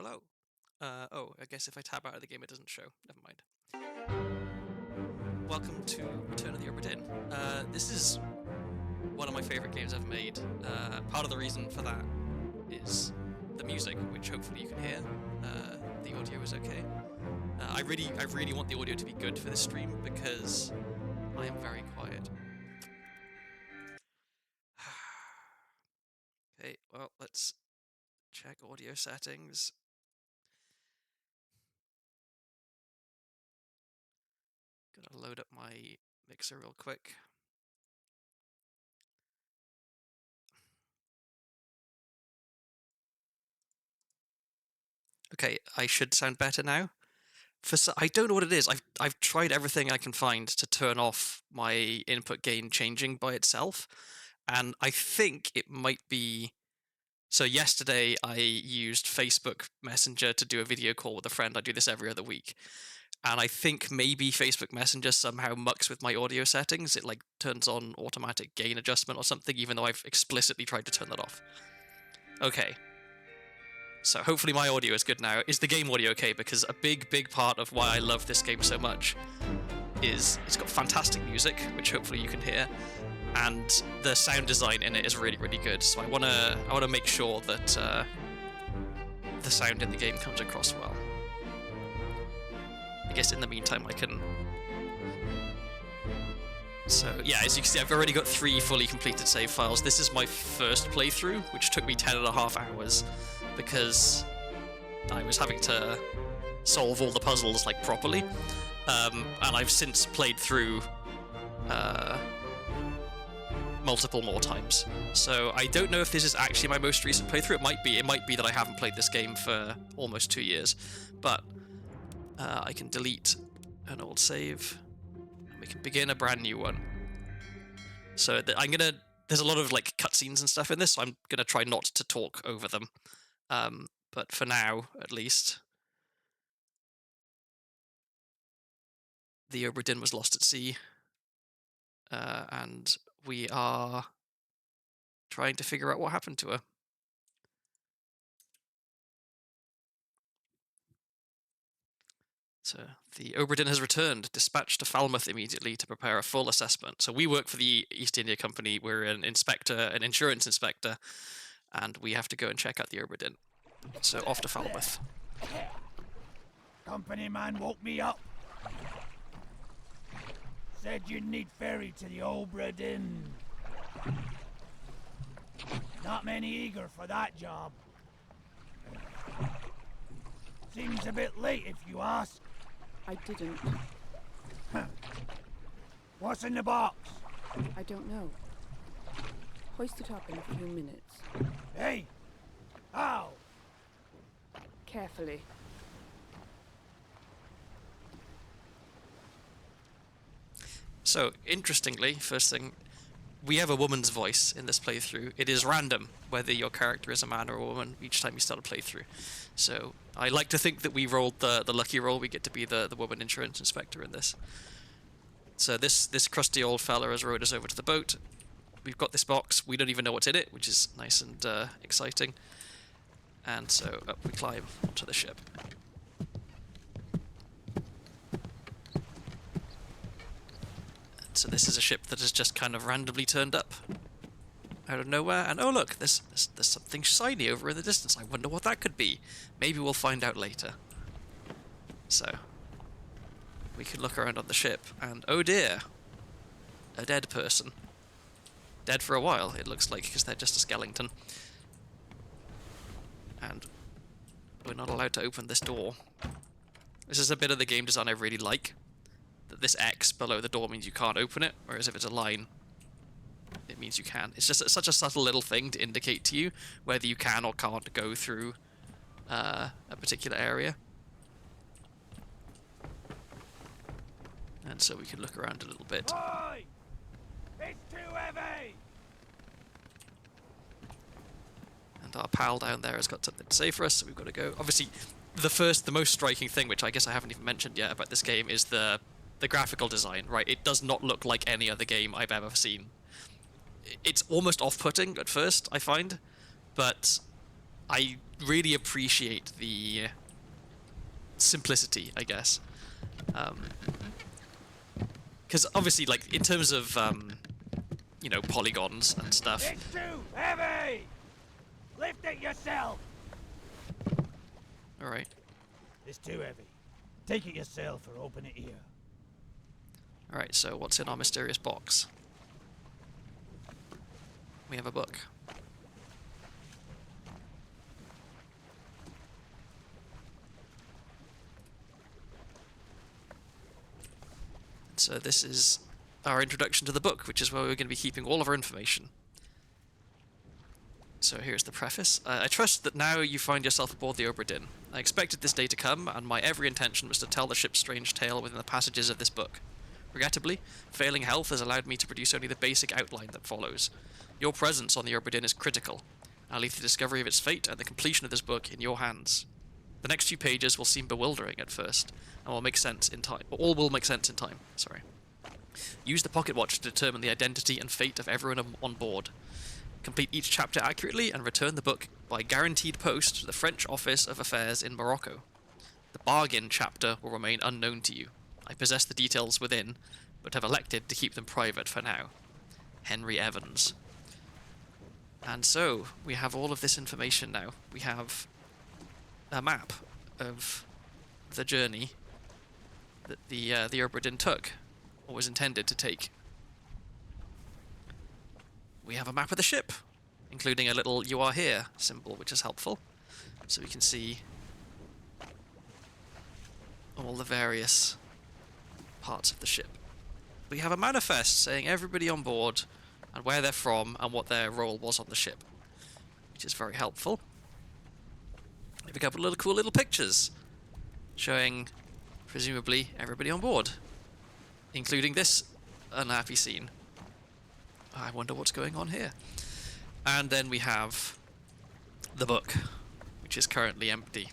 Hello. Oh, I guess if I tab out of the game, it doesn't show. Never mind. Welcome to Return of the Obra Dinn. This is one of my favorite games I've made. Part of the reason for that is the music, which hopefully you can hear. The audio is okay. I really want the audio to be good for this stream because I am very quiet. Okay, well, let's check audio settings. Gonna load up my mixer real quick. Okay, I should sound better now. I don't know what it is. I've tried everything I can find to turn off my input gain changing by itself, and I think it might be. So yesterday I used Facebook Messenger to do a video call with a friend. I do this every other week, and I think maybe Facebook Messenger somehow mucks with my audio settings. It like turns on automatic gain adjustment or something, even though I've explicitly tried to turn that off. Okay. So hopefully my audio is good now. Is the game audio okay? Because a big part of why I love this game so much is it's got fantastic music, which hopefully you can hear, and the sound design in it is really good. So I wanna make sure that the sound in the game comes across well. I guess in the meantime I can. So yeah, as you can see, I've already got 3 fully completed save files. This is my first playthrough, which took me 10.5 hours. Because I was having to solve all the puzzles like properly, and I've since played through multiple more times. So I don't know if this is actually my most recent playthrough. It might be. It might be that I haven't played this game for almost 2 years. But I can delete an old save, and we can begin a brand new one. So there's a lot of like cutscenes and stuff in this, so I'm gonna try not to talk over them. But for now, at least, the Obra Dinn was lost at sea, and we are trying to figure out what happened to her. So the Obra Dinn has returned, dispatched to Falmouth immediately to prepare a full assessment. So we work for the East India Company. We're an insurance inspector, and we have to go and check out the Obra Dinn. So off to Falmouth. Company man woke me up. Said you'd need ferry to the Obra Dinn. Not many eager for that job. Seems a bit late if you ask. I didn't. What's in the box? I don't know. Hoist it up in a few minutes. Hey! How? Carefully. So, interestingly, first thing, we have a woman's voice in this playthrough. It is random whether your character is a man or a woman each time you start a playthrough. So, I like to think that we rolled the lucky roll. We get to be the woman insurance inspector in this. So this crusty old fella has rowed us over to the boat. We've got this box. We don't even know what's in it, which is nice and exciting. And so up we climb onto the ship. So this is a ship that has just kind of randomly turned up out of nowhere, and oh look, there's something shiny over in the distance. I wonder what that could be. Maybe we'll find out later. So we can look around on the ship, and oh dear, a dead person. Dead for a while, it looks like, because they're just a skeleton. And we're not allowed to open this door. This is a bit of the game design I really like. That this X below the door means you can't open it, whereas if it's a line, it means you can. It's just such a subtle little thing to indicate to you whether you can or can't go through a particular area. And so we can look around a little bit. Oi! It's too heavy! And our pal down there has got something to say for us, so we've got to go. Obviously, the most striking thing, which I guess I haven't even mentioned yet about this game, is the graphical design, right? It does not look like any other game I've ever seen. It's almost off-putting at first, I find, but I really appreciate the simplicity, I guess. Because obviously, like, in terms of, you know, polygons and stuff, It's too heavy! Lift it yourself! alright. It's too heavy. Take it yourself or open it here. Alright, so what's in our mysterious box? We have a book. So this is our introduction to the book, which is where we're going to be keeping all of our information. So here's the preface. I trust that now you find yourself aboard the Obra Dinn. I expected this day to come, and my every intention was to tell the ship's strange tale within the passages of this book. Regrettably, failing health has allowed me to produce only the basic outline that follows. Your presence on the Obra Dinn is critical. I'll leave the discovery of its fate and the completion of this book in your hands. The next few pages will seem bewildering at first, and will make sense in time. All will make sense in time. Sorry. Use the pocket watch to determine the identity and fate of everyone on board. Complete each chapter accurately and return the book by guaranteed post to the French Office of Affairs in Morocco. The bargain chapter will remain unknown to you. I possess the details within, but have elected to keep them private for now. Henry Evans. And so, we have all of this information now. We have a map of the journey that the Obra Dinn took, or was intended to take. We have a map of the ship, including a little "You are here" symbol, which is helpful, so we can see all the various parts of the ship. We have a manifest saying everybody on board and where they're from and what their role was on the ship, which is very helpful. We have a couple of cool little pictures showing, presumably, everybody on board, including this unhappy scene. I wonder what's going on here. And then we have the book, which is currently empty.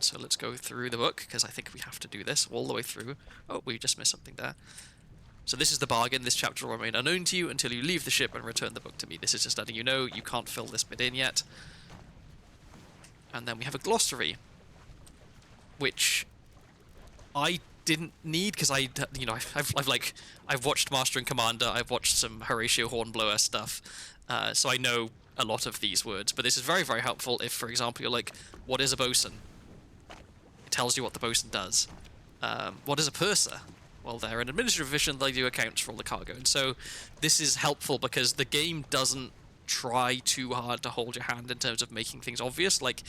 So let's go through the book, because I think we have to do this all the way through. Oh, we just missed something there. So this is the bargain. This chapter will remain unknown to you until you leave the ship and return the book to me. This is just letting you know you can't fill this bit in yet. And then we have a glossary, which I didn't need because I've watched Master and Commander, I've watched some Horatio Hornblower stuff, so I know a lot of these words. But this is very, very helpful if, for example, you're like, what is a bosun? It tells you what the bosun does. What is a purser? Well, they're an administrative official, they do accounts for all the cargo. And so this is helpful because the game doesn't try too hard to hold your hand in terms of making things obvious. Like,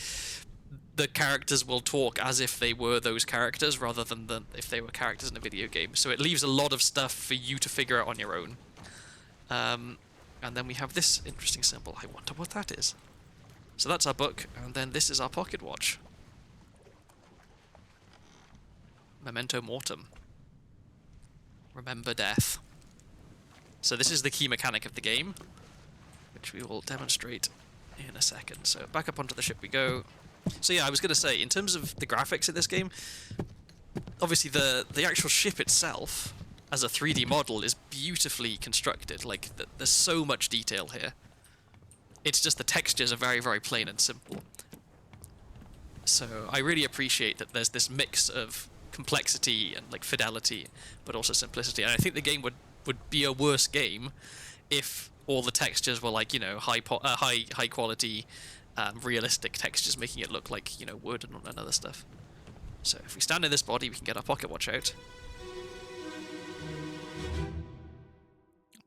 the characters will talk as if they were those characters rather than if they were characters in a video game. So it leaves a lot of stuff for you to figure out on your own. And then we have this interesting symbol. I wonder what that is. So that's our book, and then this is our pocket watch. Memento Mortem. Remember death. So this is the key mechanic of the game, which we will demonstrate in a second. So back up onto the ship we go. So yeah, I was going to say, in terms of the graphics in this game, obviously the actual ship itself, as a 3D model, is beautifully constructed. Like, there's so much detail here. It's just the textures are very, very plain and simple. So I really appreciate that there's this mix of complexity and like fidelity, but also simplicity. And I think the game would be a worse game if all the textures were like, you know, high quality, realistic textures, making it look like, you know, wood and other stuff. So if we stand in this body, we can get our pocket watch out.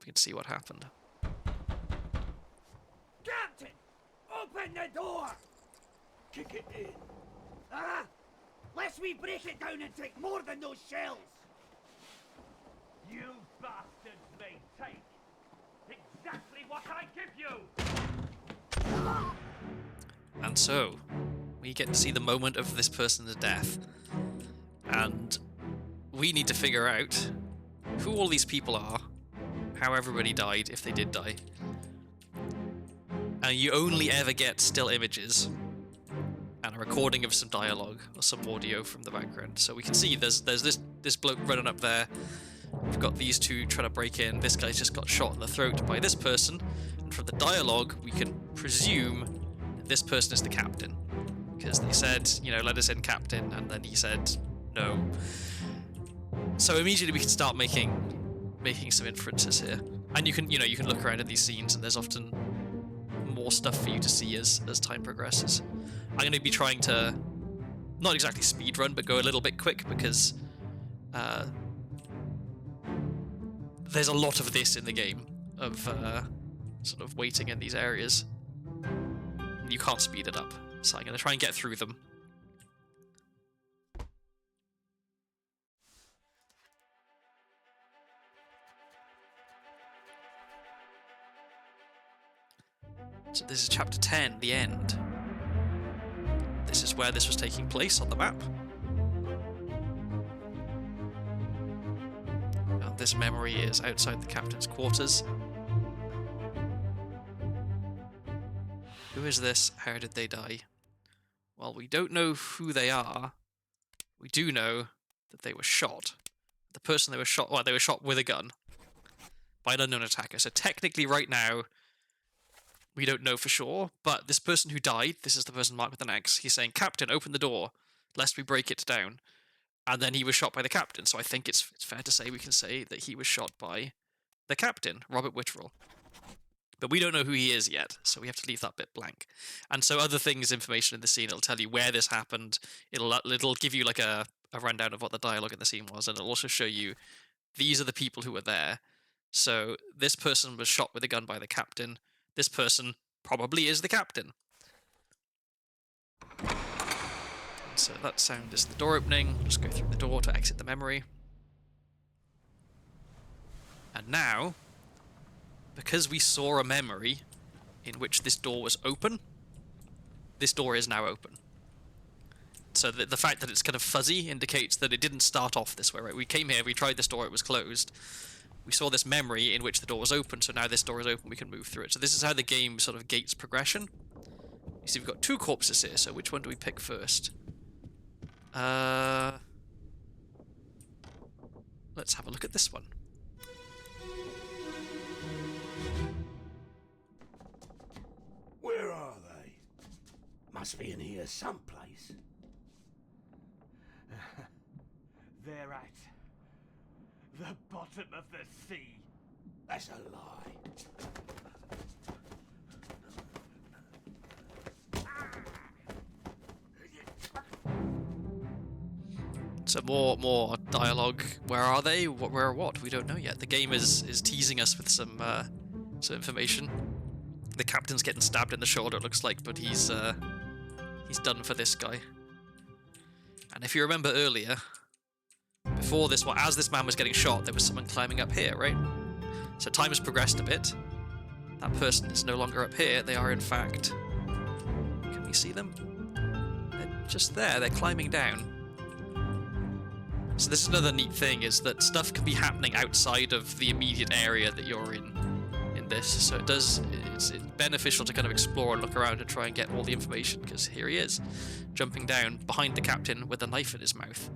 We can see what happened. Captain! Open the door! Kick it in. Ah! Lest we break it down and take more than those shells! You bastards may take exactly what I give you! And so, we get to see the moment of this person's death. And we need to figure out who all these people are, how everybody died, if they did die. And you only ever get still images and a recording of some dialogue or some audio from the background. So we can see there's this bloke running up there. We've got these two trying to break in. This guy's just got shot in the throat by this person. And from the dialogue, we can presume This person is the captain. Because they said, let us in, captain, and then he said no. So immediately we can start making some inferences here. And you can look around at these scenes, and there's often more stuff for you to see as time progresses. I'm going to be trying to not exactly speed run, but go a little bit quick, because there's a lot of this in the game, of sort of waiting in these areas. You can't speed it up, so I'm going to try and get through them. So this is chapter 10, the end. This is where this was taking place on the map. And this memory is outside the captain's quarters. Who is this? How did they die? Well, we don't know who they are. We do know that they were shot. The person they were shot... Well, they were shot with a gun. By an unknown attacker. So technically right now, we don't know for sure. But this person who died, this is the person marked with an X, he's saying, "Captain, open the door, lest we break it down." And then he was shot by the captain. So I think it's fair to say we can say that he was shot by the captain, Robert Whitterell. But we don't know who he is yet, so we have to leave that bit blank. And so other things, information in the scene, it'll tell you where this happened. It'll give you like a rundown of what the dialogue in the scene was, and it'll also show you these are the people who were there. So this person was shot with a gun by the captain. This person probably is the captain. So that sound is the door opening. Just go through the door to exit the memory. And now, because we saw a memory in which this door was open, this door is now open. So the fact that it's kind of fuzzy indicates that it didn't start off this way, right? We came here, we tried this door, it was closed. We saw this memory in which the door was open, so now this door is open, we can move through it. So this is how the game sort of gates progression. You see, we've got 2 corpses here, so which one do we pick first? Let's have a look at this one. Where are they? Must be in here someplace. They're at the bottom of the sea. That's a lie. So more dialogue. Where are they? Where or what? We don't know yet. The game is teasing us with some information. The captain's getting stabbed in the shoulder, it looks like, but he's done for this guy. And if you remember earlier, before this one, as this man was getting shot, there was someone climbing up here, right? So time has progressed a bit. That person is no longer up here. They are, in fact... Can we see them? They're just there. They're climbing down. So this is another neat thing, is that stuff can be happening outside of the immediate area that you're in this. So it's beneficial to kind of explore and look around and try and get all the information, because here he is, jumping down behind the captain with a knife in his mouth.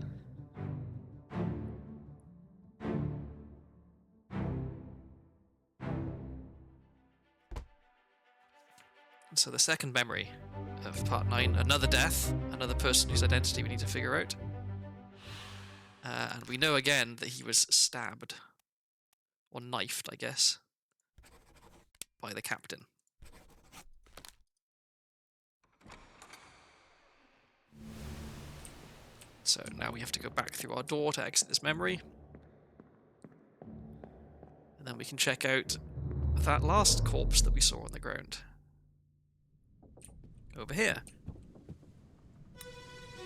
So the second memory of part 9, another death, another person whose identity we need to figure out. And we know again that he was stabbed, or knifed, I guess, by the captain. So now we have to go back through our door to exit this memory. And then we can check out that last corpse that we saw on the ground. Over here.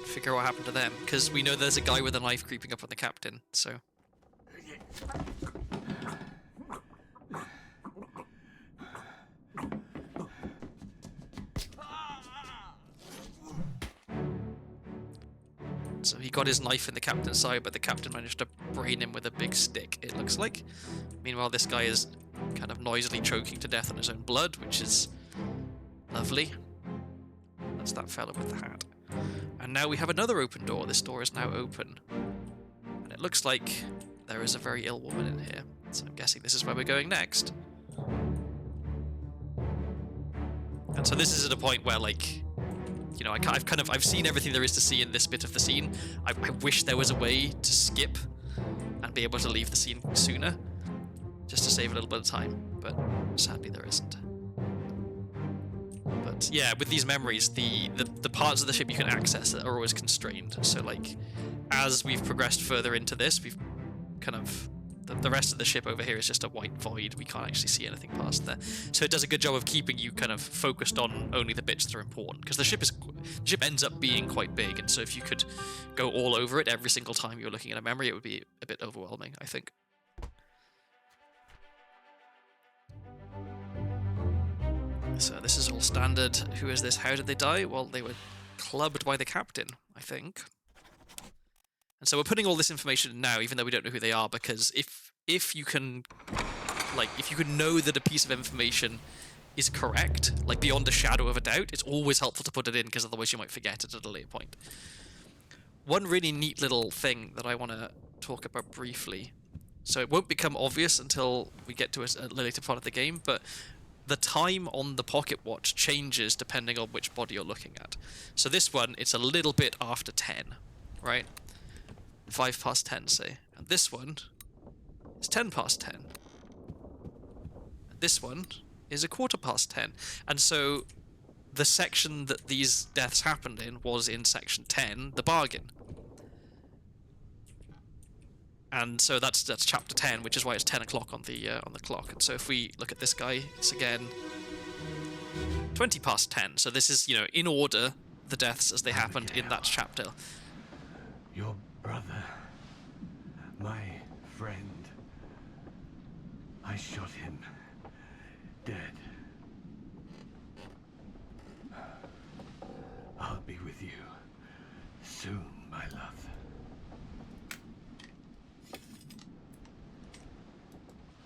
Figure out what happened to them, because we know there's a guy with a knife creeping up on the captain, so... So he got his knife in the captain's side, but the captain managed to brain him with a big stick, it looks like. Meanwhile, this guy is kind of noisily choking to death on his own blood, which is lovely. That's that fella with the hat. And now we have another open door. This door is now open. And it looks like there is a very ill woman in here. So I'm guessing this is where we're going next. And so this is at a point where, like, you know, I've seen everything there is to see in this bit of the scene. I wish there was a way to skip and be able to leave the scene sooner, just to save a little bit of time, but sadly there isn't. But yeah, with these memories, the parts of the ship you can access are always constrained. So like, as we've progressed further into this, we've kind of the rest of the ship over here is just a white void. We can't actually see anything past there. So it does a good job of keeping you kind of focused on only the bits that are important, because the ship ends up being quite big, and so if you could go all over it every single time you're looking at a memory, it would be a bit overwhelming, I think. So this is all standard. Who is this? How did they die? Well, they were clubbed by the captain, I think. And so we're putting all this information in now, even though we don't know who they are, because if you can, like, if you can know that a piece of information is correct, like beyond a shadow of a doubt, it's always helpful to put it in, because otherwise you might forget it at a later point. One really neat little thing that I want to talk about briefly, so it won't become obvious until we get to a later part of the game, but the time on the pocket watch changes depending on which body you're looking at. So this one, it's a little bit after 10, right? 5 past 10, say. And this one is 10 past 10. And this one is a quarter past 10. And so the section that these deaths happened in was in section 10, the bargain. And so that's chapter 10, which is why it's 10 o'clock on the clock. And so if we look at this guy, it's again 20 past 10. So this is, you know, in order, the deaths as they happened in that chapter. Your brother, my friend, I shot him dead. I'll be with you soon, my love.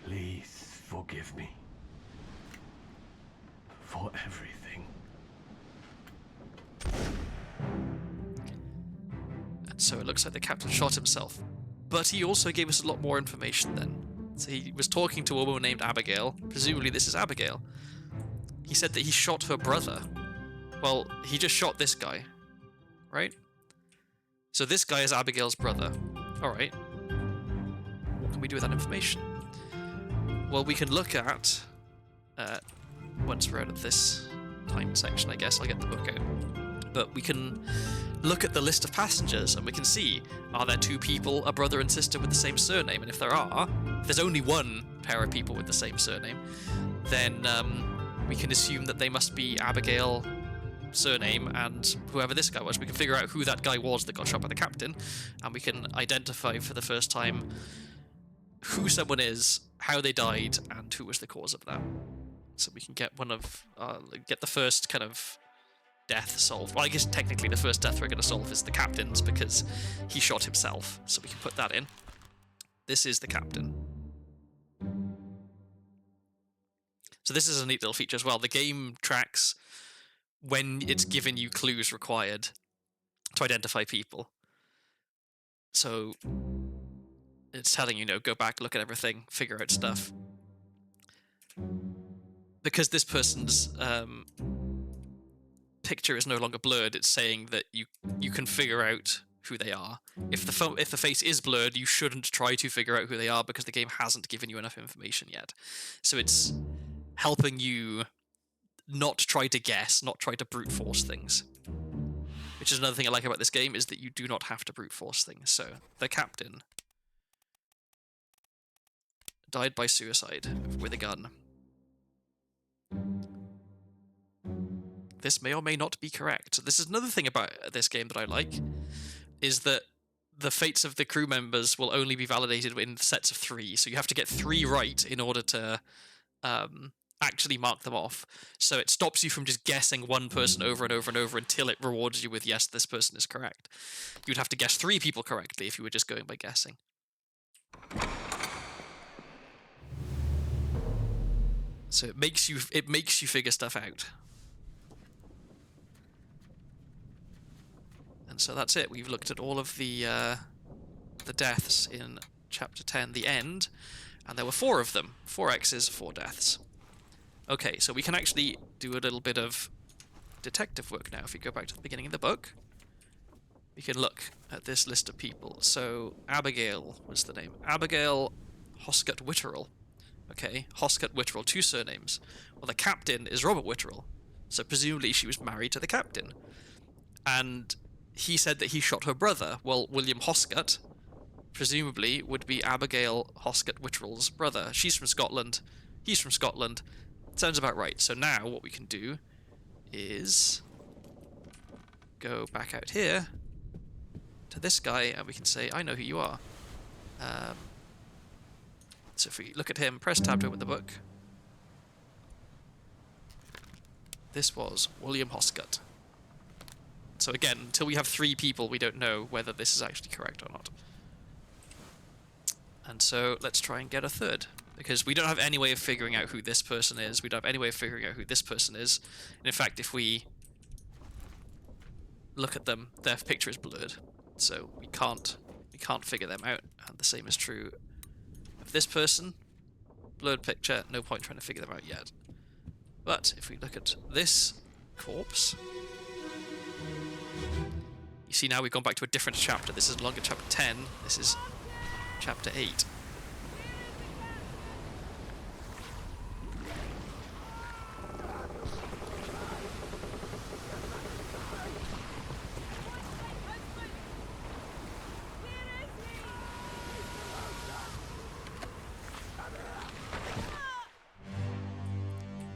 Please forgive me for everything. And so it looks like the captain shot himself. But he also gave us a lot more information then. So he was talking to a woman named Abigail. Presumably this is Abigail. He said that he shot her brother. Well, he just shot this guy, right? So this guy is Abigail's brother. Alright. What can we do with that information? Well, we can look at, once we're out of this time section, I guess, I'll get the book out. But we can look at the list of passengers and we can see, are there 2 people, a brother and sister with the same surname? And if there are, if there's only one pair of people with the same surname, then we can assume that they must be Abigail surname and whoever this guy was. We can figure out who that guy was that got shot by the captain, and we can identify for the first time who someone is, how they died, and who was the cause of that. So we can get get the first kind of death solved. Well, I guess technically the first death we're going to solve is the captain's, because he shot himself. So we can put that in. This is the captain. So this is a neat little feature as well. The game tracks when it's given you clues required to identify people. So it's telling you, go back, look at everything, figure out stuff. Because this person's picture is no longer blurred, it's saying that you can figure out who they are. If the face is blurred, you shouldn't try to figure out who they are, because the game hasn't given you enough information yet. So it's helping you not try to guess, not try to brute force things. Which is another thing I like about this game, is that you do not have to brute force things. So the captain died by suicide with a gun. This may or may not be correct. This is another thing about this game that I like, is that the fates of the crew members will only be validated in sets of 3. So you have to get 3 right in order to actually mark them off. So it stops you from just guessing one person over and over and over until it rewards you with, yes, this person is correct. You'd have to guess 3 people correctly if you were just going by guessing. So it makes you figure stuff out. And so that's it. We've looked at all of the deaths in chapter 10, the end, and there were 4 of them. 4 X's, 4 deaths. Okay, so we can actually do a little bit of detective work now. If we go back to the beginning of the book, we can look at this list of people. So Abigail was the name. Abigail Hoscut Witterell. Okay, Hoscut Witterell, 2 surnames. Well, the captain is Robert Witterell, so presumably she was married to the captain. And he said that he shot her brother. Well, William Hoscut, presumably, would be Abigail Hoscut Witterell's brother. She's from Scotland. He's from Scotland. Sounds about right. So now what we can do is go back out here to this guy, and we can say, I know who you are. So if we look at him, press tab to open the book. This was William Hoscut. So again, until we have 3 people, we don't know whether this is actually correct or not. And so let's try and get a third, because we don't have any way of figuring out who this person is. We don't have any way of figuring out who this person is. And in fact, if we look at them, their picture is blurred, so we can't figure them out. And the same is true of this person. Blurred picture, no point trying to figure them out yet. But if we look at this corpse, you see now we've gone back to a different chapter. This is no longer chapter 10, this is chapter 8.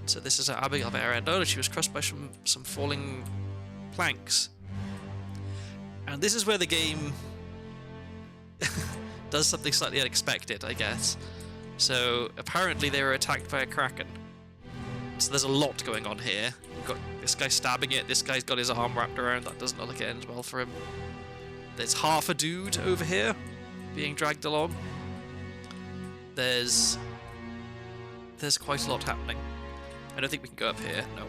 So this is our Abigail Bear, and oh, she was crushed by some falling planks. And this is where the game does something slightly unexpected, I guess. So apparently they were attacked by a kraken. So there's a lot going on here. You've got this guy stabbing it, this guy's got his arm wrapped around, that doesn't look like it ends well for him. There's half a dude over here being dragged along. There's quite a lot happening. I don't think we can go up here, no.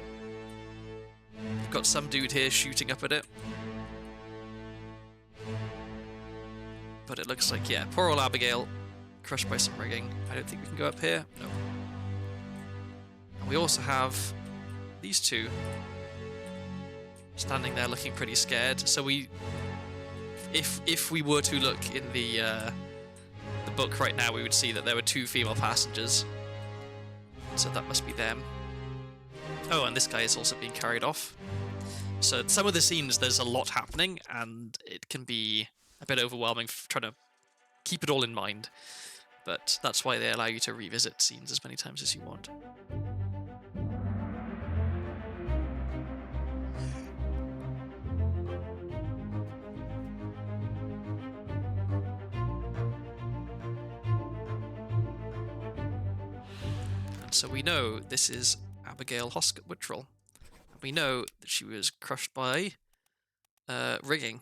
We've got some dude here shooting up at it. But it looks like, yeah, poor old Abigail, crushed by some rigging. I don't think we can go up here, no. And we also have these 2 standing there looking pretty scared. So if we were to look in the book right now, we would see that there were 2 female passengers. So that must be them. Oh, and this guy is also being carried off. So some of the scenes, there's a lot happening, and it can be a bit overwhelming trying to keep it all in mind. But that's why they allow you to revisit scenes as many times as you want. And so we know this is Abigail Hoscut Witterell. We know that she was crushed by rigging.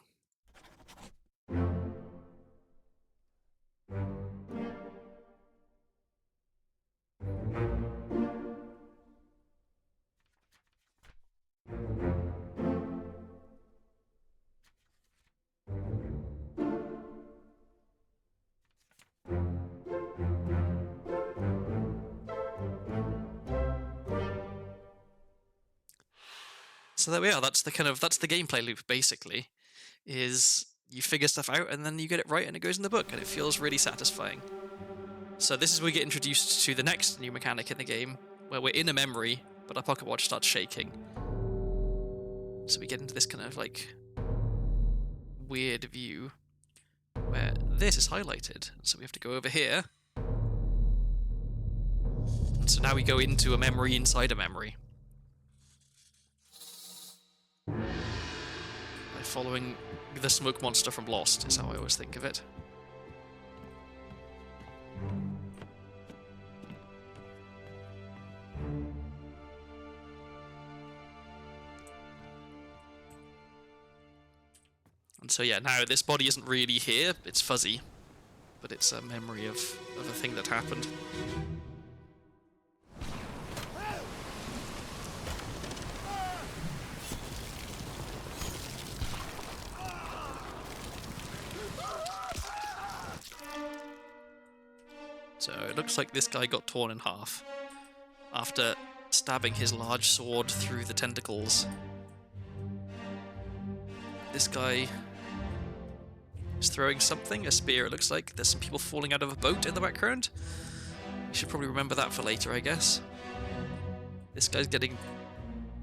So there we are. That's the gameplay loop basically. Is you figure stuff out and then you get it right and it goes in the book and it feels really satisfying. So this is where we get introduced to the next new mechanic in the game, where we're in a memory, but our pocket watch starts shaking. So we get into this kind of like weird view where this is highlighted. So we have to go over here. And so now we go into a memory inside a memory. By following the smoke monster from Lost is how I always think of it. And so yeah, now this body isn't really here, it's fuzzy, but it's a memory of a thing that happened. So it looks like this guy got torn in half after stabbing his large sword through the tentacles. This guy is throwing something, a spear it looks like. There's some people falling out of a boat in the background. You should probably remember that for later, I guess. This guy's getting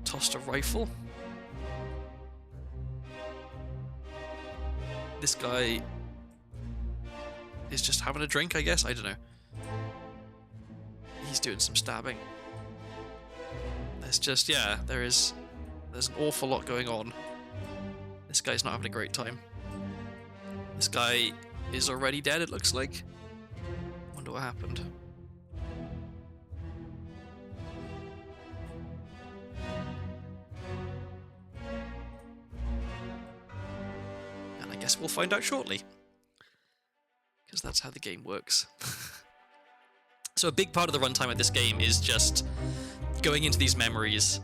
tossed a rifle. This guy is just having a drink, I guess. I don't know. He's doing some stabbing. There's just, yeah, there's an awful lot going on. This guy's not having a great time. This guy is already dead, it looks like. Wonder what happened. And I guess we'll find out shortly. Because that's how the game works. So a big part of the runtime of this game is just going into these memories.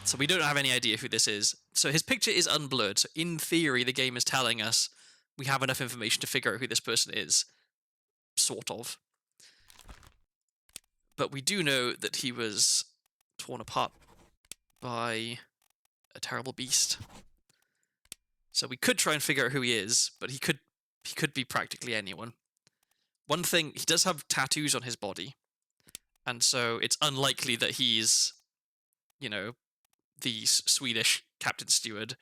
So we don't have any idea who this is. So his picture is unblurred. So in theory, the game is telling us we have enough information to figure out who this person is. Sort of. But we do know that he was torn apart by a terrible beast. So we could try and figure out who he is, but he could be practically anyone. One thing, he does have tattoos on his body, and so it's unlikely that he's, you know, the Swedish Captain Steward,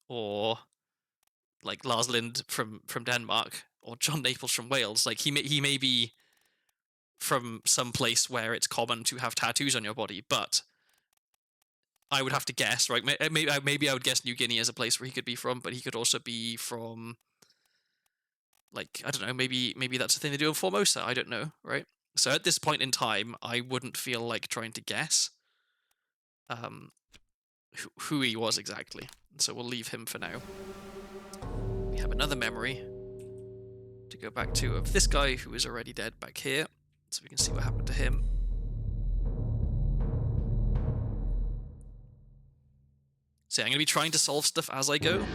or like Lars Lind from Denmark, or John Naples from Wales. Like he may be from some place where it's common to have tattoos on your body, but I would have to guess, right? Maybe I would guess New Guinea as a place where he could be from, but he could also be from, like, I don't know, maybe that's the thing they do in Formosa, I don't know, right? So at this point in time, I wouldn't feel like trying to guess who he was exactly. So we'll leave him for now. We have another memory to go back to of this guy who is already dead back here, so we can see what happened to him. So I'm going to be trying to solve stuff as I go,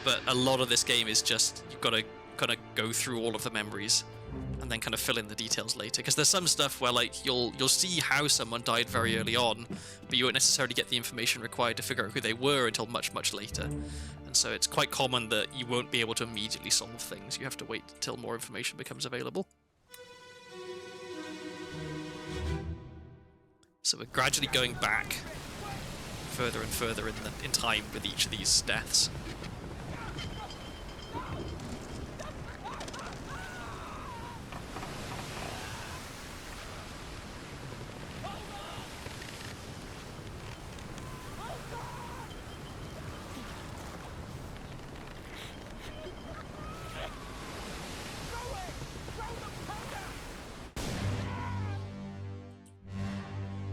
but a lot of this game is just, you've got to kind of go through all of the memories and then kind of fill in the details later, because there's some stuff where like you'll see how someone died very early on, but you won't necessarily get the information required to figure out who they were until much later. And so it's quite common that you won't be able to immediately solve things. You have to wait till more information becomes available. So we're gradually going back further and further in time with each of these deaths.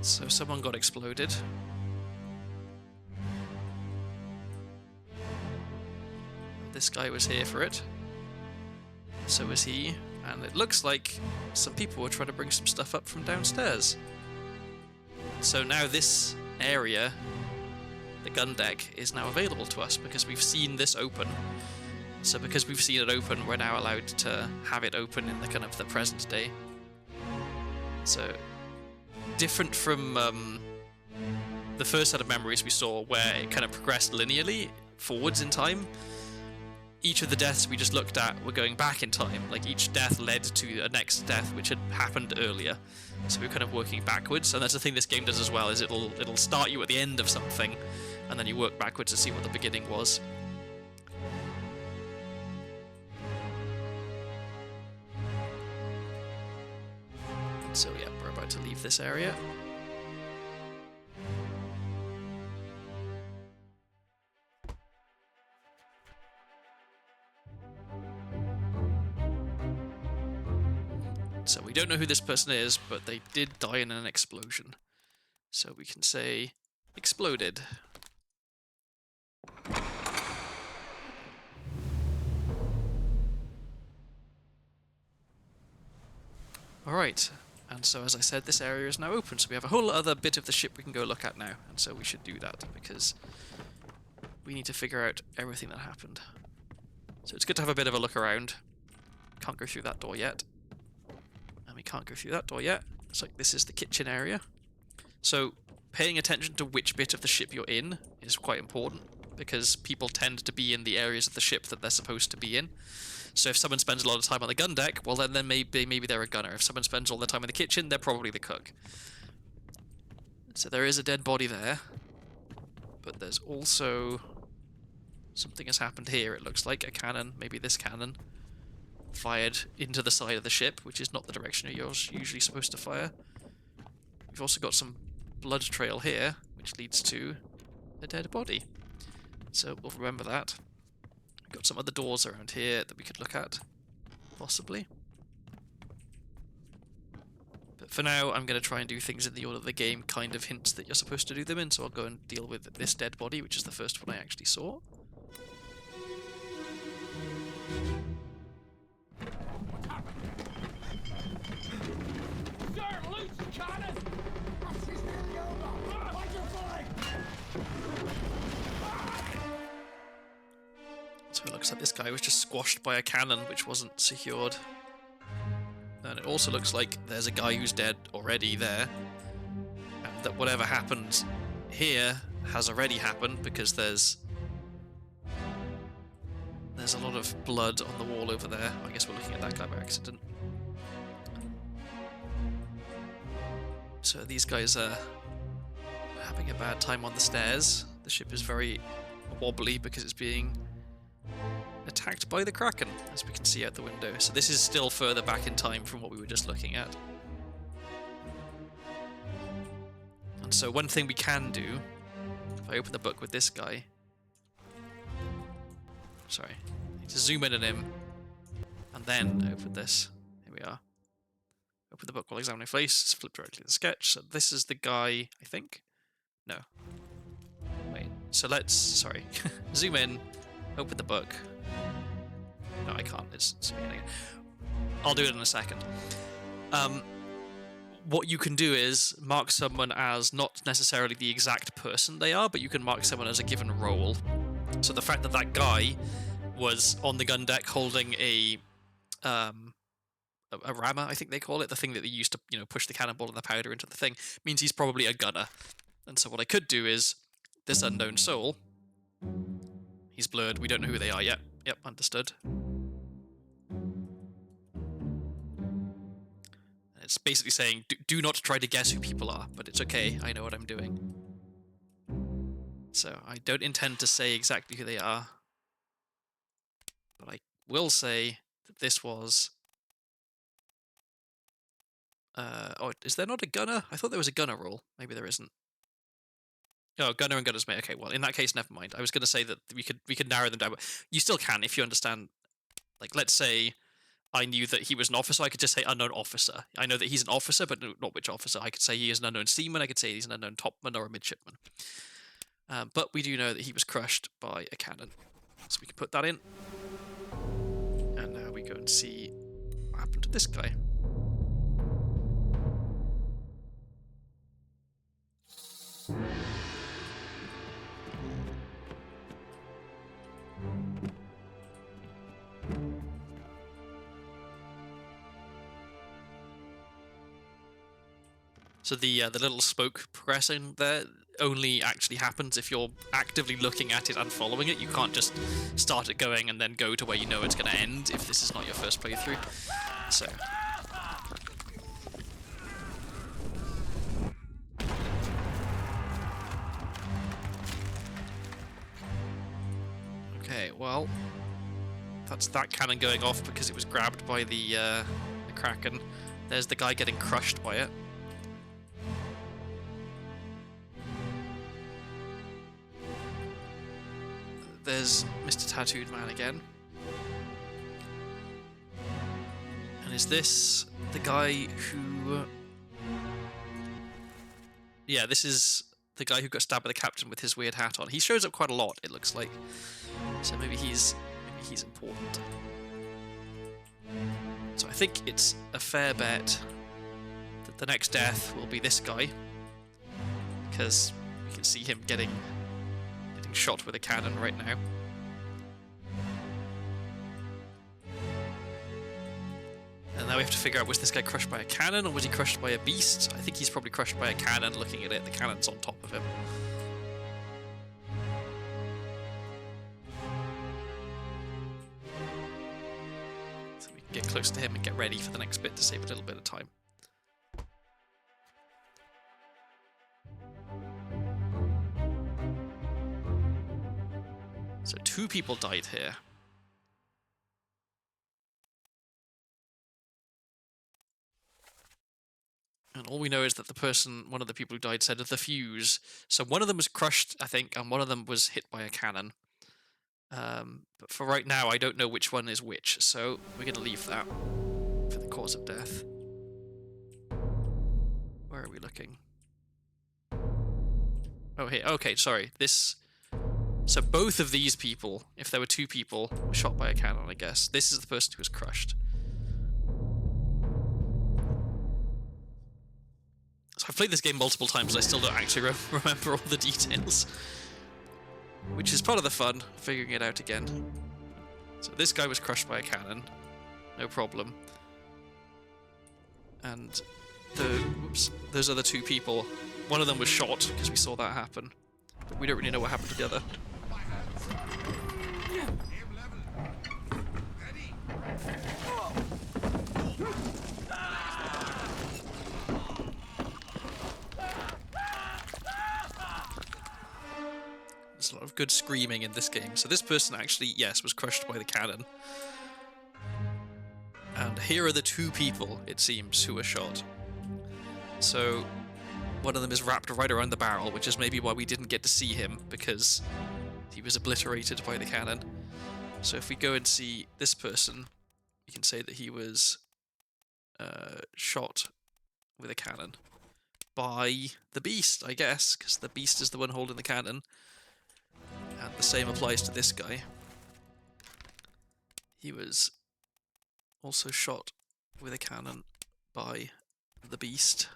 So someone got exploded. This guy was here for it. So was he. And it looks like some people were trying to bring some stuff up from downstairs. So now this area, the gun deck, is now available to us because we've seen this open. So because we've seen it open, we're now allowed to have it open in the kind of the present day. So different from the first set of memories we saw where it kind of progressed linearly forwards in time. Each of the deaths we just looked at were going back in time. Like each death led to a next death which had happened earlier. So we're kind of working backwards, and that's the thing this game does as well, is it'll start you at the end of something and then you work backwards to see what the beginning was. So yeah, we're about to leave this area. So we don't know who this person is, but they did die in an explosion. So we can say, exploded. Alright, and so as I said, this area is now open, so we have a whole other bit of the ship we can go look at now, and so we should do that, because we need to figure out everything that happened. So it's good to have a bit of a look around. Can't go through that door yet. And we can't go through that door yet. It's like this is the kitchen area. So paying attention to which bit of the ship you're in is quite important, because people tend to be in the areas of the ship that they're supposed to be in. So if someone spends a lot of time on the gun deck, well then maybe they're a gunner. If someone spends all their time in the kitchen, they're probably the cook. So there is a dead body there, but there's also something has happened here. It looks like a cannon, maybe this cannon, fired into the side of the ship, which is not the direction you're usually supposed to fire. We've also got some blood trail here, which leads to a dead body. So we'll remember that. We've got some other doors around here that we could look at, possibly. But for now, I'm going to try and do things in the order the game kind of hints that you're supposed to do them in, so I'll go and deal with this dead body, which is the first one I actually saw. So it looks like this guy was just squashed by a cannon which wasn't secured. And it also looks like there's a guy who's dead already there. And that whatever happened here has already happened, because there's a lot of blood on the wall over there. I guess we're looking at that guy by accident. So these guys are having a bad time on the stairs. The ship is very wobbly because it's being attacked by the Kraken, as we can see out the window. So this is still further back in time from what we were just looking at. And so one thing we can do, if I open the book with this guy... Sorry, I need to zoom in on him, and then open this. Here we are. Open the book while examining face, flip directly to the sketch. So this is the guy, I think? No. Wait, so let's... Sorry. Zoom in, open the book. No, I can't. It's zooming in again. I'll do it in a second. What you can do is mark someone as not necessarily the exact person they are, but you can mark someone as a given role. So the fact that that guy was on the gun deck holding a rammer, I think they call it, the thing that they used to, push the cannonball and the powder into the thing, means he's probably a gunner. And so what I could do is, this unknown soul, he's blurred, we don't know who they are yet. Yep, understood. It's basically saying, do not try to guess who people are, but it's okay, I know what I'm doing. So I don't intend to say exactly who they are, but I will say that this was... oh, is there not a gunner? I thought there was a gunner rule. Maybe there isn't. Oh, gunner and gunner's mate. Okay, well, in that case, never mind. I was going to say that we could narrow them down, but you still can if you understand. Like, let's say I knew that he was an officer, I could just say unknown officer. I know that he's an officer, but not which officer. I could say he is an unknown seaman, I could say he's an unknown topman or a midshipman. But we do know that he was crushed by a cannon. So we can put that in. And now we go and see what happened to this guy. So the little smoke progressing there only actually happens if you're actively looking at it and following it. You can't just start it going and then go to where you know it's going to end if this is not your first playthrough. So... Okay, well... That's that cannon going off because it was grabbed by the Kraken. There's the guy getting crushed by it. There's Mr. Tattooed Man again. And is this the guy who... Yeah, this is the guy who got stabbed by the captain with his weird hat on. He shows up quite a lot, it looks like. So maybe he's important. So I think it's a fair bet that the next death will be this guy. Because we can see him getting shot with a cannon right now. And now we have to figure out, was this guy crushed by a cannon or was he crushed by a beast? I think he's probably crushed by a cannon. Looking at it, the cannon's on top of him. So we can get close to him and get ready for the next bit to save a little bit of time. So 2 people died here. And all we know is that the person, one of the people who died, said the fuse. So one of them was crushed, I think, and one of them was hit by a cannon. But for right now, I don't know which one is which, so we're going to leave that for the cause of death. Where are we looking? Oh, here. Okay, sorry. This... So both of these people, if there were 2 people, were shot by a cannon, I guess. This is the person who was crushed. So I've played this game multiple times and I still don't actually remember all the details. Which is part of the fun, figuring it out again. So this guy was crushed by a cannon. No problem. And those other 2 people, one of them was shot, because we saw that happen. But we don't really know what happened to the other. There's a lot of good screaming in this game. So this person actually, yes, was crushed by the cannon. And here are the 2 people, it seems, who were shot. So one of them is wrapped right around the barrel, which is maybe why we didn't get to see him, because he was obliterated by the cannon. So if we go and see this person, we can say that he was shot with a cannon by the beast, I guess, because the beast is the one holding the cannon. And the same applies to this guy. He was also shot with a cannon by the beast.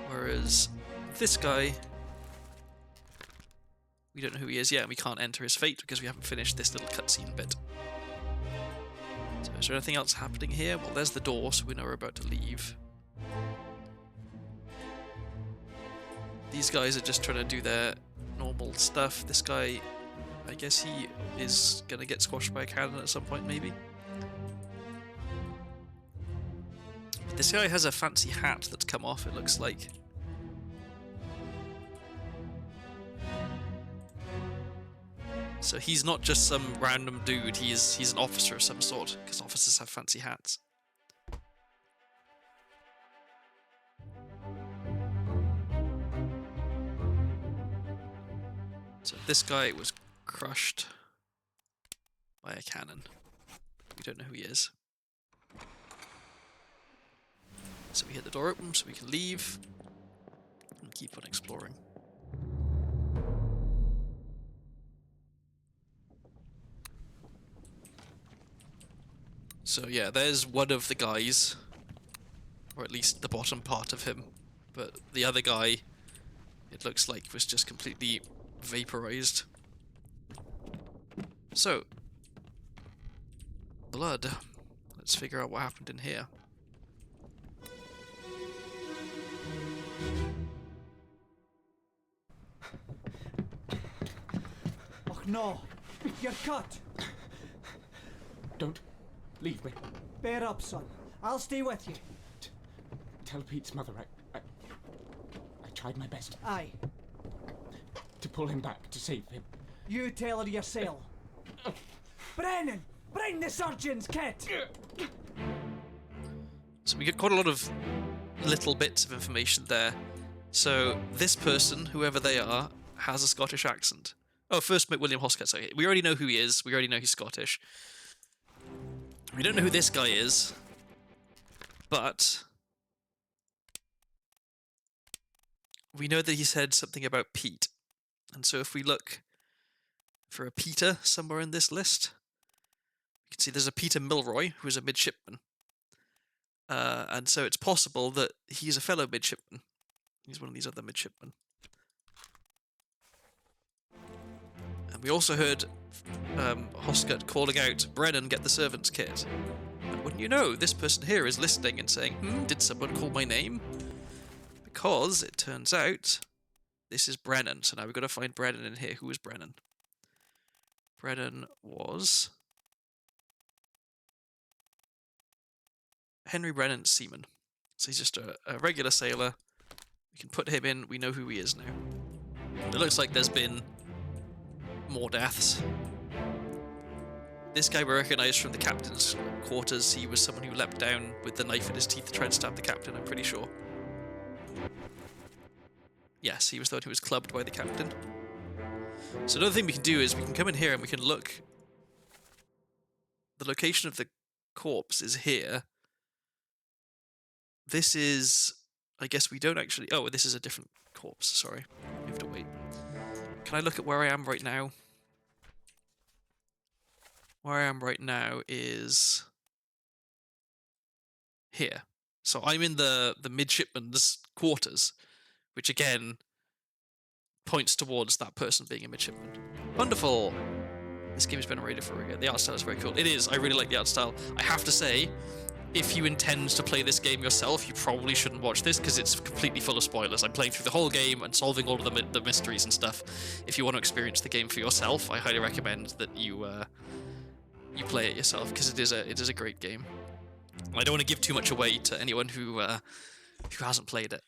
Whereas this guy, we don't know who he is yet, and we can't enter his fate because we haven't finished this little cutscene bit. So is there anything else happening here? Well, there's the door, so we know we're about to leave. These guys are just trying to do their normal stuff. This guy, I guess he is going to get squashed by a cannon at some point, maybe. This guy has a fancy hat that's come off, it looks like. So he's not just some random dude, he's an officer of some sort, because officers have fancy hats. So this guy was crushed by a cannon. We don't know who he is. So we hit the door open so we can leave and keep on exploring. So yeah, there's one of the guys, or at least the bottom part of him, but the other guy, it looks like, was just completely vaporized. So, blood. Let's figure out what happened in here. Oh no, you're cut. Don't leave me. Bear up, son. I'll stay with you. Tell Pete's mother I tried my best Aye, to pull him back, to save him. you tell her yourself. Brennan, bring the surgeon's kit. So we get quite a lot of little bits of information there. So this person, whoever they are, has a Scottish accent. Oh, first meet William Hoscott. So we already know who he is. We already know he's Scottish. We don't know who this guy is, but we know that he said something about Pete. And so if we look for a Peter somewhere in this list, you can see there's a Peter Milroy, who is a midshipman. And so it's possible that he's a fellow midshipman. He's one of these other midshipmen. And we also heard Hoscott calling out, Brennan, get the servant's kit. wouldn't you know, this person here is listening and saying, did someone call my name? Because it turns out this is Brennan. So now we've got to find Brennan in here. Who is Brennan? Brennan was Henry Brennan, seaman. So he's just a regular sailor. We can put him in. We know who he is now. It looks like there's been more deaths. This guy we recognise from the captain's quarters. He was someone who leapt down with the knife in his teeth to try and stab the captain, I'm pretty sure. Yes, he was the one who was clubbed by the captain. So another thing we can do is we can come in here and we can look. The location of the corpse is here. This is... I guess we don't actually... Oh, this is a different corpse, sorry. We have to wait. Can I look at where I am right now? Where I am right now is... here. So I'm in the midshipman's quarters, which again points towards that person being a midshipman. Wonderful! This game has been rated for a... The art style is very cool. It is. I really like the art style. I have to say, if you intend to play this game yourself, you probably shouldn't watch this because it's completely full of spoilers. I'm playing through the whole game and solving all of the mysteries and stuff. If you want to experience the game for yourself, I highly recommend that you play it yourself because it is a great game. I don't want to give too much away to anyone who hasn't played it.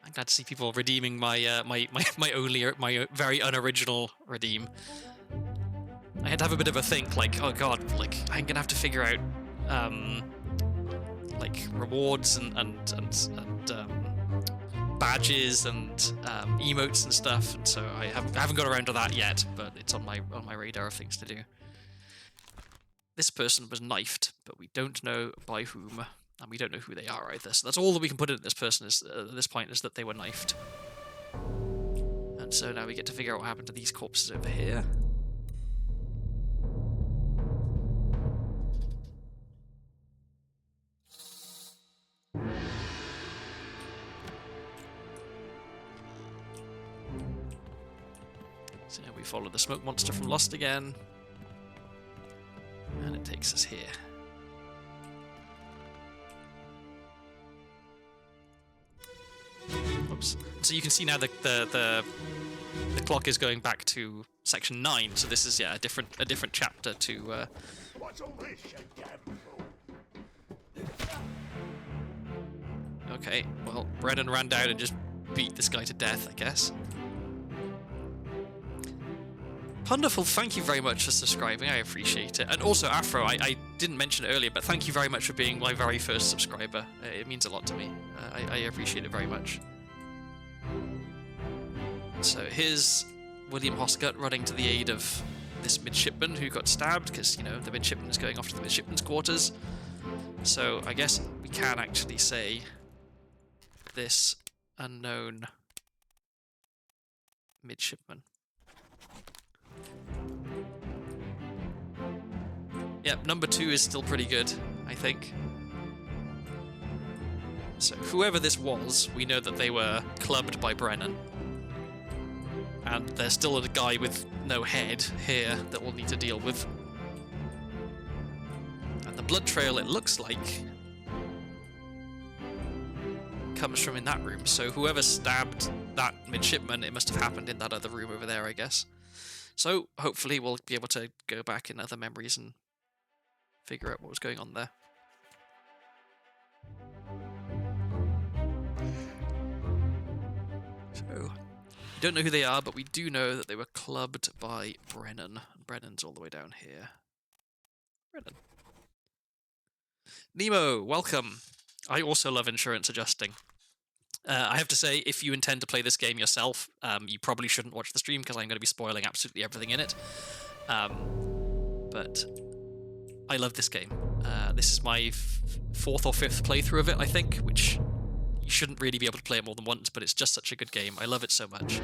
I'm glad to see people redeeming my my very unoriginal redeem. I had to have a bit of a think, like, oh god, like I'm gonna have to figure out like rewards and badges and emotes and stuff, and so I haven't got around to that yet, but it's on my radar of things to do. This person was knifed, but we don't know by whom, and we don't know who they are either. So that's all that we can put in this person is, at this point, is that they were knifed. And so now we get to figure out what happened to these corpses over here. So we follow the smoke monster from Lost again. And it takes us here. Oops. So you can see now the clock is going back to section 9. So this is, yeah, a different chapter to. What's all this, you damn fool? Okay, well, Brennan ran down and just beat this guy to death, I guess. Wonderful, thank you very much for subscribing, I appreciate it. And also, Afro, I didn't mention it earlier, but thank you very much for being my very first subscriber. It means a lot to me. I appreciate it very much. So here's William Hoscut running to the aid of this midshipman who got stabbed, because, you know, the midshipman is going off to the midshipman's quarters. So I guess we can actually say this unknown midshipman. Yep, number 2 is still pretty good, I think. So whoever this was, we know that they were clubbed by Brennan. And there's still a guy with no head here that we'll need to deal with. And the blood trail, it looks like, comes from in that room. So whoever stabbed that midshipman, it must have happened in that other room over there, I guess. So hopefully we'll be able to go back in other memories and figure out what was going on there. So, we don't know who they are, but we do know that they were clubbed by Brennan. Brennan's all the way down here. Brennan. Nemo, welcome. I also love insurance adjusting. I have to say, if you intend to play this game yourself, you probably shouldn't watch the stream because I'm going to be spoiling absolutely everything in it. But I love this game. This is my 4th or 5th playthrough of it, I think, which you shouldn't really be able to play it more than once, but it's just such a good game. I love it so much.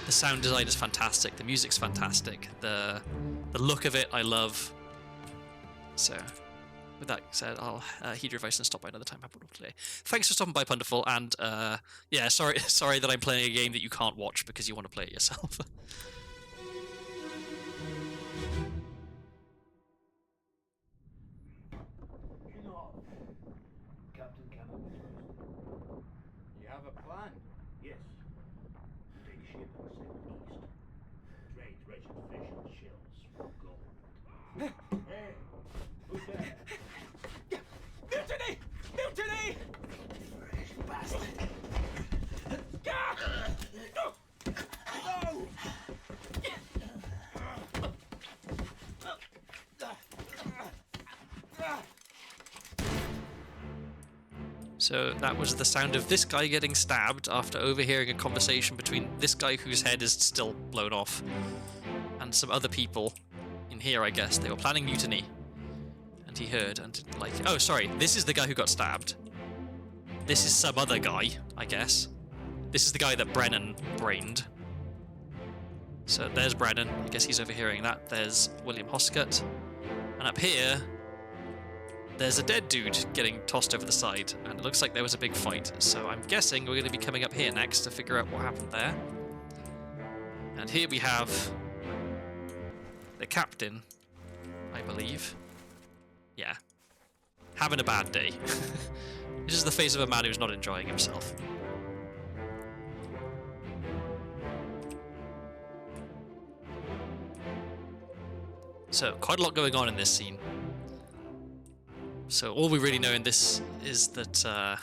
The sound design is fantastic. The music's fantastic. The look of it, I love. So, with that said, I'll heed your advice and stop by another time. Have a wonderful day. Thanks for stopping by, Punderful, and yeah, sorry that I'm playing a game that you can't watch because you want to play it yourself. So that was the sound of this guy getting stabbed after overhearing a conversation between this guy whose head is still blown off and some other people in here, I guess. They were planning mutiny. And he heard and didn't like it. Oh, sorry. This is the guy who got stabbed. This is some other guy, I guess. This is the guy that Brennan brained. So there's Brennan. I guess he's overhearing that. There's William Hoscott. And up here, there's a dead dude getting tossed over the side, and it looks like there was a big fight. So I'm guessing we're going to be coming up here next to figure out what happened there. And here we have the captain, I believe. Yeah. Having a bad day. This is the face of a man who's not enjoying himself. So, quite a lot going on in this scene. So all we really know in this is that,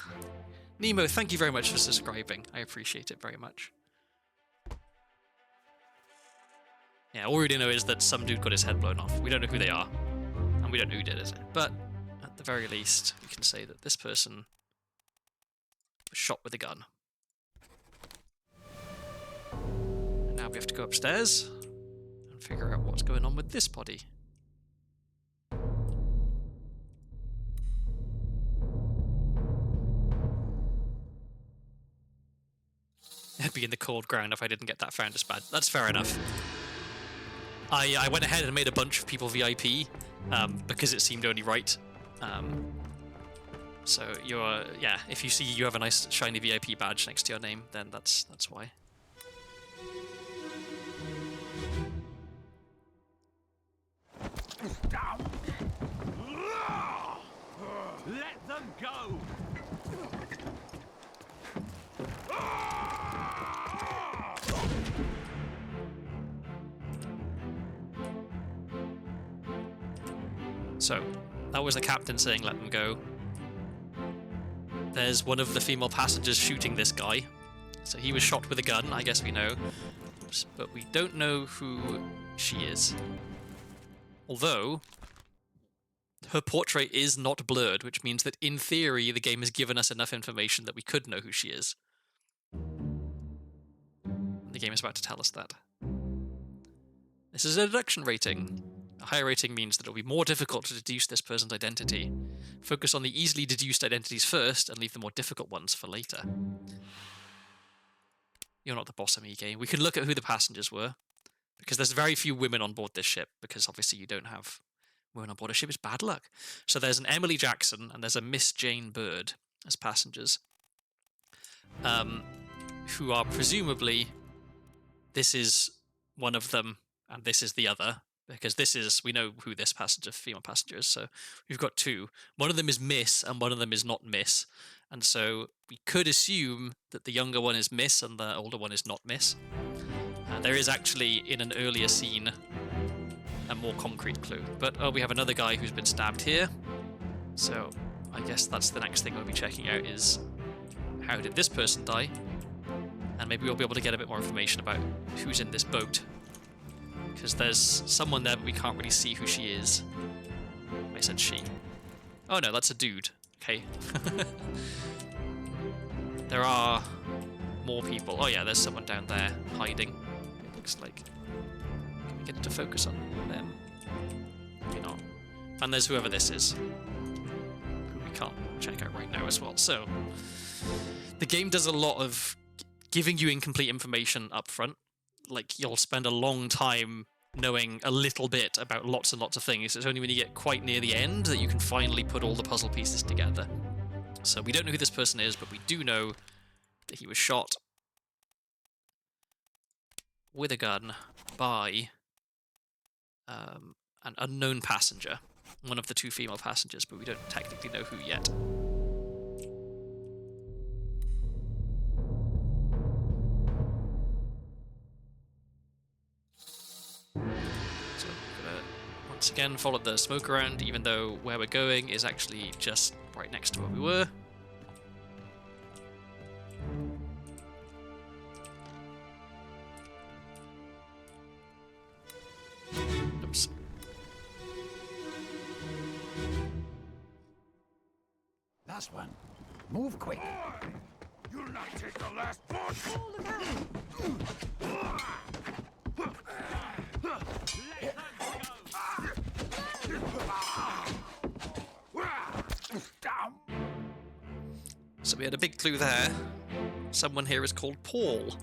Nemo, thank you very much for subscribing. I appreciate it very much. Yeah, all we really know is that some dude got his head blown off. We don't know who they are. And we don't know who did it. But, at the very least, we can say that this person was shot with a gun. And now we have to go upstairs and figure out what's going on with this body. I'd be in the cold ground if I didn't get that found as bad. That's fair enough. I went ahead and made a bunch of people VIP because it seemed only right. So you're, yeah, if you see you have a nice shiny VIP badge next to your name, then that's why. Let them go! So, that was the captain saying let them go. There's one of the female passengers shooting this guy. So he was shot with a gun, I guess we know. But we don't know who she is. Although, her portrait is not blurred, which means that in theory the game has given us enough information that we could know who she is. The game is about to tell us that. This is a deduction rating. A higher rating means that it'll be more difficult to deduce this person's identity. Focus on the easily deduced identities first and leave the more difficult ones for later. You're not the boss of me game. We can look at who the passengers were, because there's very few women on board this ship, because obviously you don't have women on board a ship. It's bad luck. So there's an Emily Jackson and there's a Miss Jane Bird as passengers, who are presumably, this is one of them and this is the other, because this is, we know who this passenger, female passenger is, so we've got two. One of them is Miss and one of them is not Miss, and so we could assume that the younger one is Miss and the older one is not Miss. There is actually, in an earlier scene, a more concrete clue. But, oh, we have another guy who's been stabbed here, so I guess that's the next thing we'll be checking out is, how did this person die? And maybe we'll be able to get a bit more information about who's in this boat. Because there's someone there, but we can't really see who she is. I said she. Oh no, that's a dude. Okay. There are more people. Oh yeah, there's someone down there hiding. It looks like. Can we get it to focus on them? Maybe not. And there's whoever this is, who we can't check out right now as well. So, the game does a lot of giving you incomplete information up front. Like, you'll spend a long time knowing a little bit about lots and lots of things. It's only when you get quite near the end that you can finally put all the puzzle pieces together. So we don't know who this person is, but we do know that he was shot with a gun by an unknown passenger. One of the two female passengers, but we don't technically know who yet. So we're gonna once again follow the smoke around, even though where we're going is actually just right next to where we were. Oops. That's one. Move quick. You'll not take the last one! So we had a big clue there. Someone here is called Paul.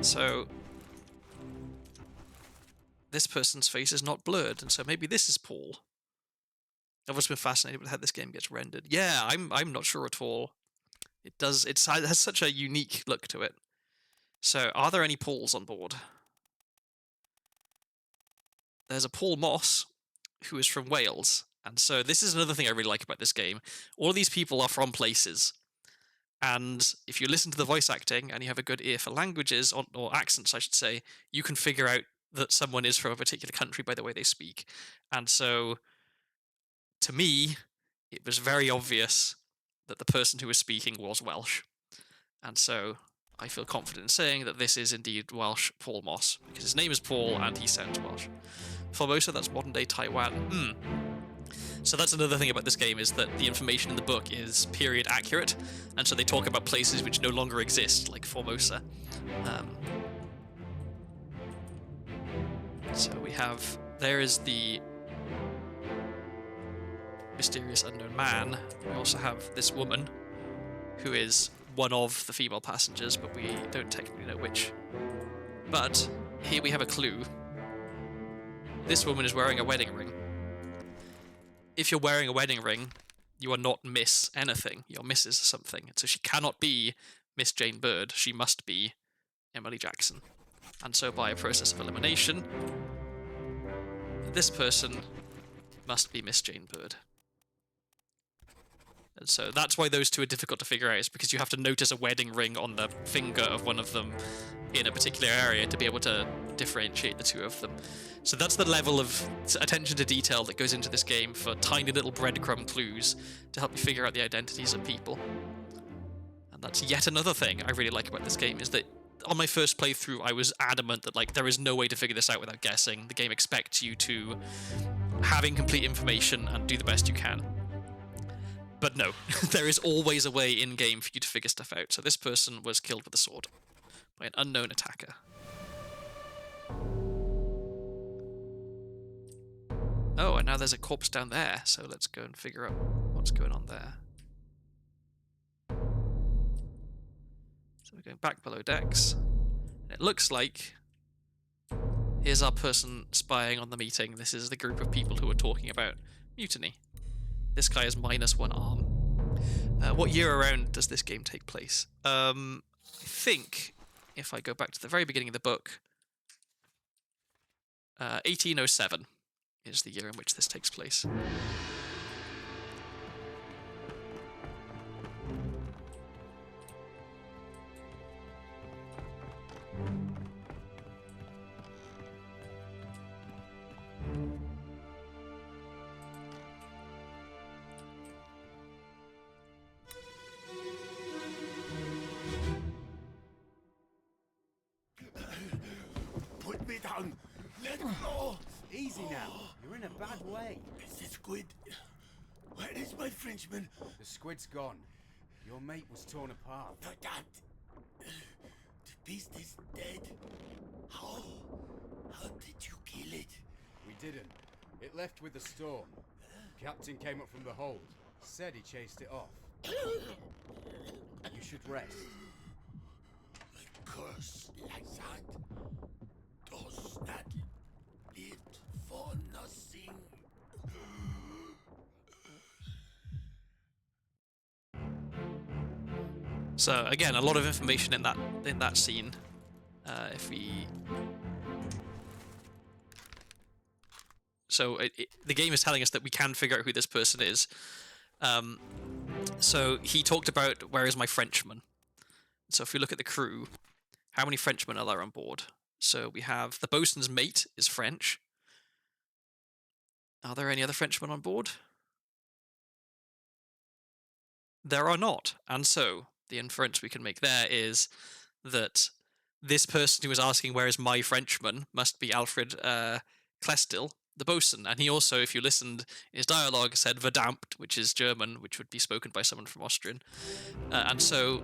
So this person's face is not blurred, and so maybe this is Paul. I've always been fascinated with how this game gets rendered. Yeah, I'm not sure at all. It has such a unique look to it. So, are there any Pauls on board? There's a Paul Moss, who is from Wales. And so this is another thing I really like about this game. All of these people are from places. And if you listen to the voice acting and you have a good ear for languages, or accents, I should say, you can figure out that someone is from a particular country by the way they speak. And so, to me, it was very obvious that the person who was speaking was Welsh. And so I feel confident in saying that this is indeed Welsh Paul Moss, because his name is Paul and he sounds Welsh. Formosa, that's modern-day Taiwan. So that's another thing about this game, is that the information in the book is period accurate, and so they talk about places which no longer exist, like Formosa. So we have, there is the mysterious unknown man. We also have this woman, who is one of the female passengers, but we don't technically know which. But here we have a clue. This woman is wearing a wedding ring. If you're wearing a wedding ring, you are not Miss anything. You're Mrs. something. So she cannot be Miss Jane Bird. She must be Emily Jackson. And so by a process of elimination, this person must be Miss Jane Bird. And so that's why those two are difficult to figure out, is because you have to notice a wedding ring on the finger of one of them in a particular area to be able to differentiate the two of them. So that's the level of attention to detail that goes into this game for tiny little breadcrumb clues to help you figure out the identities of people. And that's yet another thing I really like about this game, is that on my first playthrough I was adamant that there is no way to figure this out without guessing. The game expects you to have incomplete information and do the best you can. But no, there is always a way in-game for you to figure stuff out. So this person was killed with a sword by an unknown attacker. Oh, and now there's a corpse down there, so let's go and figure out what's going on there. So we're going back below decks. And it looks like here's our person spying on the meeting. This is the group of people who are talking about mutiny. This guy is -1 arm. What year around does this game take place? I think, if I go back to the very beginning of the book, 1807 is the year in which this takes place. Put me down! Let go! Easy now. You're in a bad way. It's the squid. Where is my Frenchman? The squid's gone. Your mate was torn apart. That. The beast is dead. How? How did you kill it? We didn't. It left with the storm. Captain came up from the hold. Said he chased it off. You should rest. A curse like that does not live for nothing. So again, a lot of information in that scene. The game is telling us that we can figure out who this person is. So he talked about, where is my Frenchman? So if we look at the crew, how many Frenchmen are there on board? So we have the bosun's mate is French. Are there any other Frenchmen on board? There are not. And so the inference we can make there is that this person who was asking where is my Frenchman must be Alfred Clestill, the bosun. And he also, if you listened, his dialogue said verdammt, which is German, which would be spoken by someone from Austrian. And so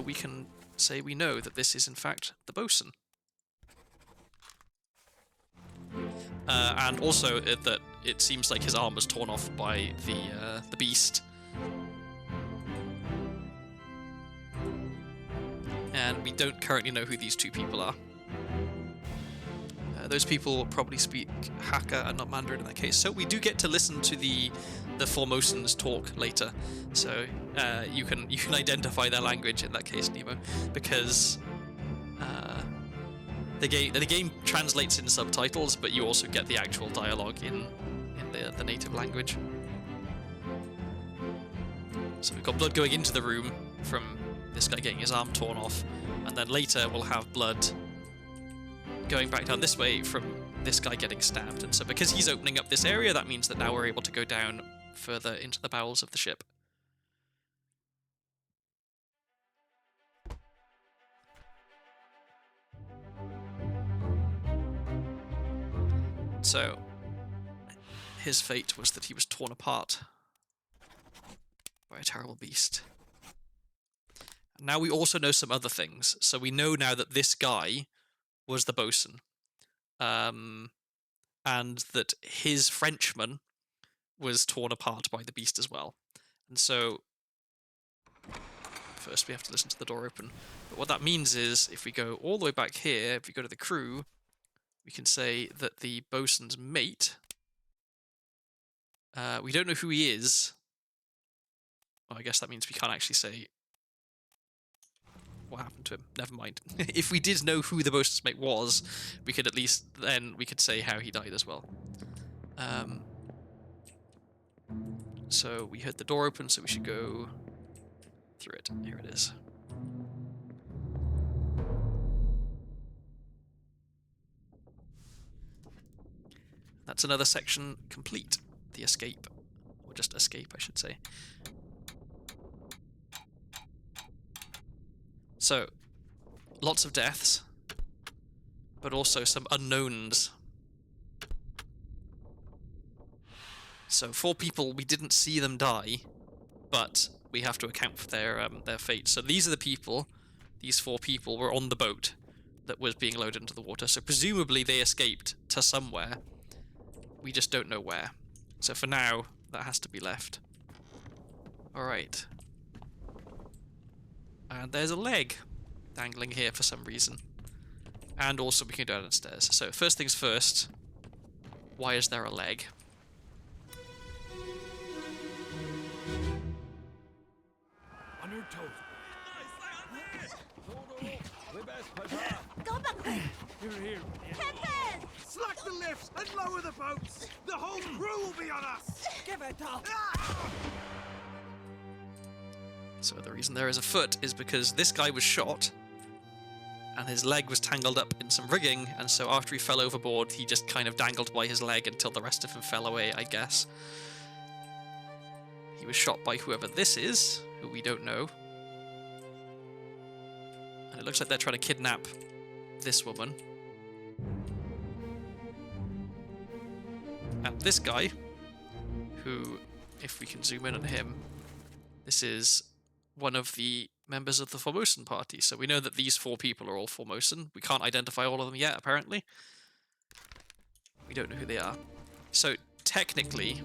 we can say we know that this is in fact the bosun. And also that it seems like his arm was torn off by the beast. And we don't currently know who these two people are. Those people probably speak Hakka and not Mandarin in that case. So we do get to listen to the Formosans talk later. So you can identify their language in that case, Nemo, because the game translates in subtitles, but you also get the actual dialogue in the native language. So we've got blood going into the room from this guy getting his arm torn off, and then later we'll have blood going back down this way from this guy getting stabbed. And so because he's opening up this area, that means that now we're able to go down further into the bowels of the ship. So his fate was that he was torn apart by a terrible beast. Now we also know some other things. So we know now that this guy was the bosun, and that his Frenchman was torn apart by the beast as well. And so first we have to listen to the door open. But what that means is, if we go all the way back here, if we go to the crew, we can say that the bosun's mate, we don't know who he is. Well, I guess that means we can't actually say what happened to him. Never mind. If we did know who the bosun's mate was, we could at least then we could say how he died as well. So we heard the door open, so we should go through it. Here it is. That's another section complete. The escape. Or just escape, I should say. So, lots of deaths, but also some unknowns. So 4 people, we didn't see them die, but we have to account for their fate. So these are the people, these 4 people were on the boat that was being loaded into the water. So presumably they escaped to somewhere. We just don't know where. So for now, that has to be left. Alright. And there's a leg dangling here for some reason. And also we can go downstairs. So first things first, why is there a leg? On your toes. Go back there! Here. Captain! Slack the lifts and lower the boats! The whole crew will be on us! Give it up. So the reason there is a foot is because this guy was shot, and his leg was tangled up in some rigging, and so after he fell overboard, he just kind of dangled by his leg until the rest of him fell away, I guess. He was shot by whoever this is, who we don't know. And it looks like they're trying to kidnap this woman. And this guy, who, if we can zoom in on him, this is one of the members of the Formosan party. So we know that these 4 people are all Formosan. We can't identify all of them yet, apparently. We don't know who they are. So technically,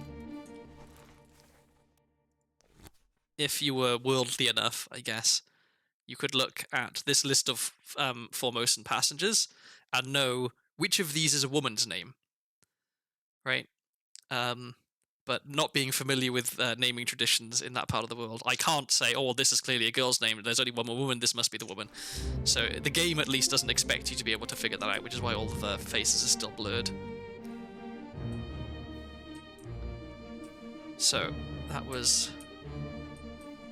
if you were worldly enough, I guess, you could look at this list of Formosan passengers and know which of these is a woman's name, right? But not being familiar with naming traditions in that part of the world, I can't say, oh, this is clearly a girl's name, there's only one more woman, this must be the woman. So the game at least doesn't expect you to be able to figure that out, which is why all of the faces are still blurred. So, that was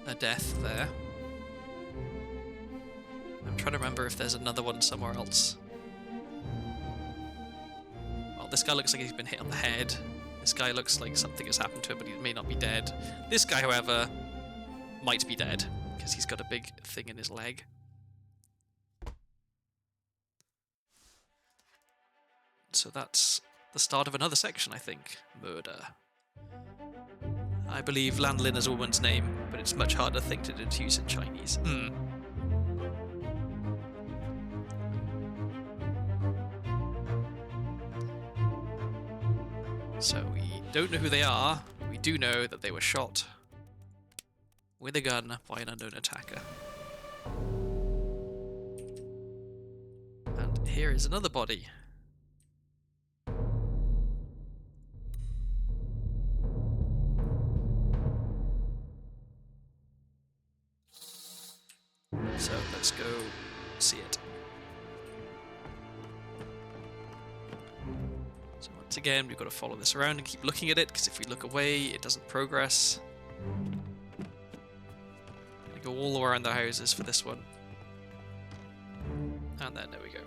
a death there. I'm trying to remember if there's another one somewhere else. Well, this guy looks like he's been hit on the head. This guy looks like something has happened to him, but he may not be dead. This guy, however, might be dead, because he's got a big thing in his leg. So that's the start of another section, I think. Murder. I believe Lanlin is a woman's name, but it's much harder to think to deduce in Chinese. So we don't know who they are. We do know that they were shot with a gun by an unknown attacker. And here is another body. So let's go see it. So once again, we've got to follow this around and keep looking at it, because if we look away, it doesn't progress. Gonna go all around the houses for this one. And then there we go.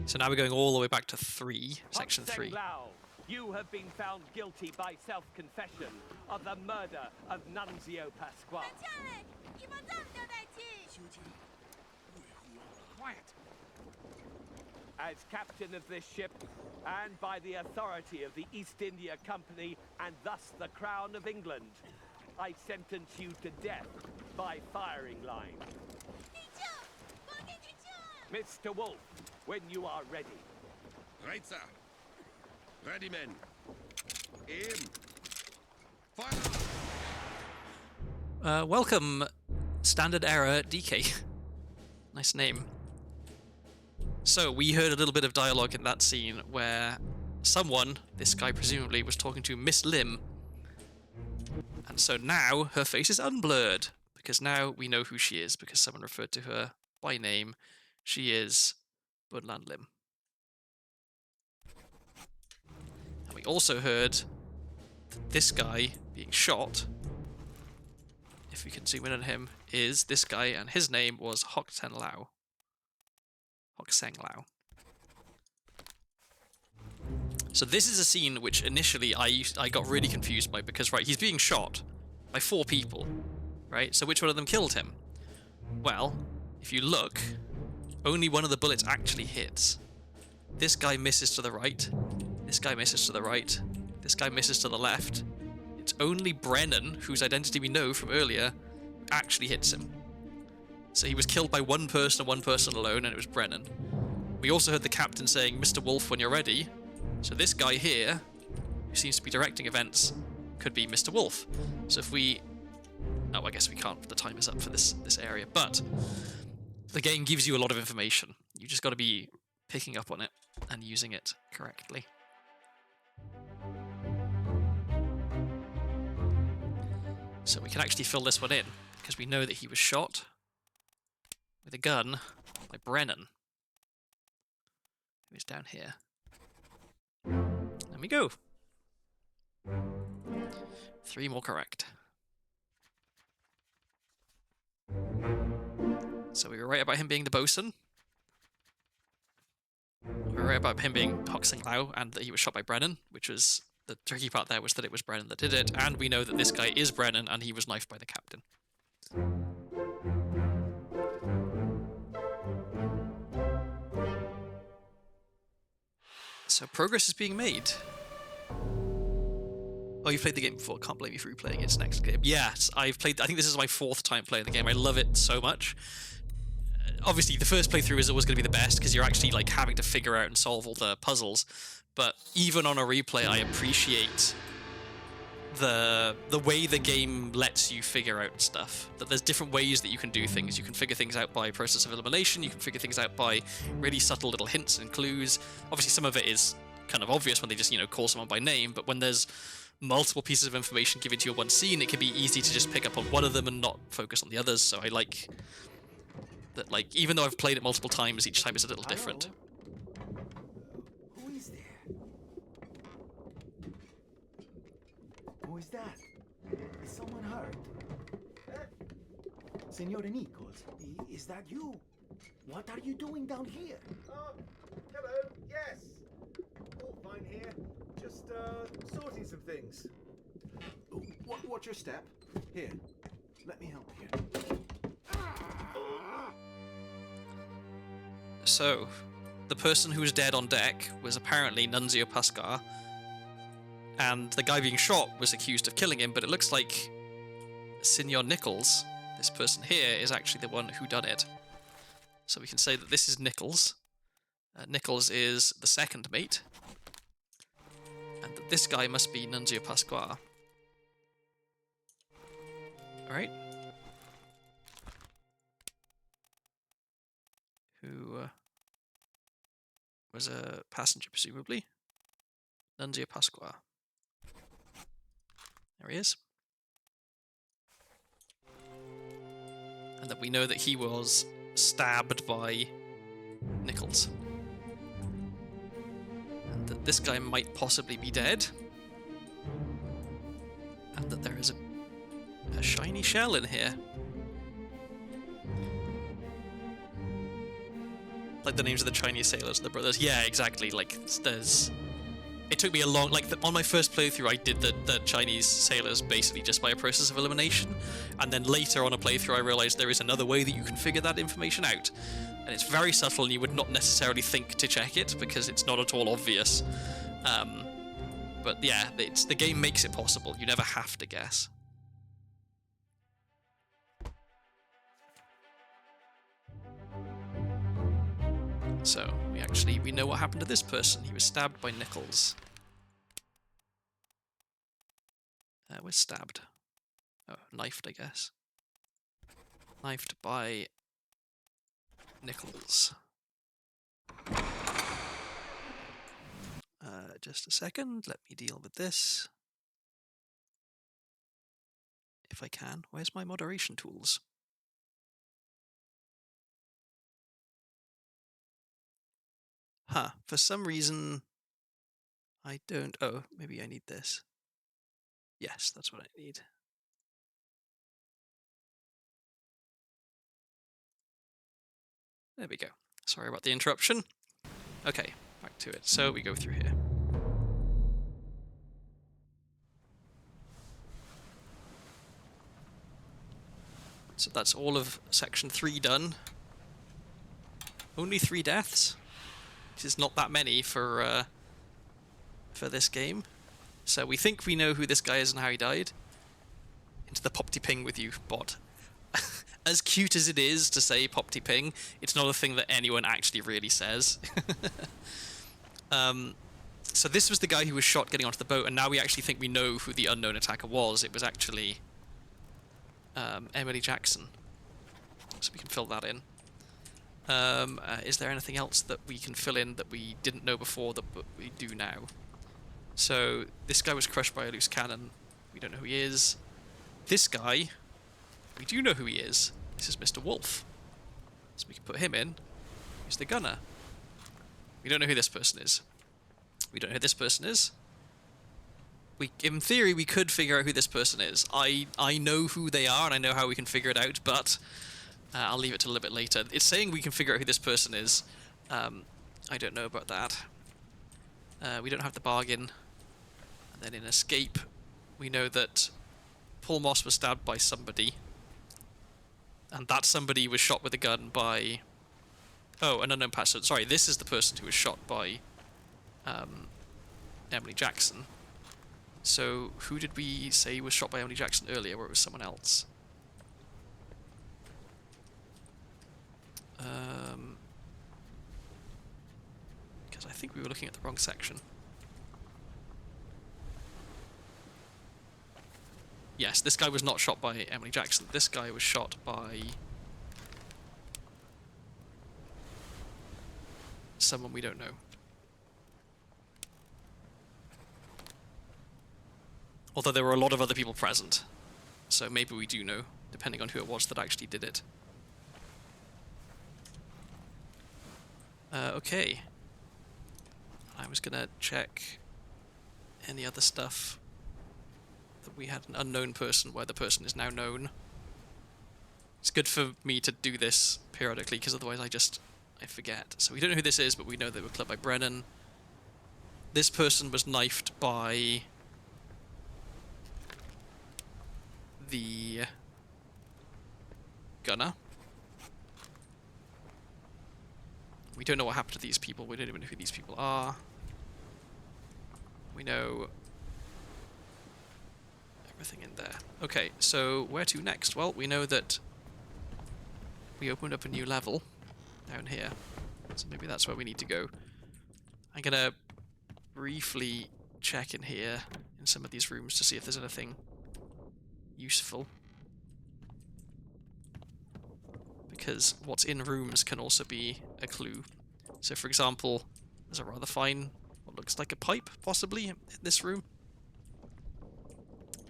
So now we're going all the way back to 3, section 3. You have been found guilty by self-confession of the murder of Nunzio Pasquale. Quiet. As captain of this ship, and by the authority of the East India Company, and thus the Crown of England, I sentence you to death by firing line. Mr. Wolf, when you are ready. Right, sir. Ready, men. Aim. Fire! Welcome, Standard Error DK. Nice name. So, we heard a little bit of dialogue in that scene where someone, this guy presumably, was talking to Miss Lim. And so now her face is unblurred, because now we know who she is, because someone referred to her by name. She is Bunlan Lim. And we also heard that this guy being shot, if we can zoom in on him, is this guy, and his name was Hock Sen Lao. Hock Seng Lao. So this is a scene which initially I got really confused by, because, right, he's being shot by 4 people, right? So which one of them killed him? Well, if you look, only one of the bullets actually hits. This guy misses to the right, this guy misses to the right, this guy misses to the left. It's only Brennan, whose identity we know from earlier, actually hits him. So he was killed by one person and one person alone, and it was Brennan. We also heard the captain saying, Mr. Wolf, when you're ready. So this guy here, who seems to be directing events, could be Mr. Wolf. So if we... Oh, I guess we can't, the time is up for this area, but the game gives you a lot of information. You just got to be picking up on it and using it correctly. So we can actually fill this one in, because we know that he was shot with a gun by Brennan, who is down here. There we go. 3 more correct. So we were right about him being the bosun. We were right about him being Hock Seng Lao, and that he was shot by Brennan, which was the tricky part there, was that it was Brennan that did it, and we know that this guy is Brennan, and he was knifed by the captain. So progress is being made. Oh, you've played the game before. Can't blame you for replaying its next game. Yes, I've played... I think this is my 4th time playing the game. I love it so much. Obviously, the first playthrough is always going to be the best, because you're actually like having to figure out and solve all the puzzles. But even on a replay, I appreciate the way the game lets you figure out stuff. That there's different ways that you can do things. You can figure things out by process of elimination. You can figure things out by really subtle little hints and clues. Obviously, some of it is kind of obvious when they just, call someone by name. But when there's multiple pieces of information given to you in one scene, it can be easy to just pick up on one of them and not focus on the others. So I like that, like, even though I've played it multiple times, each time is a little different. Who is there? Who is that? Is someone hurt? Senor Nichols, is that you? What are you doing down here? Oh, hello, yes. All fine here. Just, sorting some things. Oh, Watch your step. Here, let me help you. So, the person who was dead on deck was apparently Nunzio Pascar, and the guy being shot was accused of killing him, but it looks like Signor Nichols, this person here, is actually the one who done it. So we can say that this is Nichols. Nichols is the second mate, and that this guy must be Nunzio Pasquale. Alright. Who was a passenger, presumably. Nunzio Pasquale. There he is. And that we know that he was stabbed by Nichols. And that this guy might possibly be dead. And that there is a shiny shell in here. Like the names of the Chinese sailors and the brothers. Yeah, exactly. Like, there's... It took me a long... Like, on my first playthrough, I did the Chinese sailors basically just by a process of elimination. And then later on a playthrough, I realized there is another way that you can figure that information out. And it's very subtle, and you would not necessarily think to check it, because it's not at all obvious. But yeah, the game makes it possible. You never have to guess. So, we know what happened to this person. He was stabbed by Nichols. Was stabbed. Oh, knifed, I guess. Knifed by Nichols. Just a second. Let me deal with this. If I can. Where's my moderation tools? Huh, for some reason I don't... Oh, maybe I need this. Yes, that's what I need. There we go. Sorry about the interruption. Okay, back to it. So we go through here. So that's all of section 3 done. Only 3 deaths. Which is not that many for this game. So we think we know who this guy is and how he died. Into the Pop-T-Ping with you, bot. As cute as it is to say Pop-T-Ping, it's not a thing that anyone actually really says. So this was the guy who was shot getting onto the boat, and now we actually think we know who the unknown attacker was. It was actually Emily Jackson. So we can fill that in. Is there anything else that we can fill in that we didn't know before that we do now? So, this guy was crushed by a loose cannon. We don't know who he is. This guy, we do know who he is. This is Mr. Wolf. So we can put him in. He's the gunner. We don't know who this person is. We don't know who this person is. In theory, we could figure out who this person is. I know who they are, and I know how we can figure it out, but... I'll leave it till a little bit later. It's saying we can figure out who this person is. I don't know about that. We don't have the bargain. And then in Escape, we know that Paul Moss was stabbed by somebody. And that somebody was shot with a gun by... Oh, an unknown person. Sorry, this is the person who was shot by Emily Jackson. So, who did we say was shot by Emily Jackson earlier, or it was someone else? Because I think we were looking at the wrong section. Yes, this guy was not shot by Emily Jackson. This guy was shot by... someone we don't know. Although there were a lot of other people present. So maybe we do know, depending on who it was that actually did it. Okay. I was gonna check any other stuff that we had an unknown person where the person is now known. It's good for me to do this periodically, because otherwise I forget. So we don't know who this is, but we know they were killed by Brennan. This person was knifed by... the gunner. We don't know what happened to these people. We don't even know who these people are. We know everything in there. Okay, so where to next? Well, we know that we opened up a new level down here. So maybe that's where we need to go. I'm gonna briefly check in here in some of these rooms to see if there's anything useful. Because what's in rooms can also be a clue. So for example, there's a rather fine, what looks like a pipe, possibly, in this room.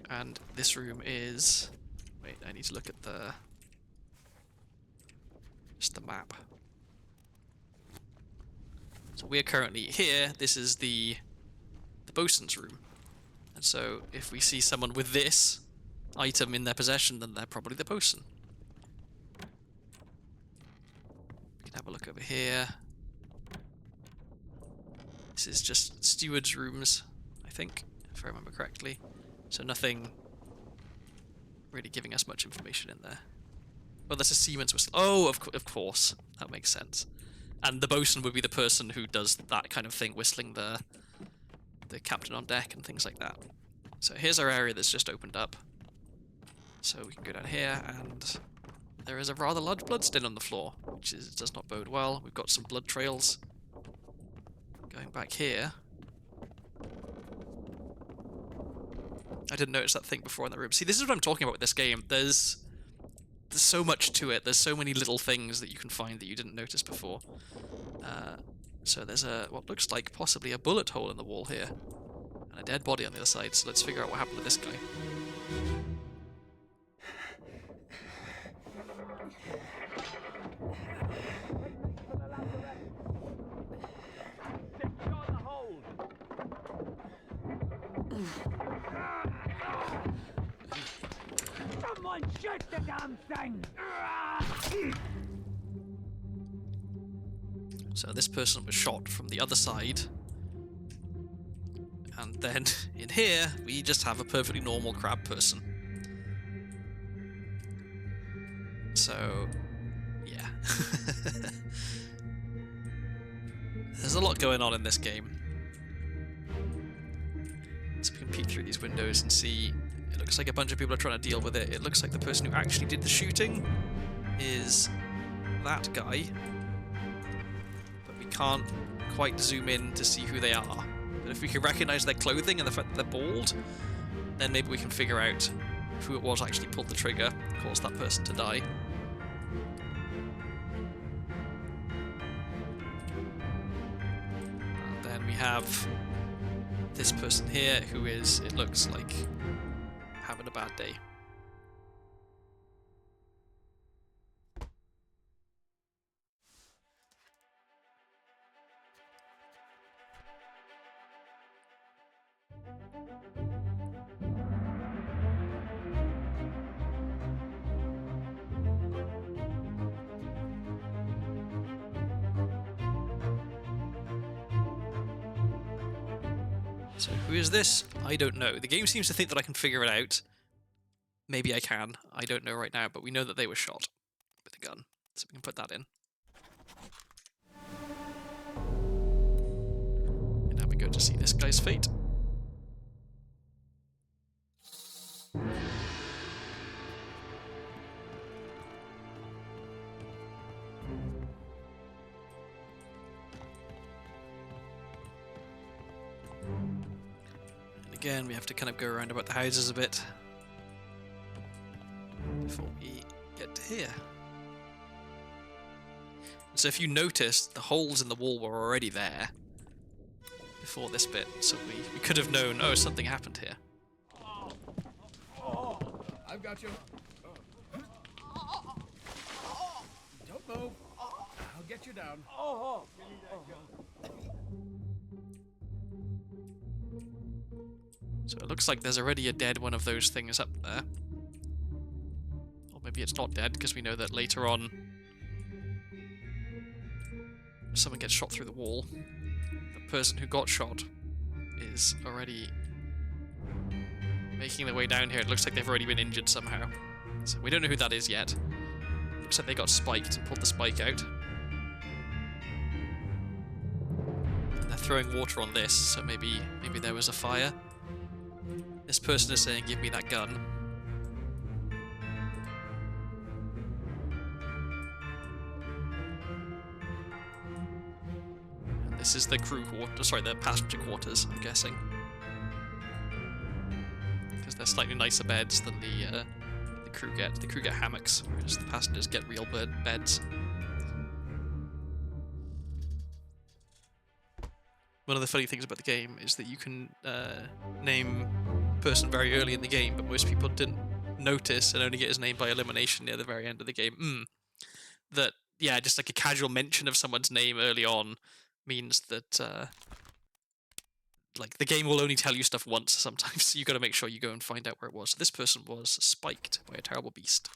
And this room is... Wait, I need to look at the... just the map. So we're currently here. This is the bosun's room. And so if we see someone with this item in their possession, then they're probably the bosun. We can have a look over here. This is just steward's rooms, I think, if I remember correctly. So nothing really giving us much information in there. Well, there's a seaman's whistle. Oh, of course. That makes sense. And the bosun would be the person who does that kind of thing, whistling the captain on deck and things like that. So here's our area that's just opened up. So we can go down here, and there is a rather large bloodstain on the floor, which does not bode well. We've got some blood trails. Going back here. I didn't notice that thing before in the room. See, this is what I'm talking about with this game. There's so much to it. There's so many little things that you can find that you didn't notice before. So there's what looks like possibly a bullet hole in the wall here. And a dead body on the other side. So let's figure out what happened to this guy. Someone shoot the damn thing! So this person was shot from the other side. And then in here, we just have a perfectly normal crab person. So, yeah. There's a lot going on in this game. So we can peek through these windows and see, it looks like a bunch of people are trying to deal with it. It looks like the person who actually did the shooting is that guy. But we can't quite zoom in to see who they are. But if we can recognize their clothing and the fact that they're bald, then maybe we can figure out who it was actually pulled the trigger, caused that person to die. And then we have this person here who is, it looks like, having a bad day. So who is this? I don't know. The game seems to think that I can figure it out. Maybe I can. I don't know right now, but we know that they were shot with a gun. So we can put that in. And now we go to see this guy's fate. Again, we have to kind of go around about the houses a bit before we get to here. So if you noticed, the holes in the wall were already there before this bit, so we could have known, oh, something happened here. I've got you. Don't move. I'll get you down. So it looks like there's already a dead one of those things up there. Or maybe it's not dead, because we know that later on someone gets shot through the wall. The person who got shot is already making their way down here. It looks like they've already been injured somehow. So we don't know who that is yet. Looks like they got spiked and pulled the spike out. And they're throwing water on this, so maybe there was a fire. This person is saying, "Give me that gun." And this is the crew quarters, sorry, the passenger quarters, I'm guessing. Because they're slightly nicer beds than the crew get. The crew get hammocks, whereas the passengers get real beds. One of the funny things about the game is that you can name a person very early in the game, but most people didn't notice and only get his name by elimination near the very end of the game. That, yeah, just like a casual mention of someone's name early on means that like the game will only tell you stuff once sometimes, so you got to make sure you go and find out where it was. So this person was spiked by a terrible beast.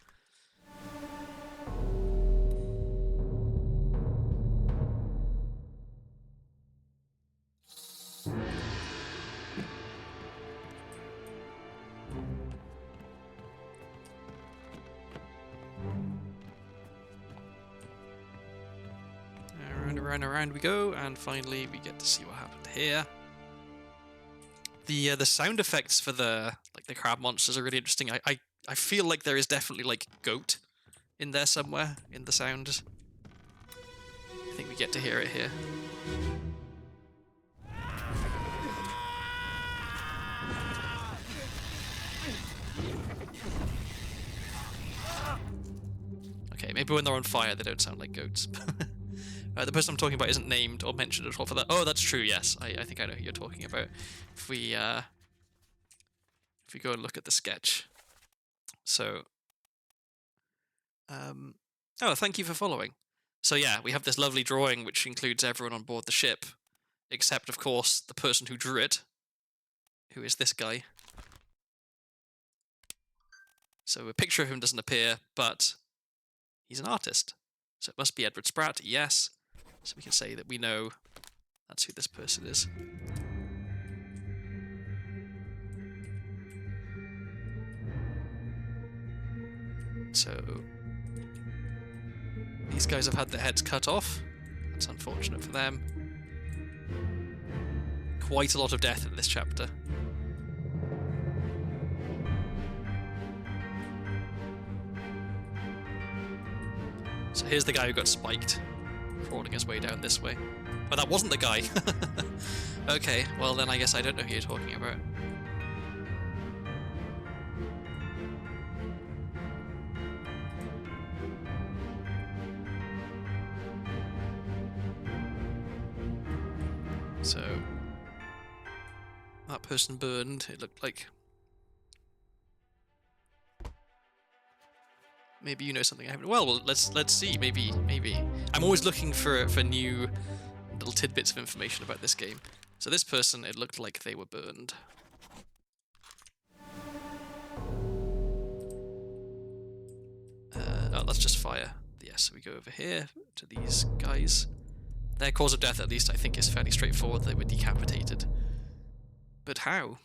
Around we go, and finally we get to see what happened here. The sound effects for the crab monsters are really interesting. I feel like there is definitely like goat in there somewhere in the sound. I think we get to hear it here. Okay, maybe when they're on fire they don't sound like goats. The person I'm talking about isn't named or mentioned at all for that. Oh, that's true, yes. I think I know who you're talking about. If we go and look at the sketch. So, oh, thank you for following. So yeah, we have this lovely drawing which includes everyone on board the ship, except, of course, the person who drew it, who is this guy. So a picture of him doesn't appear, but he's an artist. So it must be Edward Spratt, yes. So we can say that we know that's who this person is. So these guys have had their heads cut off. That's unfortunate for them. Quite a lot of death in this chapter. So here's the guy who got spiked, crawling his way down this way. Oh, that wasn't the guy. Okay, well then I guess I don't know who you're talking about. So that person burned, it looked like. Maybe you know something I haven't. Well, let's see. Maybe. I'm always looking for new little tidbits of information about this game. So this person, it looked like they were burned. Oh, that's just fire. Yes, so we go over here to these guys. Their cause of death, at least, I think is fairly straightforward. They were decapitated. But how?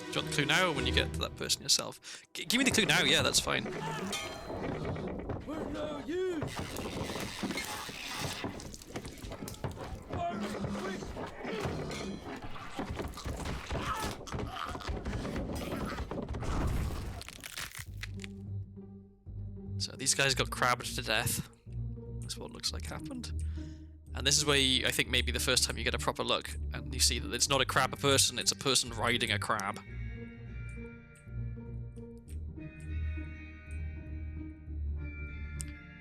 Do you want the clue now, or when you get to that person yourself? Give me the clue now, yeah, that's fine. Where are you? So these guys got crabbed to death. That's what it looks like happened. And this is where I think maybe the first time you get a proper look, and you see that it's not a crab a person, it's a person riding a crab.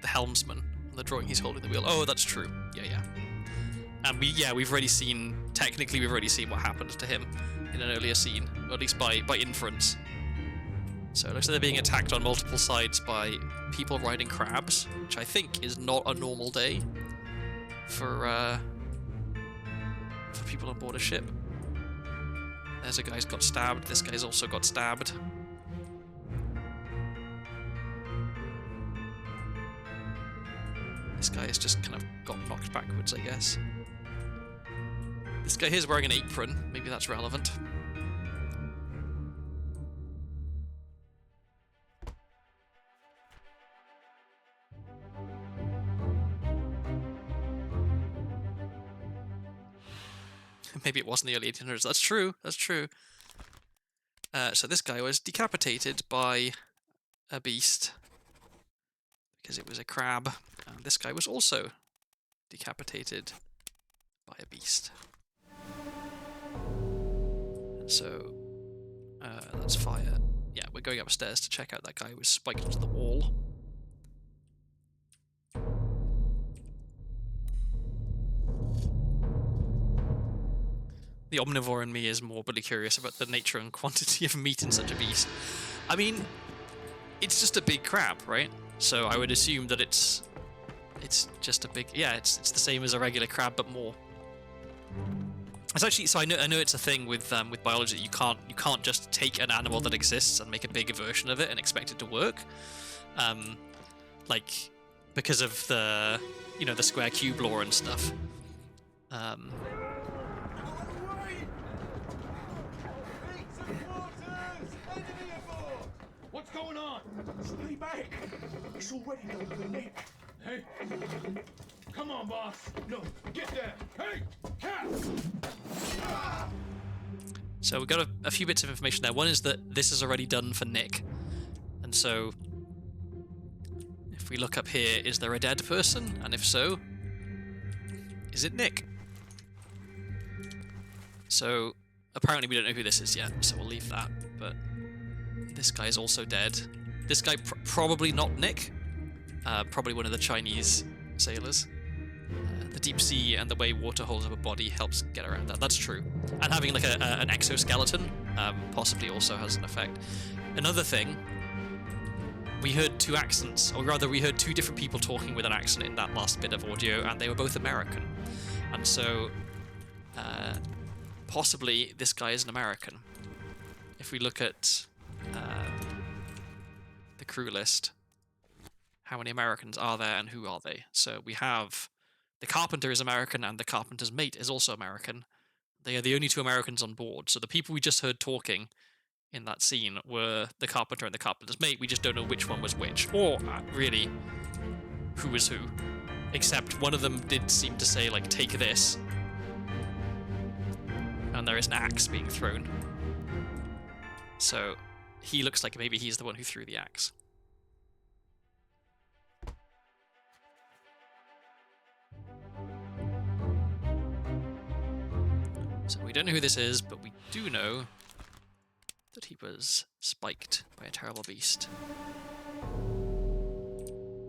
The helmsman, on the drawing he's holding the wheel. Oh, that's true. Yeah. And we've already seen, technically we've already seen what happened to him in an earlier scene, or at least by inference. So it looks like they're being attacked on multiple sides by people riding crabs, which I think is not a normal day for for people on board a ship. There's a guy's got stabbed. This guy's also got stabbed. This guy has just kind of got knocked backwards, I guess. This guy here's wearing an apron. Maybe that's relevant. Maybe it wasn't the early 1800s. That's true. That's true. So this guy was decapitated by a beast because it was a crab. And this guy was also decapitated by a beast. And so let's fire. Yeah, we're going upstairs to check out that guy who was spiked into the wall. The omnivore in me is morbidly curious about the nature and quantity of meat in such a beast. I mean, it's just a big crab, right? So I would assume that it's just a big, yeah, it's the same as a regular crab but more. It's actually, so I know it's a thing with biology. You can't just take an animal that exists and make a bigger version of it and expect it to work. Like because of the the square cube law and stuff. What's going on? Stay back! It's already done for Nick. Hey! Come on, boss! No, get there! Hey! Cat! So we've got a few bits of information there. One is that this is already done for Nick. And so if we look up here, is there a dead person? And if so, is it Nick? So apparently we don't know who this is yet, so we'll leave that. But this guy is also dead. This guy probably not Nick. Probably one of the Chinese sailors. The deep sea and the way water holds up a body helps get around that. That's true. And having like an exoskeleton possibly also has an effect. Another thing, we heard two accents, or rather we heard two different people talking with an accent in that last bit of audio, and they were both American. And so possibly this guy is an American. If we look at the crew list, how many Americans are there and who are they? So we have the carpenter is American and the carpenter's mate is also American. They are the only two Americans on board. So the people we just heard talking in that scene were the carpenter and the carpenter's mate. We just don't know which one was which, or really who was who. Except one of them did seem to say, like, take this. And there is an axe being thrown. So he looks like maybe he's the one who threw the axe. So we don't know who this is, but we do know that he was spiked by a terrible beast.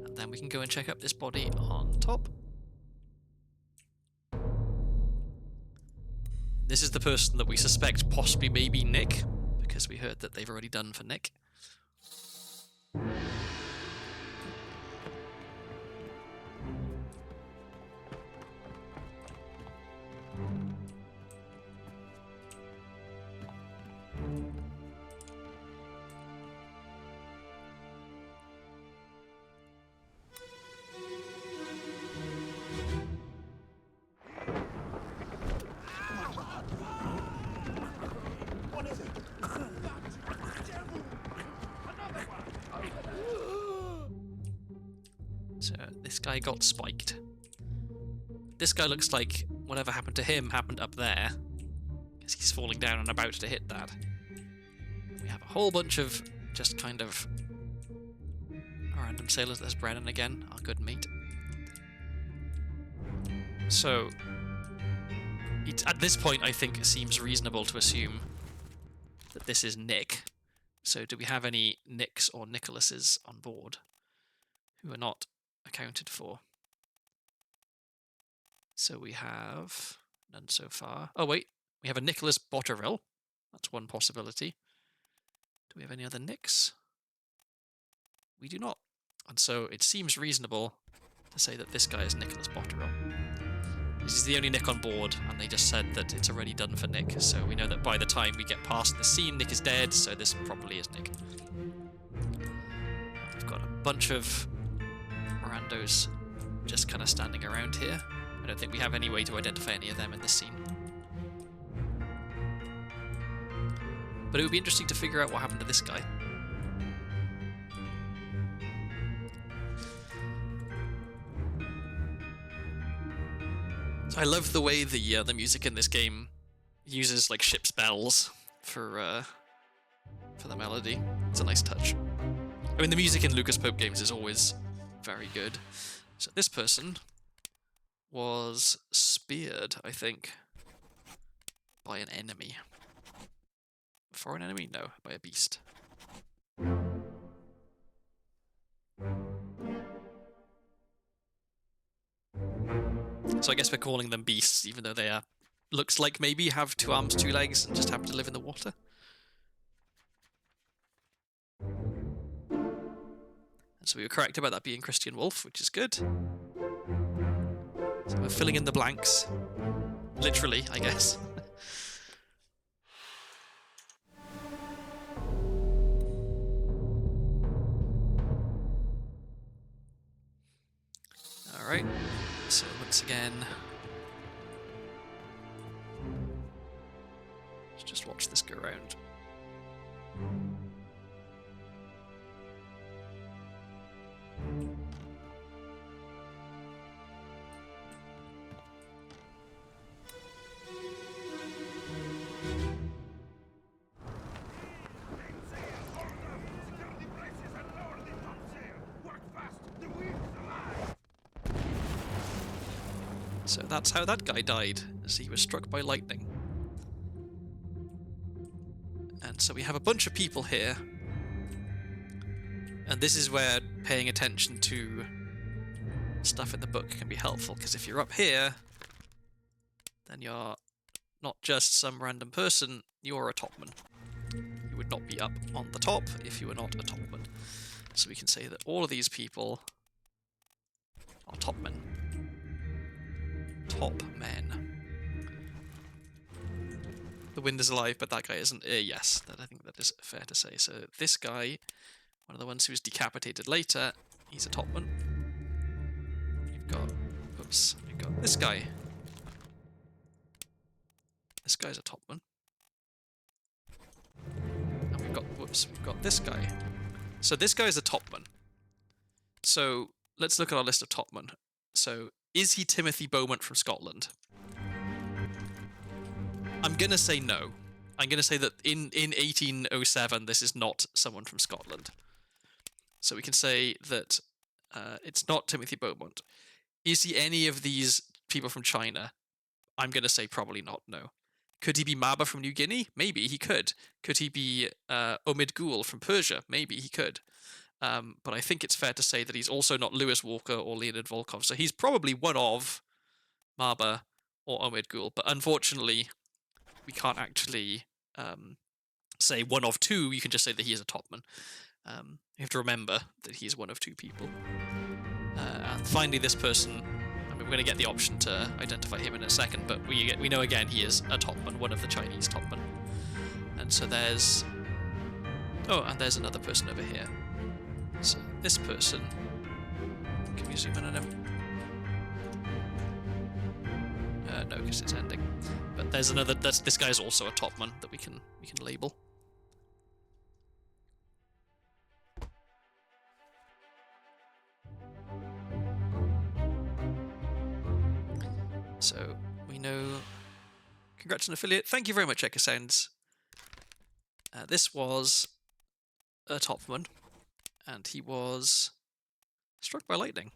And then we can go and check up this body on top. This is the person that we suspect possibly may be Nick, because we heard that they've already done for Nick. So this guy got spiked. This guy looks like whatever happened to him happened up there, because he's falling down and about to hit that. We have a whole bunch of just kind of random sailors. There's Brennan again, our good mate. So at this point, I think it seems reasonable to assume that this is Nick. So do we have any Nicks or Nicholases on board who are not accounted for? So we have none so far. Oh wait, we have a Nicholas Botterill. That's one possibility. Do we have any other Nicks? We do not. And so it seems reasonable to say that this guy is Nicholas Botterill. This is the only Nick on board, and they just said that it's already done for Nick, so we know that by the time we get past the scene, Nick is dead, so this probably is Nick. We've got a bunch of randos just kind of standing around here. I don't think we have any way to identify any of them in this scene. But it would be interesting to figure out what happened to this guy. So I love the way the music in this game uses like ship's bells for the melody. It's a nice touch. I mean, the music in Lucas Pope games is always very good. So this person was speared, I think, by an enemy. A foreign enemy? No, by a beast. So I guess we're calling them beasts, even though they are, looks like maybe have 2 arms, 2 legs, and just happen to live in the water. And so we were correct about that being Christian Wolf, which is good. So we're filling in the blanks. Literally, I guess. Alright, so once again, let's just watch this go around. So that's how that guy died, as he was struck by lightning. And so we have a bunch of people here. And this is where paying attention to stuff in the book can be helpful, because if you're up here, then you're not just some random person, you're a topman. You would not be up on the top if you were not a topman. So we can say that all of these people are topmen. Top men. The wind is alive, but that guy isn't. Yes, I think that is fair to say. So this guy, one of the ones who was decapitated later, he's a topman. We've got, oops, we've got this guy. This guy's a topman. And we've got, whoops, we've got this guy. So this guy's a topman. So let's look at our list of topmen. So is he Timothy Beaumont from Scotland? I'm going to say no. I'm going to say that in 1807, this is not someone from Scotland. So we can say that it's not Timothy Beaumont. Is he any of these people from China? I'm going to say probably not, no. Could he be Maba from New Guinea? Maybe he could. Could he be Omid Gul from Persia? Maybe he could. But I think it's fair to say that he's also not Lewis Walker or Leonid Volkov. So he's probably one of Maba or Omid Gul. But unfortunately, we can't actually say one of 2. You can just say that he is a topman. You have to remember that he's one of 2 people. And finally, this person, I mean, we're going to get the option to identify him in a second, but we know again he is a topman, one of the Chinese topmen. And so there's... Oh, and there's another person over here. So this person, can we zoom in on him? No, because it's ending. But there's another. This guy's also a topman that we can label. So we know. Congrats on affiliate. Thank you very much, Echo Sounds. This was a topman. And he was struck by lightning.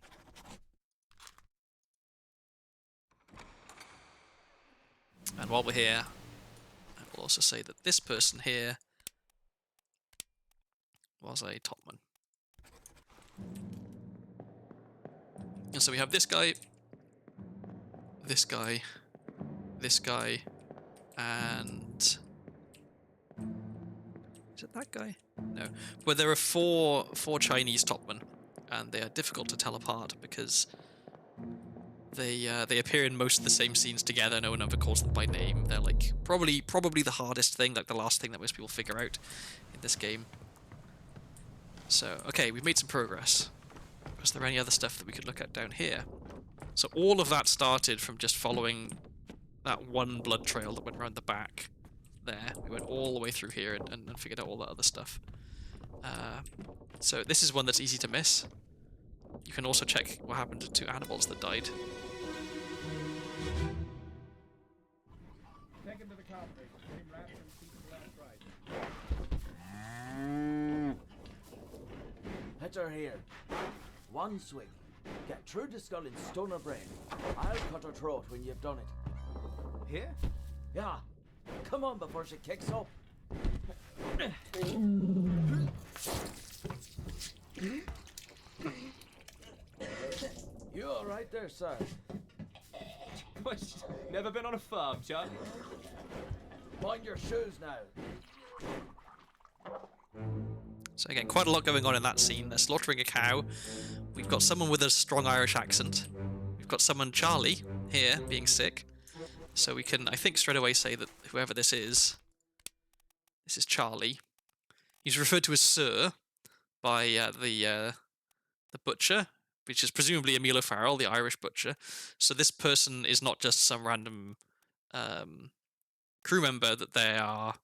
And while we're here, I will also say that this person here was a topman. And so we have this guy, this guy, this guy, and... Is it that guy? No. But there are four Chinese topmen, and they are difficult to tell apart because They appear in most of the same scenes together. No one ever calls them by name. They're like probably the hardest thing, like the last thing that most people figure out in this game. So okay, we've made some progress. Was there any other stuff that we could look at down here? So all of that started from just following that one blood trail that went around the back there. We went all the way through here and figured out all that other stuff. So this is one that's easy to miss. You can also check what happened to animals that died. Take him to the carpet. Get him wrapped and keep him left right. Hit her here. One swing. Get through the skull and stone her brain. I'll cut her throat when you've done it. Here? Yeah. Come on before she kicks up. You all right there, sir? Never been on a farm, Chuck? Mind your shoes now. So again, quite a lot going on in that scene. They're slaughtering a cow. We've got someone with a strong Irish accent. We've got someone, Charlie, here, being sick. So we can, I think, straight away say that whoever this is Charlie. He's referred to as Sir by the butcher, which is presumably Emil O'Farrell, the Irish butcher. So this person is not just some random crew member, that they are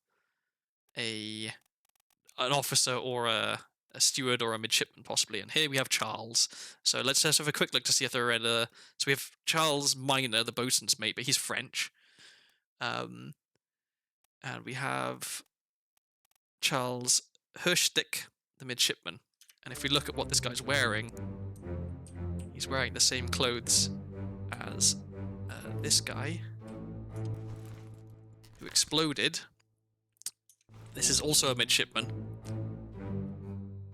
an officer or a steward or a midshipman possibly. And here we have Charles. So let's just have a quick look to see if there are any. So we have Charles Minor, the boatswain's mate, but he's French. And we have Charles Hirschstick, the midshipman. And if we look at what this guy's wearing, he's wearing the same clothes as this guy who exploded. This is also a midshipman.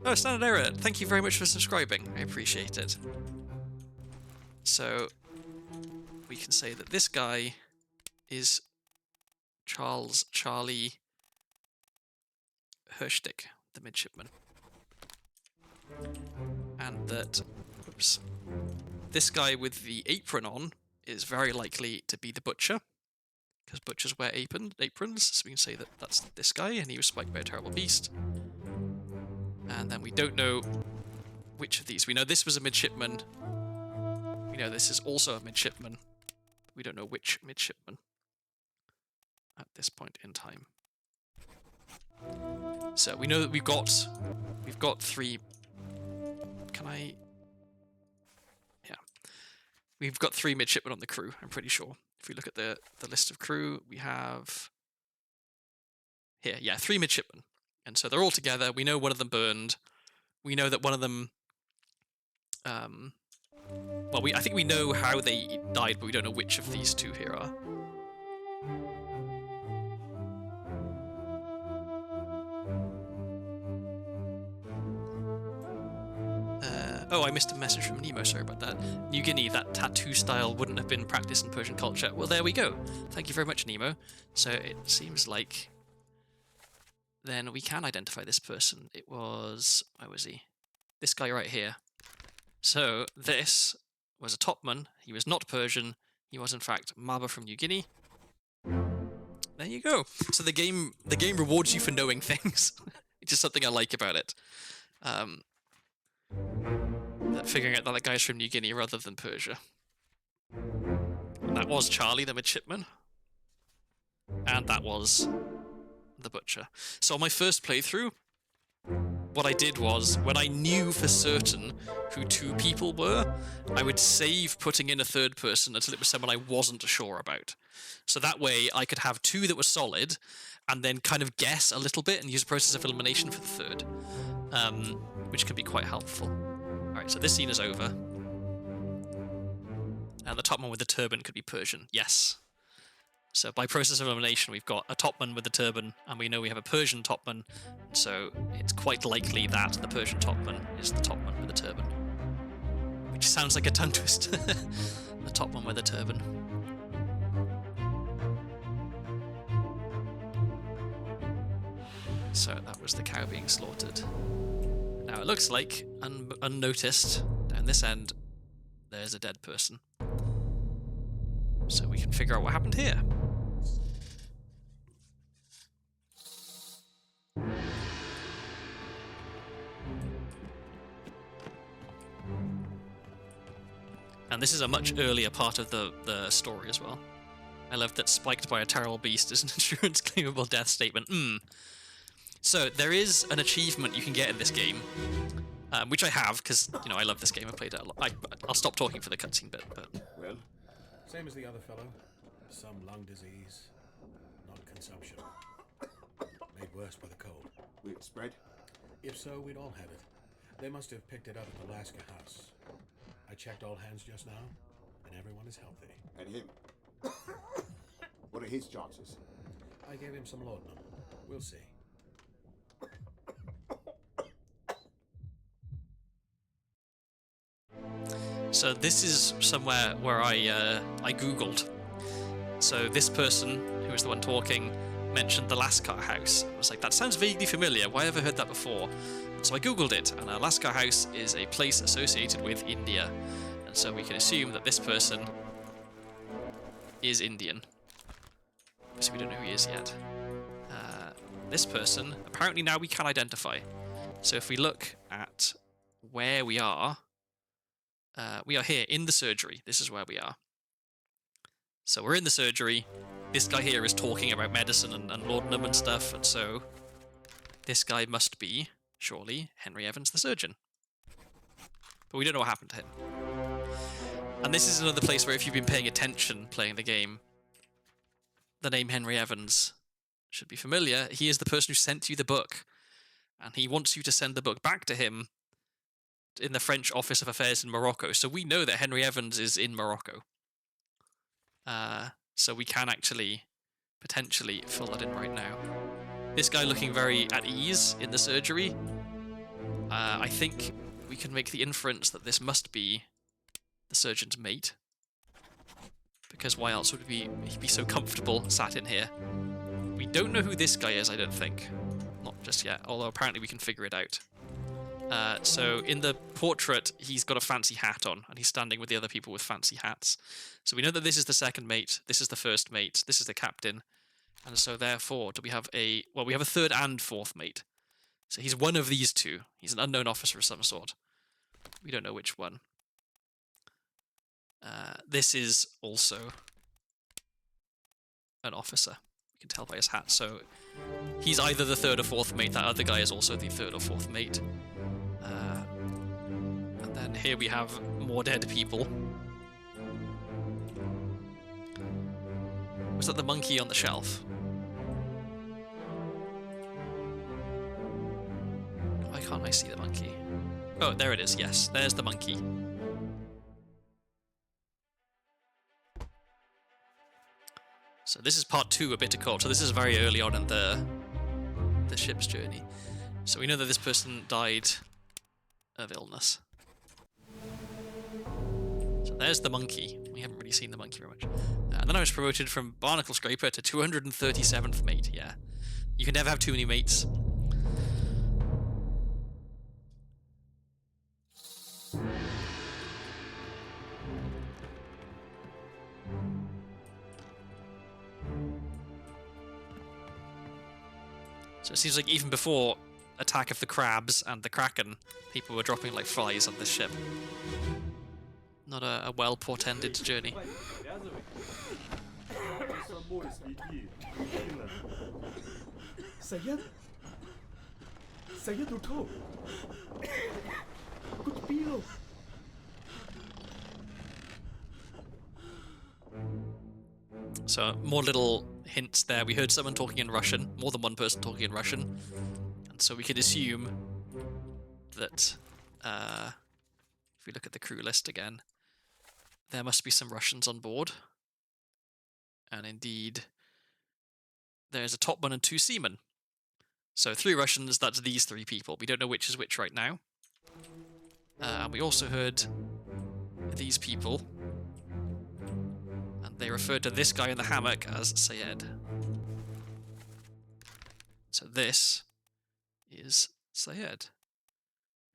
Oh, Standard Error, thank you very much for subscribing. I appreciate it. So, we can say that this guy is Charlie Hirschstick, the midshipman. And that, oops, this guy with the apron on is very likely to be the butcher, because butchers wear aprons, so we can say that that's this guy, and he was spiked by a terrible beast. And then we don't know which of these. We know this was a midshipman. We know this is also a midshipman. We don't know which midshipman at this point in time. So we know that we've got three. Can I? Yeah, we've got three midshipmen on the crew. I'm pretty sure. If we look at the list of crew, we have here, yeah, three midshipmen. And so they're all together. We know one of them burned. We know that one of them... well, I think we know how they died, but we don't know which of these two here are. Oh, I missed a message from Nemo, sorry about that. New Guinea, that tattoo style wouldn't have been practiced in Persian culture. Well, there we go. Thank you very much, Nemo. So it seems like then we can identify this person. It was... where was he? This guy right here. So this was a topman. He was not Persian. He was, in fact, Maba from New Guinea. There you go. So the game rewards you for knowing things, which is something I like about it. Figuring out that that guy's from New Guinea rather than Persia. And that was Charlie, the midshipman. And that was the butcher. So on my first playthrough, what I did was, when I knew for certain who two people were, I would save putting in a third person until it was someone I wasn't sure about. So that way I could have two that were solid, and then kind of guess a little bit and use a process of elimination for the third, which can be quite helpful. Alright, so this scene is over. And the topman with the turban could be Persian. Yes. So by process of elimination, we've got a topman with a turban, and we know we have a Persian topman, so it's quite likely that the Persian topman is the topman with a turban. Which sounds like a tongue twist. The topman with a turban. So that was the cow being slaughtered. Now it looks like, unnoticed, down this end, there's a dead person. so we can figure out what happened here. And this is a much earlier part of the story as well. I love that spiked by a terrible beast is an insurance claimable death statement. So there is an achievement you can get in this game, which I have because I love this game. I played it a lot. I'll stop talking for the cutscene bit. But Well, same as the other fellow. Some lung disease, not consumption. Made worse by the cold. Will it spread? If so, we'd all have it. They must have picked it up at the Alaska house. I checked all hands just now, and everyone is healthy. And him? What are his chances? I gave him some laudanum. We'll see. so this is somewhere where I googled. So this person who was the one talking mentioned the Lascar house. I was like, that sounds vaguely familiar. Why have I heard that before? So I googled it, and a Lascar house is a place associated with India, and so we can assume that this person is Indian. So we don't know who he is yet. This person, apparently now we can identify. So if we look at where we are here in the surgery. This is where we are. So we're in the surgery. This guy here is talking about medicine and laudanum and stuff, and so this guy must be, surely, Henry Evans the surgeon. But we don't know what happened to him. And this is another place where if you've been paying attention playing the game, the name Henry Evans should be familiar. He is the person who sent you the book, and he wants you to send the book back to him in the French Office of Affairs in Morocco. So we know that Henry Evans is in Morocco. So we can actually potentially fill that in right now. This guy looking very at ease in the surgery. I think we can make the inference that this must be the surgeon's mate. Because why else would he be so comfortable sat in here? We don't know who this guy is, I don't think. Not just yet, although apparently we can figure it out. So in the portrait, he's got a fancy hat on, and he's standing with the other people with fancy hats. So we know that this is the second mate, this is the first mate, this is the captain. And so therefore, we have a third and fourth mate. So he's one of these two. He's an unknown officer of some sort. We don't know which one. This is also an officer. You can tell by his hat. So he's either the third or fourth mate. That other guy is also the third or fourth mate. And then here we have more dead people. Was that the monkey on the shelf? Why can't I see the monkey? Oh, there it is. Yes, there's the monkey. So this is part 2 of Bitter Cold. So this is very early on in the ship's journey. So we know that this person died of illness. So there's the monkey. We haven't really seen the monkey very much. And then I was promoted from Barnacle Scraper to 237th mate. Yeah. You can never have too many mates. So it seems like even before Attack of the Crabs and the Kraken, people were dropping like flies on this ship. Not a well-portended journey. Sayed? Sayed uto. Good bilo. So more little hints there. We heard someone talking in Russian, more than one person talking in Russian. And so we could assume that if we look at the crew list again, there must be some Russians on board. And indeed, there's a topman and 2 seamen. So 3 Russians, that's these 3 people. We don't know which is which right now. And we also heard these people. And they referred to this guy in the hammock as Sayed. So this is Sayed,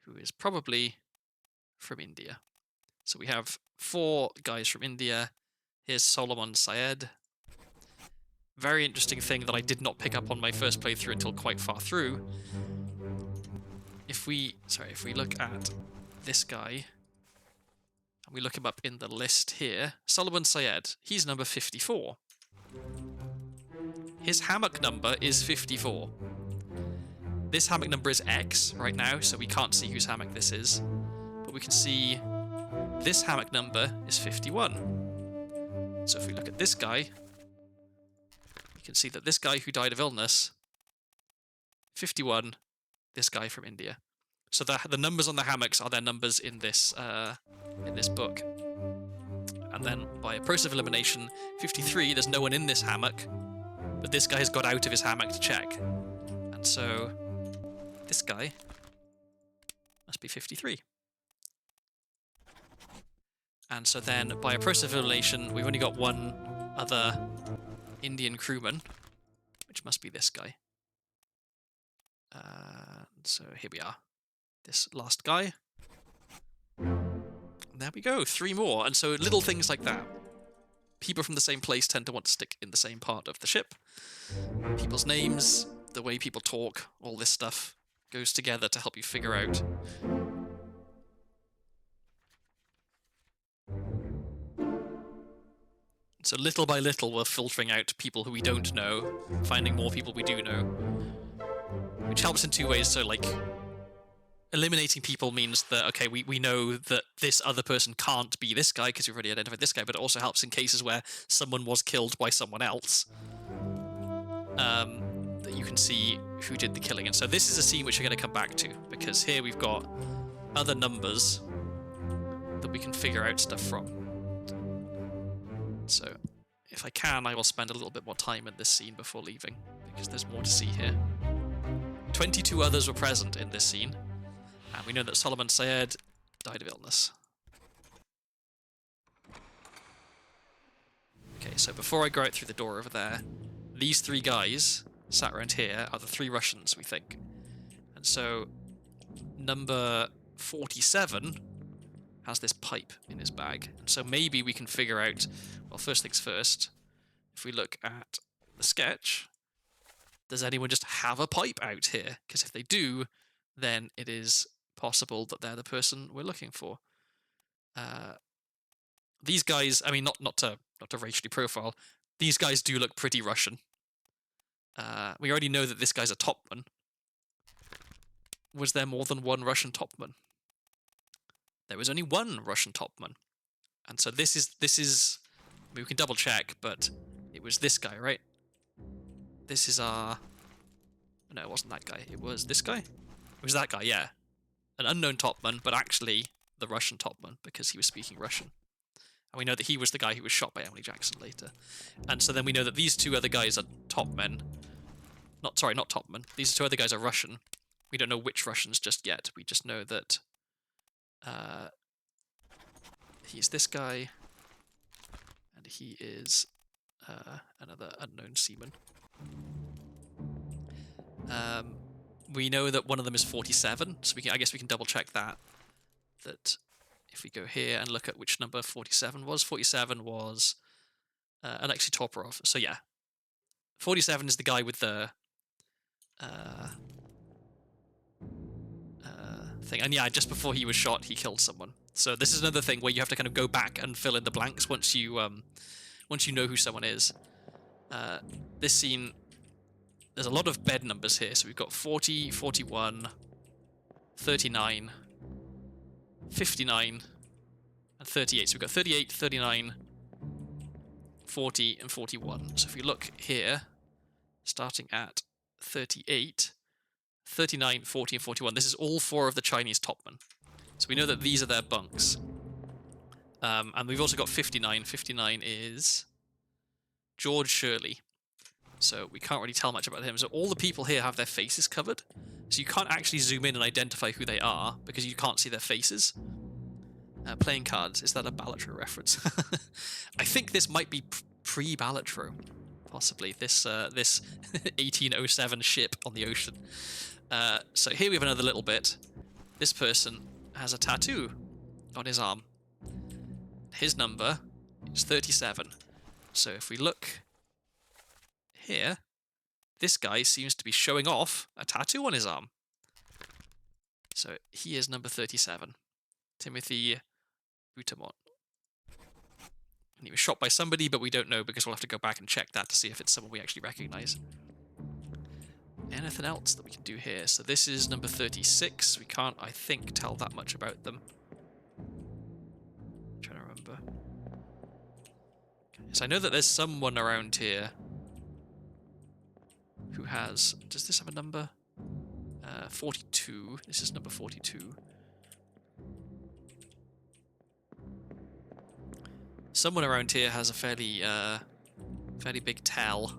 who is probably from India. So we have 4 guys from India Here's Solomon Syed. Very interesting thing that I did not pick up on my first playthrough until quite far through. If we look at this guy, and we look him up in the list here, Solomon Syed, he's number 54. His hammock number is 54. This hammock number is X right now, so we can't see whose hammock this is. But we can see this hammock number is 51. So if we look at this guy, we can see that this guy who died of illness, 51, this guy from India. So the numbers on the hammocks are their numbers in this book. And then by a process of elimination, 53, there's no one in this hammock, but this guy has got out of his hammock to check. And so this guy must be 53. And so then by a process of elimination, we've only got one other Indian crewman, which must be this guy. So here we are. This last guy. There we go, 3 more. And so little things like that. People from the same place tend to want to stick in the same part of the ship. People's names, the way people talk, all this stuff goes together to help you figure out. So little by little we're filtering out people who we don't know, finding more people we do know. Which helps in 2 ways, so like eliminating people means that, okay, we know that this other person can't be this guy because we've already identified this guy, but it also helps in cases where someone was killed by someone else. That you can see who did the killing. And so this is a scene which we're going to come back to, because here we've got other numbers that we can figure out stuff from. So if I can, I will spend a little bit more time in this scene before leaving, because there's more to see here. 22 others were present in this scene. And we know that Solomon Syed died of illness. Okay, so before I go out through the door over there, these 3 guys sat around here are the 3 Russians, we think. And so number 47 has this pipe in his bag. And so maybe we can figure out, well, first things first, if we look at the sketch, does anyone just have a pipe out here? Because if they do, then it is possible that they're the person we're looking for. These guys, I mean, not to racially profile, these guys do look pretty Russian. We already know that this guy's a topman. Was there more than one Russian topman? There was only one Russian topman. And so this is, I mean, we can double check, but it was this guy, right? This is our... No, it wasn't that guy. It was this guy? It was that guy, yeah. An unknown topman, but actually the Russian topman, because he was speaking Russian. And we know that he was the guy who was shot by Emily Jackson later. And so then we know that these 2 other guys are topmen. Not topmen. These 2 other guys are Russian. We don't know which Russians just yet. We just know that he's this guy, and he is another unknown seaman. We know that one of them is 47, so I guess we can double check that. That if we go here and look at which number 47 was Alexei Toporov. So yeah, 47 is the guy with the thing, and yeah, just before he was shot, he killed someone. So this is another thing where you have to kind of go back and fill in the blanks once you know who someone is. This scene. There's a lot of bed numbers here, so we've got 40, 41, 39, 59, and 38. So we've got 38, 39, 40, and 41. So if we look here, starting at 38, 39, 40, and 41, this is all 4 of the Chinese topmen. So we know that these are their bunks. And we've also got 59. 59 is George Shirley. So we can't really tell much about him. So all the people here have their faces covered. So you can't actually zoom in and identify who they are because you can't see their faces. Playing cards. Is that a Balatro reference? I think this might be pre-Balatro. Possibly. This 1807 ship on the ocean. So here we have another little bit. This person has a tattoo on his arm. His number It's 37. So if we look here, this guy seems to be showing off a tattoo on his arm. So he is number 37. Timothy Boutamont. And he was shot by somebody, but we don't know because we'll have to go back and check that to see if it's someone we actually recognize. Anything else that we can do here? So this is number 36. We can't, I think, tell that much about them. I'm trying to remember. So I know that there's someone around here who has... Does this have a number? 42. This is number 42. Someone around here has a fairly big tell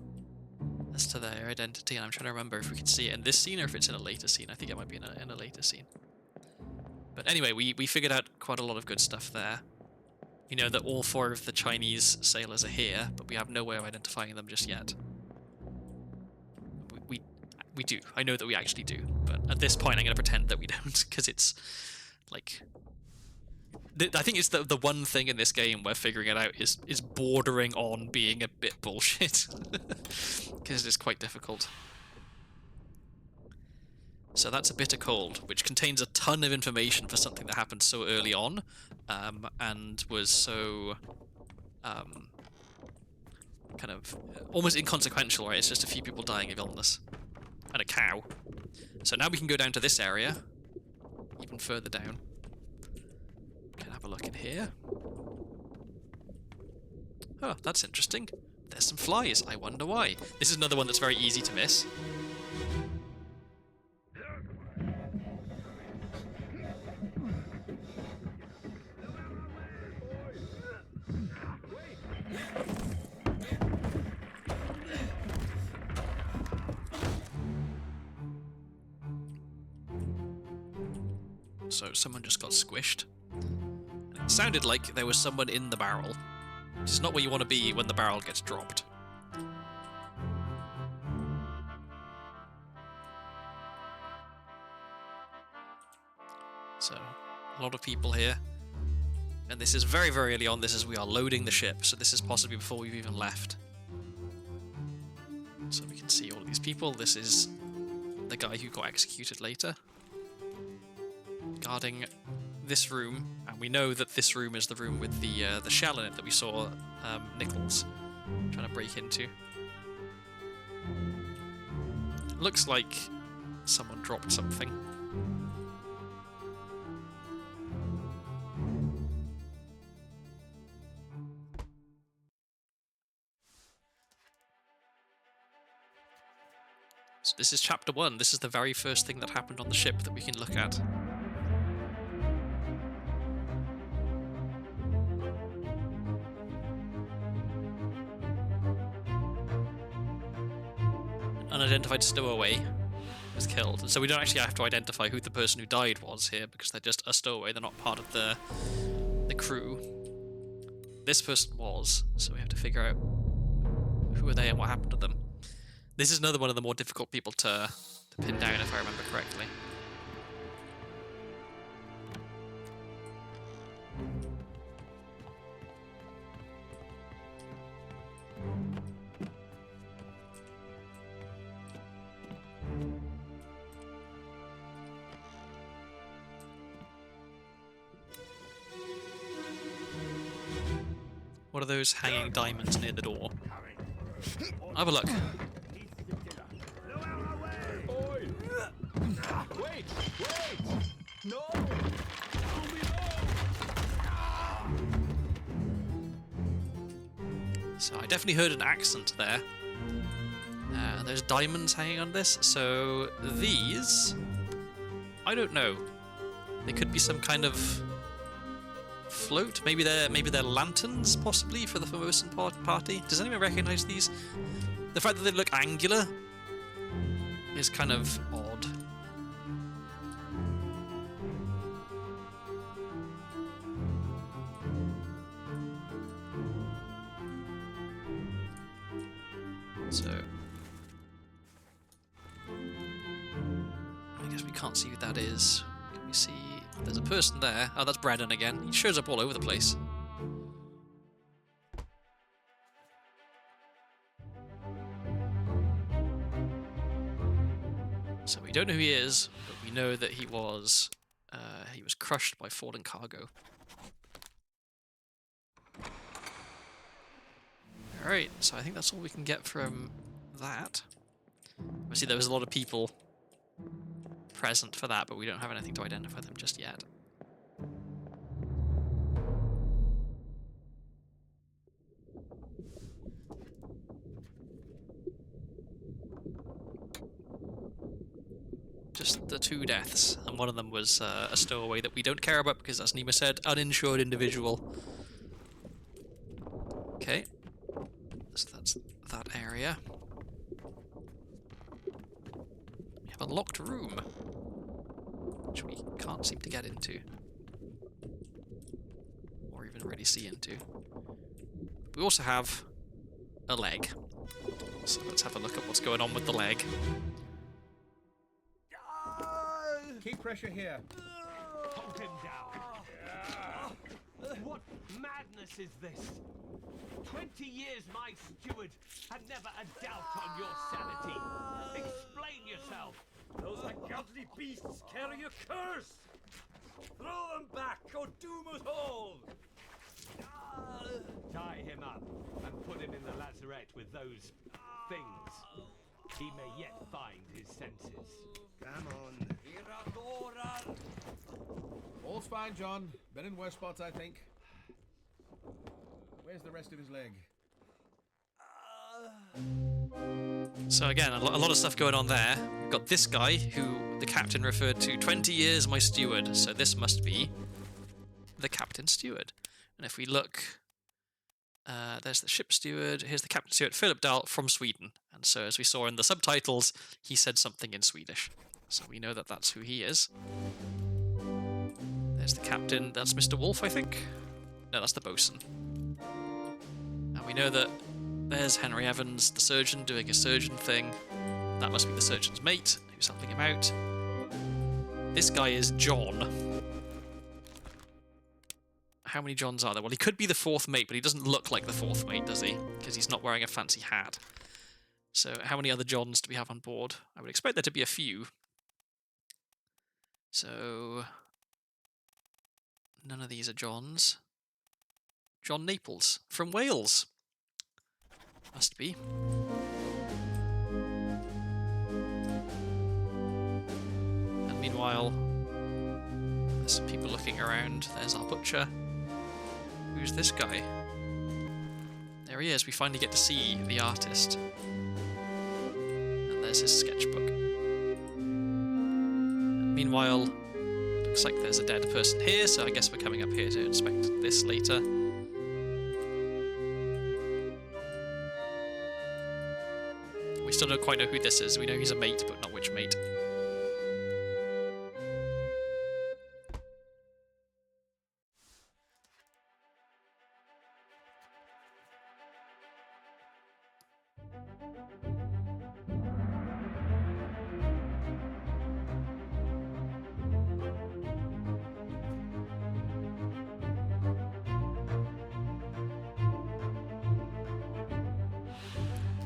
as to their identity, and I'm trying to remember if we can see it in this scene or if it's in a later scene. I think it might be in a later scene. But anyway, we figured out quite a lot of good stuff there. You know that all 4 of the Chinese sailors are here, but we have no way of identifying them just yet. We do. I know that we actually do, but at this point I'm going to pretend that we don't, because it's, like... I think it's the one thing in this game where figuring it out is bordering on being a bit bullshit. Because it is quite difficult. So that's a bitter cold, which contains a ton of information for something that happened so early on, and was so... kind of almost inconsequential, right? It's just a few people dying of illness. And a cow. So now we can go down to this area. Even further down. Can have a look in here. Oh, that's interesting. There's some flies. I wonder why. This is another one that's very easy to miss. So someone just got squished. It sounded like there was someone in the barrel, which is not where you want to be when the barrel gets dropped. So, a lot of people here. And this is very, very early on. This is we are loading the ship, so this is possibly before we've even left. So we can see all of these people. This is the guy who got executed later. Guarding this room, and we know that this room is the room with the shell in it that we saw Nichols trying to break into. Looks like someone dropped something. So this is chapter 1. This is the very first thing that happened on the ship that we can look at. Unidentified stowaway was killed. So we don't actually have to identify who the person who died was here, because they're just a stowaway, they're not part of the crew. This person was, so we have to figure out who are they and what happened to them. This is another one of the more difficult people to pin down, if I remember correctly. What are those hanging diamonds near the door? Have a look. Wait! No! So I definitely heard an accent there. There's diamonds hanging on this, so these... I don't know. They could be some kind of float. Maybe they're lanterns, possibly, for the Formosan party. Does anyone recognize these? The fact that they look angular is kind of odd. So I guess we can't see who that is. Can we see? There's a person there. Oh, that's Braddon again. He shows up all over the place. So we don't know who he is, but we know that he was crushed by falling cargo. Alright, so I think that's all we can get from that. Obviously there was a lot of people present for that, but we don't have anything to identify them just yet. Just the 2 deaths, and one of them was a stowaway that we don't care about because, as Nima said, uninsured individual. Okay, so that's that area. We have a locked room, which we can't seem to get into, or even really see into. We also have a leg, so let's have a look at what's going on with the leg. Keep pressure here. Hold him down. What madness is this? 20 years my steward had never a doubt on your sanity. Explain yourself. Those ungodly beasts carry a curse! Throw them back or doom us all! Tie him up and put him in the lazarette with those things. He may yet find his senses. Come on. All's fine, John. Been in worse spots, I think. Where's the rest of his leg? So again, a lot of stuff going on there. We've got this guy, who the captain referred to, 20 years my steward, so this must be the captain's steward. And if we look, there's the ship steward, here's the captain steward, Philip Dahl from Sweden. And so as we saw in the subtitles, he said something in Swedish. So we know that that's who he is. There's the captain, that's Mr. Wolf, I think? No, that's the bosun. And we know that there's Henry Evans, the surgeon, doing his surgeon thing. That must be the surgeon's mate, who's helping him out. This guy is John. How many Johns are there? Well, he could be the 4th mate, but he doesn't look like the 4th mate, does he? Because he's not wearing a fancy hat. So how many other Johns do we have on board? I would expect there to be a few. So none of these are Johns. John Naples from Wales. Must be. And meanwhile, there's some people looking around. There's our butcher. Who's this guy? There he is. We finally get to see the artist. And there's his sketchbook. And meanwhile, it looks like there's a dead person here, so I guess we're coming up here to inspect this later. We still don't quite know who this is. We know he's a mate, but not which mate.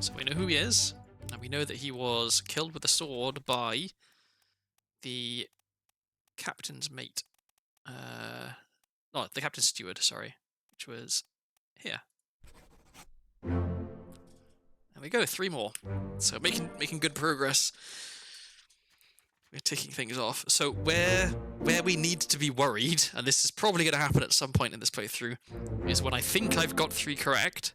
So we know who he is. And we know that he was killed with a sword by the captain's mate. No, the captain's steward, sorry. Which was here. There we go, 3 more. So making good progress. We're ticking things off. So where we need to be worried, and this is probably going to happen at some point in this playthrough, is when I think I've got 3 correct.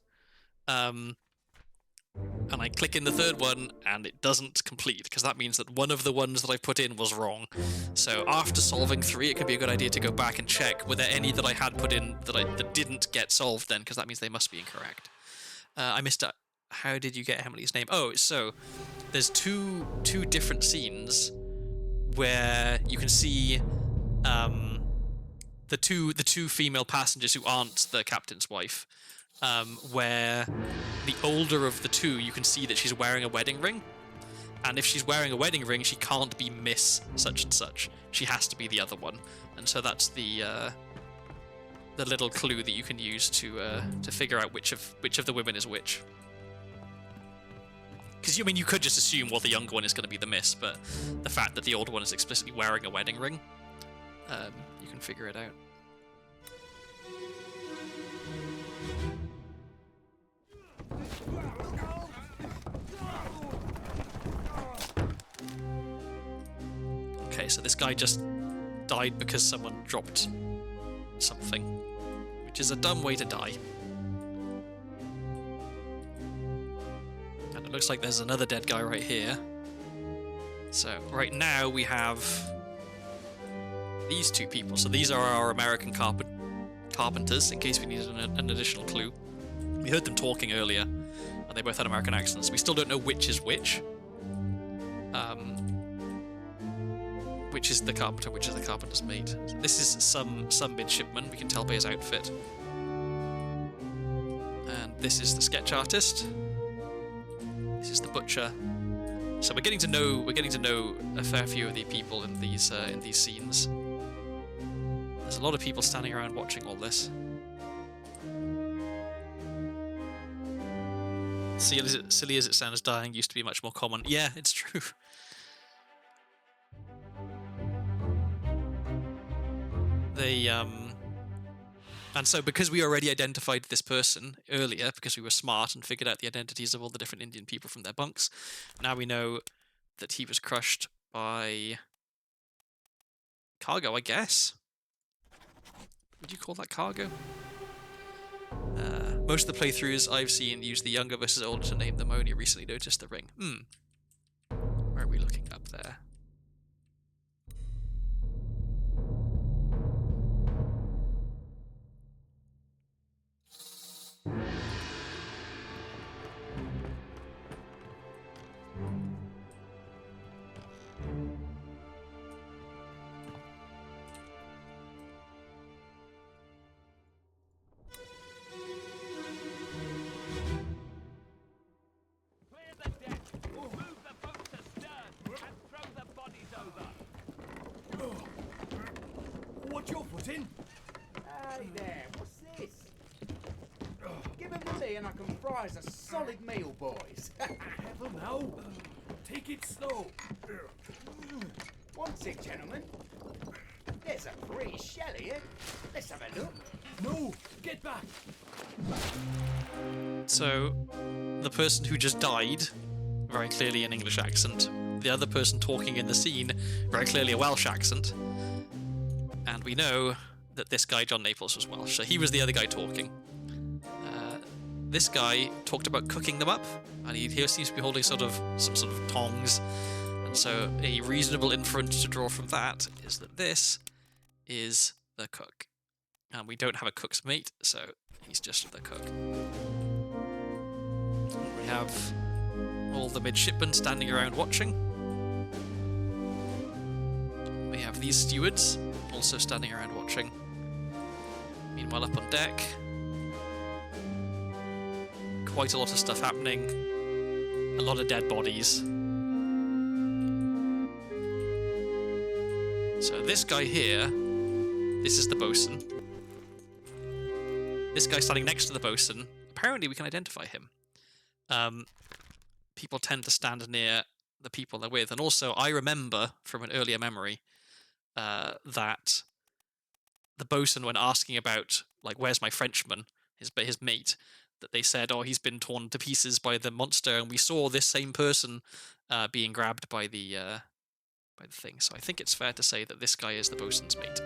And I click in the 3rd one, and it doesn't complete, because that means that one of the ones that I put in was wrong. So after solving 3, it can be a good idea to go back and check were there any that I had put in that didn't get solved then, because that means they must be incorrect. I missed out. How did you get Emily's name? Oh, so there's two different scenes where you can see the two female passengers who aren't the captain's wife. Where the older of the 2, you can see that she's wearing a wedding ring. And if she's wearing a wedding ring, she can't be Miss such and such. She has to be the other one. And so that's the little clue that you can use to figure out which of the women is which. Because, I mean, you could just assume, well, the younger one is going to be the miss, but the fact that the older one is explicitly wearing a wedding ring, you can figure it out. Okay, so this guy just died because someone dropped something, which is a dumb way to die. And it looks like there's another dead guy right here. So right now we have these two people. So these are our American carpenters, in case we needed an additional clue. We heard them talking earlier, and they both had American accents. We still don't know which is which. Which is the carpenter, which is the carpenter's mate. This is some midshipman, we can tell by his outfit. And this is the sketch artist. This is the butcher. So we're getting to know a fair few of the people in these scenes. There's a lot of people standing around watching all this. Silly as it sounds, dying used to be much more common. Yeah, it's true. And so because we already identified this person earlier, because we were smart and figured out the identities of all the different Indian people from their bunks, now we know that he was crushed by cargo, I guess. Would you call that cargo? Most of the playthroughs I've seen use the younger versus older to name them. I only recently noticed the ring. Where are we looking up there? What's your foot in? Hey there, what's this? Give him to me and I can fry us a solid meal, boys. Have a now. Take it slow. What's it, gentlemen? There's a free shell here. Let's have a look. No, get back. So, the person who just died, very clearly an English accent. The other person talking in the scene, very clearly a Welsh accent. And we know that this guy, John Naples, was Welsh, so he was the other guy talking. This guy talked about cooking them up, and he here seems to be holding some sort of tongs. And so a reasonable inference to draw from that is that this is the cook. And we don't have a cook's mate, so he's just the cook. We have all the midshipmen standing around watching. We have these stewards also standing around watching. Meanwhile, up on deck, quite a lot of stuff happening. A lot of dead bodies. So this guy here, this is the bosun. This guy standing next to the bosun, apparently we can identify him. People tend to stand near the people they're with, and also I remember from an earlier memory that the bosun, when asking about, like, where's my Frenchman, his mate, that they said, oh, he's been torn to pieces by the monster, and we saw this same person being grabbed by the thing. So I think it's fair to say that this guy is the bosun's mate.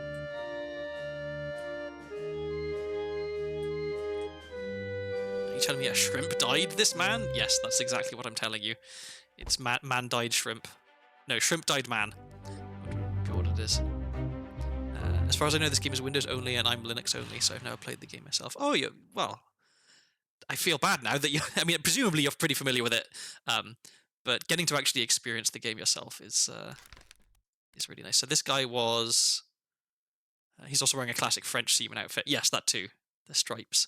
Are you telling me a shrimp died this man? Yes, that's exactly what I'm telling you. It's man died shrimp. No, shrimp died man. Would be what it is. As far as I know, this game is Windows only, and I'm Linux only, so I've never played the game myself. Oh, well, I feel bad now that you... I mean, presumably you're pretty familiar with it, but getting to actually experience the game yourself is really nice. So this guy was... he's also wearing a classic French seaman outfit. Yes, that too. The stripes.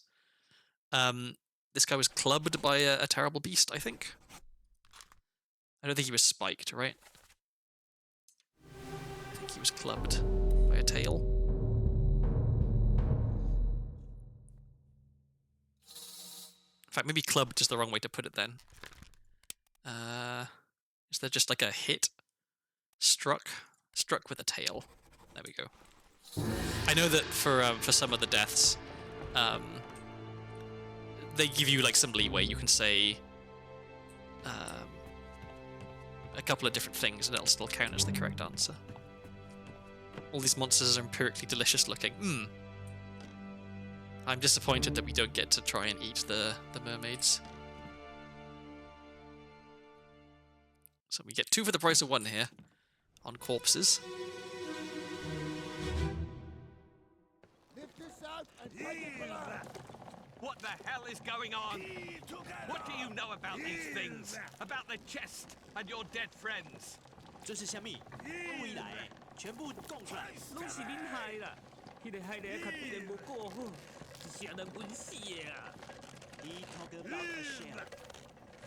This guy was clubbed by a terrible beast, I think. I don't think he was spiked, right? I think he was clubbed by a tail. In fact, maybe clubbed is the wrong way to put it then. Is there just like a hit? Struck with a tail. There we go. I know that for some of the deaths, they give you like some leeway. You can say a couple of different things, and it'll still count as the correct answer. All these monsters are empirically delicious looking. I'm disappointed that we don't get to try and eat the mermaids. So we get 2 for the price of 1 here on corpses. Lift this out and take it below. What the hell is going on? What do you know about these things? About the chest and your dead friends? 这是虾米？回来，全部供出来。拢是恁害啦！迄个害的较对人无顾好，是人温死的啊！He talk about a shell.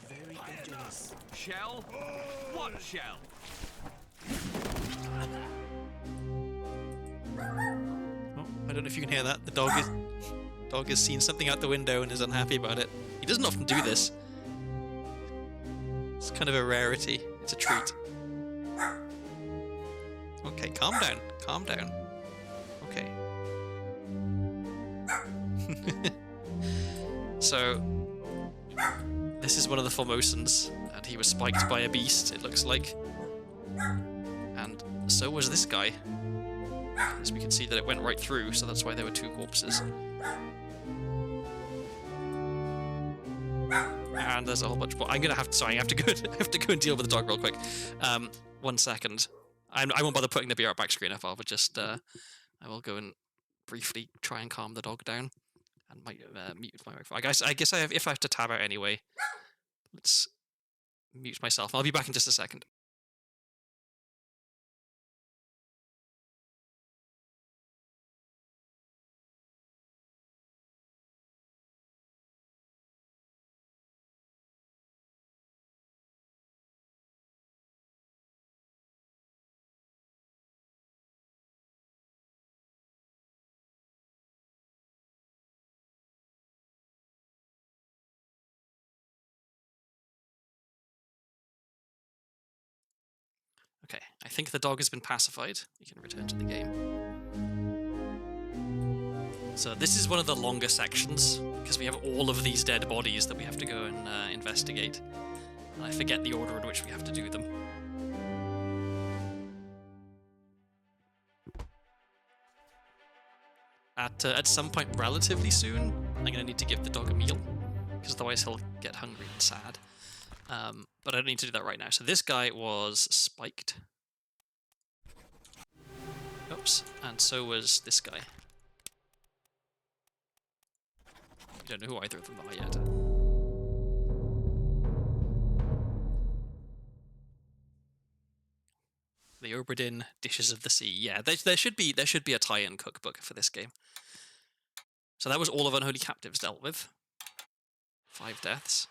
Very dangerous. Shell? What shell? Oh, I don't know if you can hear that. The dog has seen something out the window and is unhappy about it. He doesn't often do this. It's kind of a rarity. It's a treat. Okay, calm down. Calm down. Okay. So, this is one of the Formosans, and he was spiked by a beast, it looks like. And so was this guy. As we can see that it went right through, so that's why there were 2 corpses. And there's a whole bunch more. I'm gonna have to. Sorry, I have to go and deal with the dog real quick. 1 second. I won't bother putting the BR back screen up. I'll just I will go and briefly try and calm the dog down, and might mute my microphone. I guess if I have to tab out anyway, let's mute myself. I'll be back in just a second. Okay, I think the dog has been pacified. You can return to the game. So this is one of the longer sections, because we have all of these dead bodies that we have to go and investigate. And I forget the order in which we have to do them. At some point relatively soon, I'm going to need to give the dog a meal, because otherwise he'll get hungry and sad. But I don't need to do that right now. So this guy was spiked. Oops. And so was this guy. We don't know who either of them are yet. The Obra Dinn Dishes of the Sea. Yeah, there should be a tie-in cookbook for this game. So that was all of Unholy Captives dealt with. 5 deaths.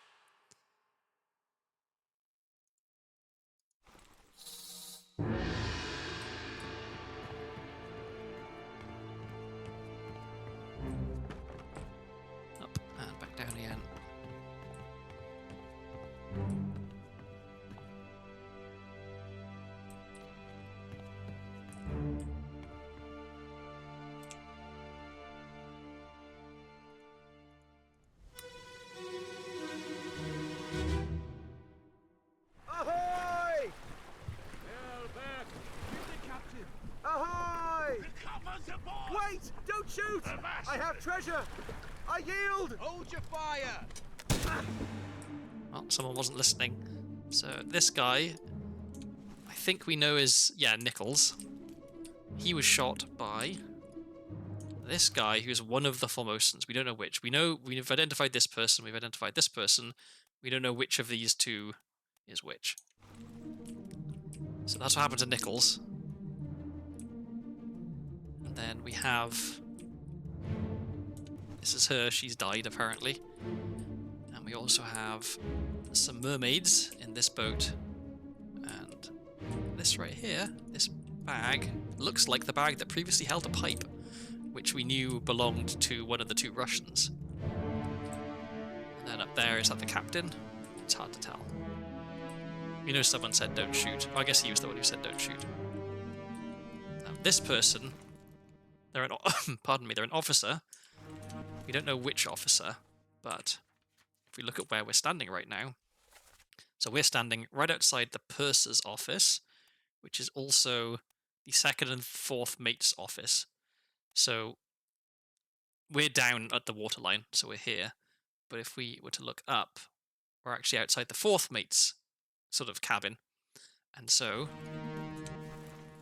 Up and back down again. Ahoy! Hell back! The captain! Ahoy! Wait! Don't shoot! I have treasure! I yield! Hold your fire! Well, someone wasn't listening. So this guy, I think we know is, yeah, Nichols. He was shot by this guy who's one of the Formosans. We don't know which. We know we've identified this person, we've identified this person. We don't know which of these two is which. So that's what happened to Nichols. And then we have... This is her, she's died apparently. And we also have some mermaids in this boat. And this right here, this bag, looks like the bag that previously held a pipe, which we knew belonged to one of the 2 Russians. And then up there, is that the captain? It's hard to tell. You know someone said don't shoot. I guess he was the one who said don't shoot. This person, they're an pardon me, they're an officer. We don't know which officer, but if we look at where we're standing right now, so we're standing right outside the purser's office, which is also the 2nd and 4th mate's office. So we're down at the waterline, so we're here. But if we were to look up, we're actually outside the 4th mate's sort of cabin. And so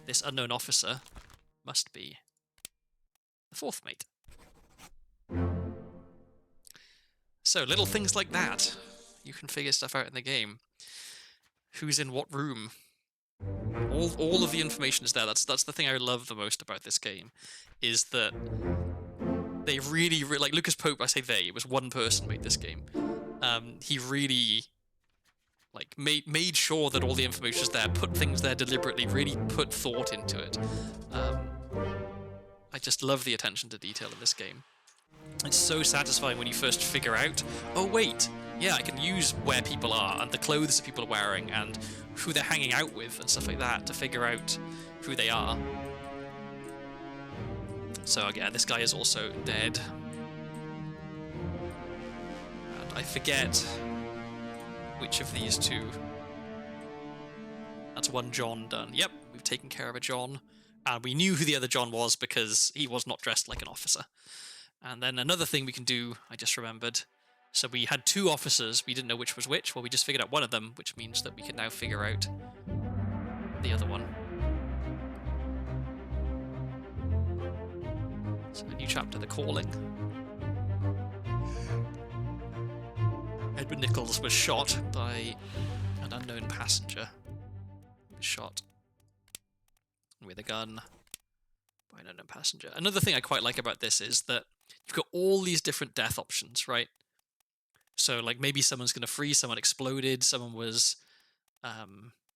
this unknown officer must be the 4th mate. So little things like that, you can figure stuff out in the game. Who's in what room? All of the information is there. That's the thing I love the most about this game, is that they really like Lucas Pope. I say they. It was one person made this game. He really like made sure that all the information is there. Put things there deliberately. Really put thought into it. I just love the attention to detail in this game. It's so satisfying when you first figure out, oh wait, yeah, I can use where people are and the clothes that people are wearing and who they're hanging out with and stuff like that to figure out who they are. So again, this guy is also dead. And I forget which of these two. That's one John done. Yep, we've taken care of a John. And we knew who the other John was because he was not dressed like an officer. And then another thing we can do, I just remembered. So we had 2 officers, we didn't know which was which. Well, we just figured out one of them, which means that we can now figure out the other one. So a new chapter, The Calling. Edward Nichols was shot by an unknown passenger. He was shot with a gun by an unknown passenger. Another thing I quite like about this is that you've got all these different death options, right? So, like, maybe someone's going to freeze, someone exploded, someone was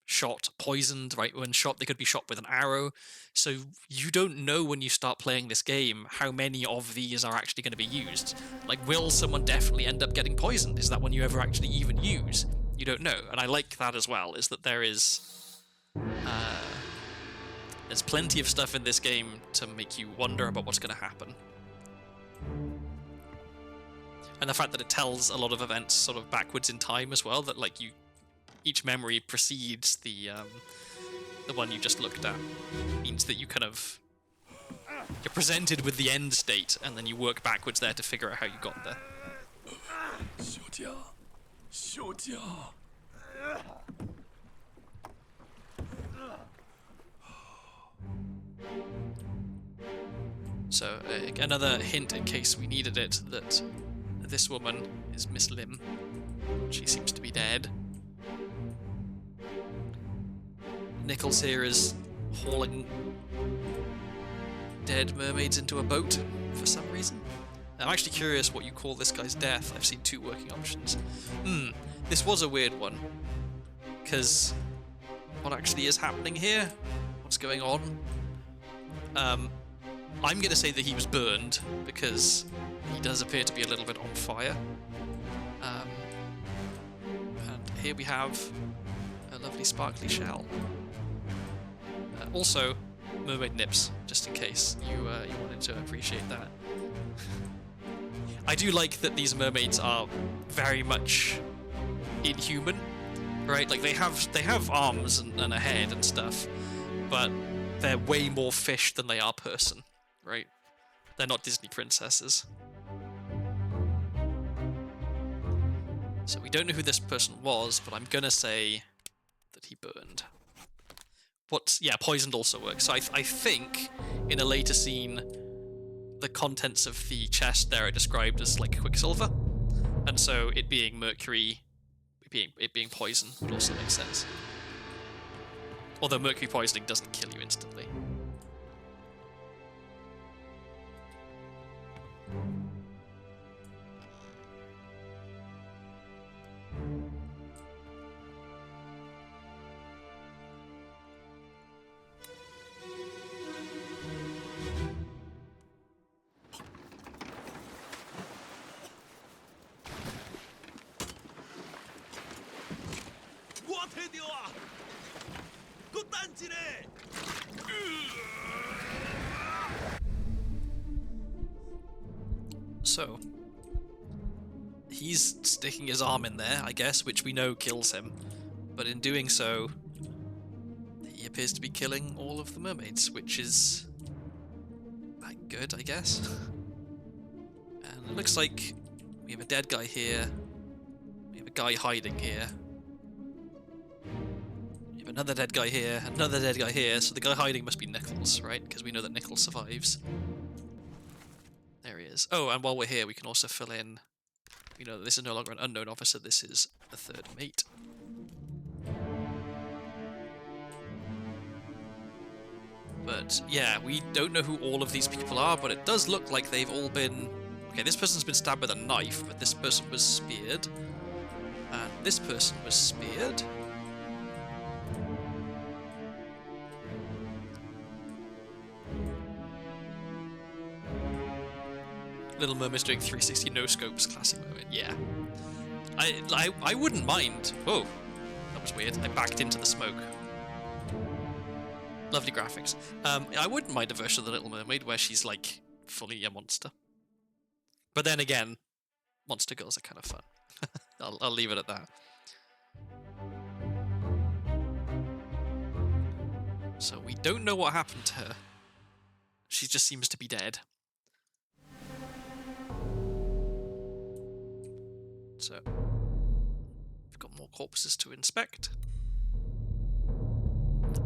shot, poisoned, right? When shot, they could be shot with an arrow. So you don't know when you start playing this game how many of these are actually going to be used. Like, will someone definitely end up getting poisoned? Is that one you ever actually even use? You don't know. And I like that as well, is that there's plenty of stuff in this game to make you wonder about what's going to happen. And the fact that it tells a lot of events sort of backwards in time as well, that like each memory precedes the one you just looked at, means that you kind of, you're presented with the end state, and then you work backwards there to figure out how you got there. So another hint in case we needed it, that this woman is Miss Lim. She seems to be dead. Nichols here is hauling dead mermaids into a boat for some reason. I'm actually curious what you call this guy's death. I've seen 2 working options. This was a weird one, because what actually is happening here? What's going on? I'm going to say that he was burned, because he does appear to be a little bit on fire. And here we have a lovely sparkly shell. Also, mermaid nips, just in case you wanted to appreciate that. I do like that these mermaids are very much inhuman, right? Like they have arms and a head and stuff, but they're way more fish than they are person, right? They're not Disney princesses. So we don't know who this person was, but I'm gonna say that he burned. Poisoned also works. So I think in a later scene, the contents of the chest there are described as like quicksilver, and so it being mercury, it being poison would also make sense. Although mercury poisoning doesn't kill you instantly. So, he's sticking his arm in there, I guess, which we know kills him. But in doing so, he appears to be killing all of the mermaids, which is good, I guess. And it looks like we have a dead guy here. We have a guy hiding here. We have another dead guy here, another dead guy here. So the guy hiding must be Nichols, right? Because we know that Nichols survives. There he is. Oh, and while we're here, we can also fill in. We know that this is no longer an unknown officer. This is the third mate. But yeah, we don't know who all of these people are, but it does look like they've all been... Okay, this person's been stabbed with a knife, but this person was speared. And this person was speared. Little Mermaid's doing 360 no scopes, classic moment. Yeah. I wouldn't mind. Whoa, that was weird. I backed into the smoke. Lovely graphics. I wouldn't mind a version of the Little Mermaid where she's like fully a monster. But then again, monster girls are kind of fun. I'll leave it at that. So we don't know what happened to her. She just seems to be dead. So we've got more corpses to inspect.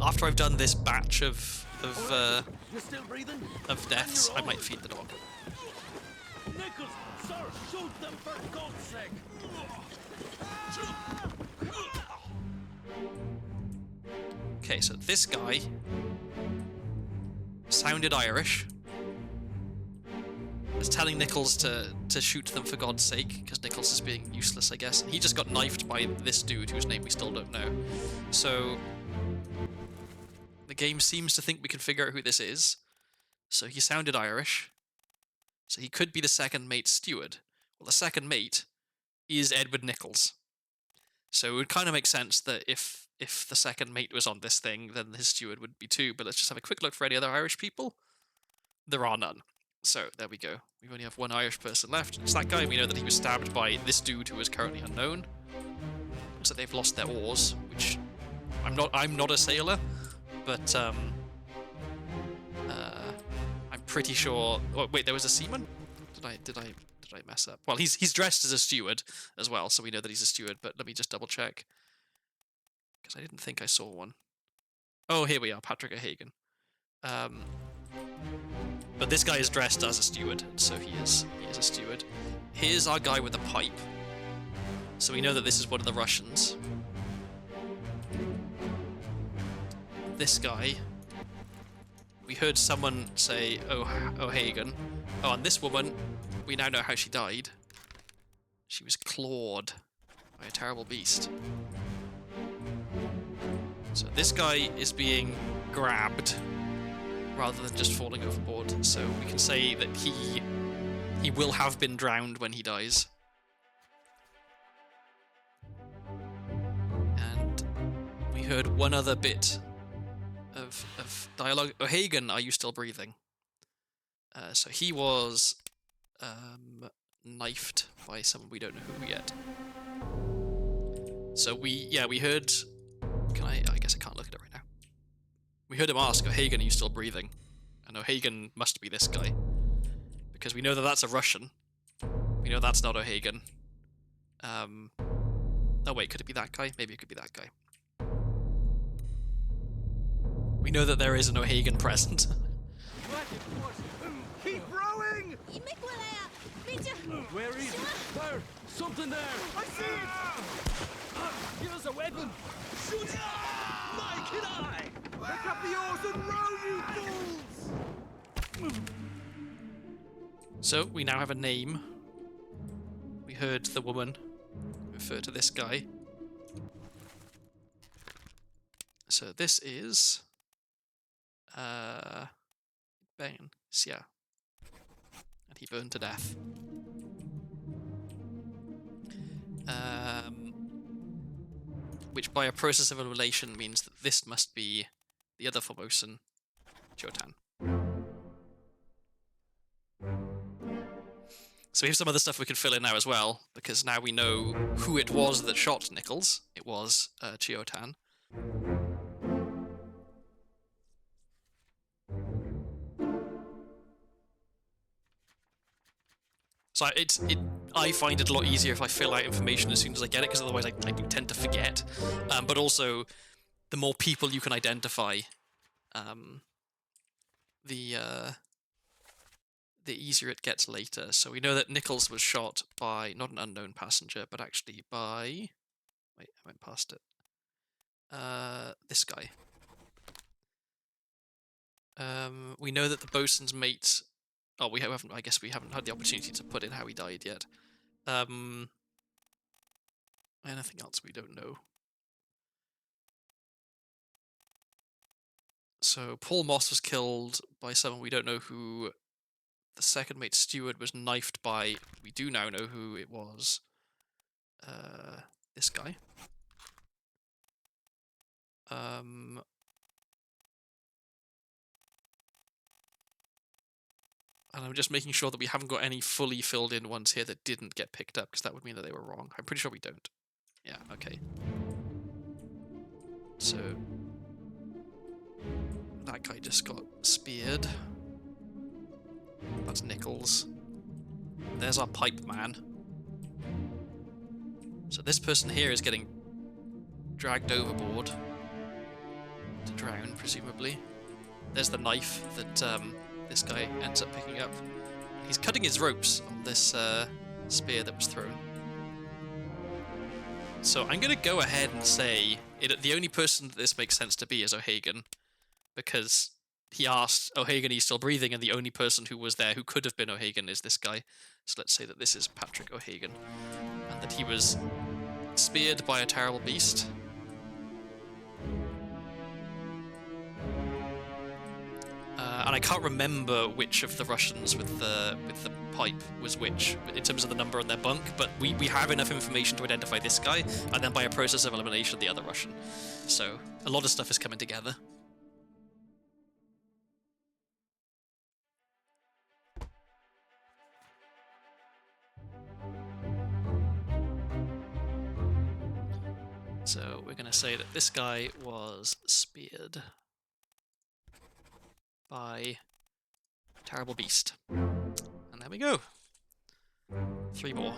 After I've done this batch of deaths, I might feed the dog. Nichols, sir, shoot them for God's sake! Okay, so this guy sounded Irish. Was telling Nichols to shoot them for God's sake, because Nichols is being useless, I guess. And he just got knifed by this dude whose name we still don't know. So the game seems to think we can figure out who this is. So he sounded Irish. So he could be the second mate's steward. Well, the second mate is Edward Nichols. So it would kind of make sense that if the second mate was on this thing, then his steward would be too. But let's just have a quick look for any other Irish people. There are none. So there we go. We only have one Irish person left. It's that guy. We know that he was stabbed by this dude who is currently unknown. Looks like they've lost their oars, which I'm not a sailor, but I'm pretty sure. Oh wait, there was a seaman. Did I mess up? Well, he's dressed as a steward as well, so we know that he's a steward. But let me just double check, because I didn't think I saw one. Oh, here we are, Patrick O'Hagan. But this guy is dressed as a steward, so he is a steward. Here's our guy with the pipe. So we know that this is one of the Russians. This guy, we heard someone say O'Hagan. Oh, and this woman, we now know how she died. She was clawed by a terrible beast. So this guy is being grabbed rather than just falling overboard. So we can say that he will have been drowned when he dies. And we heard one other bit of dialogue. O'Hagan, are you still breathing? So he was knifed by someone we don't know who yet. So we heard. I guess I can't look at it right now. We heard him ask, O'Hagan, are you still breathing? And O'Hagan must be this guy. Because we know that that's a Russian. We know that's not O'Hagan. Oh wait, could it be that guy? Maybe it could be that guy. We know that there is an O'Hagan present. Keep rowing! Where is it? There! Something there! I see it! Give us a weapon! Shoot it! My kid eye! Pick up the oars and row, you fools! So, we now have a name. We heard the woman refer to this guy. So this is... Ben. Yeah. And he burned to death. Which by a process of elimination means that this must be the other Formosan, Chiotan. So we have some other stuff we can fill in now as well, because now we know who it was that shot Nichols. It was Chiotan. So I find it a lot easier if I fill out information as soon as I get it, because otherwise I do tend to forget. But also, the more people you can identify, the easier it gets later. So we know that Nichols was shot by, not an unknown passenger, but actually by... Wait, I went past it. This guy. We know that the bosun's mate... Oh, I guess we haven't had the opportunity to put in how he died yet. Anything else we don't know? So Paul Moss was killed by someone we don't know who. The second mate steward was knifed by. We do now know who it was. This guy. And I'm just making sure that we haven't got any fully filled in ones here that didn't get picked up, because that would mean that they were wrong. I'm pretty sure we don't. Yeah, okay. So that guy just got speared. That's Nichols. There's our pipe man. So this person here is getting dragged overboard to drown, presumably. There's the knife that this guy ends up picking up. He's cutting his ropes on this spear that was thrown. So I'm going to go ahead and say the only person that this makes sense to be is O'Hagan, because he asked, O'Hagan, he's still breathing, and the only person who was there who could have been O'Hagan is this guy. So let's say that this is Patrick O'Hagan, and that he was speared by a terrible beast. And I can't remember which of the Russians with the pipe was which, in terms of the number on their bunk, but we have enough information to identify this guy, and then by a process of elimination, the other Russian. So a lot of stuff is coming together. So we're going to say that this guy was speared by a terrible beast. And there we go. 3 more.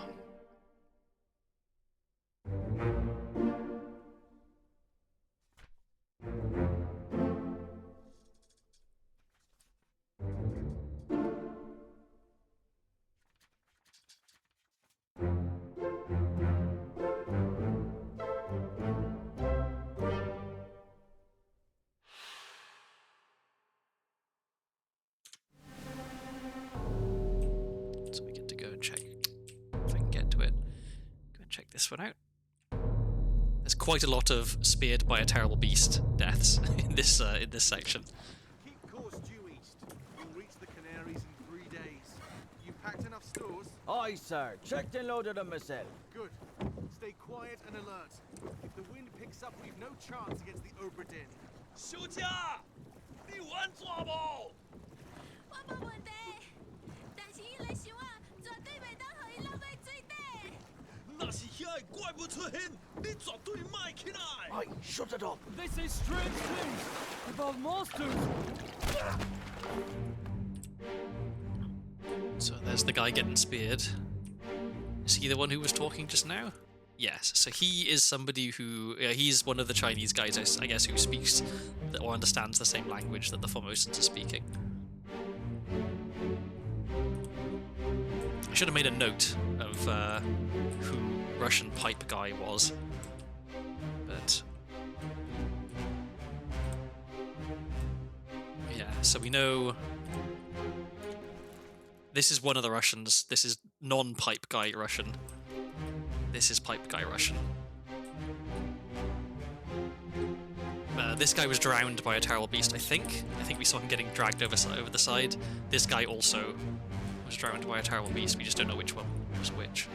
So we get to go and check if I can get to it. Go and check this one out. There's quite a lot of speared by a terrible beast deaths in this section. Keep course due east. You'll reach the Canaries in 3 days. You packed enough stores? Aye, sir. Checked and loaded them myself. Good. Stay quiet and alert. If the wind picks up, we've no chance against the Obra Dinn. 休假，你玩做不？我冇问题，但是伊来想啊，绝对袂当互伊落在水底。那是遐个怪物出现，你绝对卖起来。Aye, shut it up. They say strange things about monsters. So there's the guy getting speared. Is he the one who was talking just now? Yes, so he is somebody who... he's one of the Chinese guys, I guess, who speaks or understands the same language that the Formosans are speaking. I should have made a note of who Russian pipe guy was. But... yeah, so we know... this is one of the Russians. This is non-pipe guy Russian. This is pipe guy Russian. This guy was drowned by a terrible beast, I think. I think we saw him getting dragged over the side. This guy also was drowned by a terrible beast. We just don't know which one was which.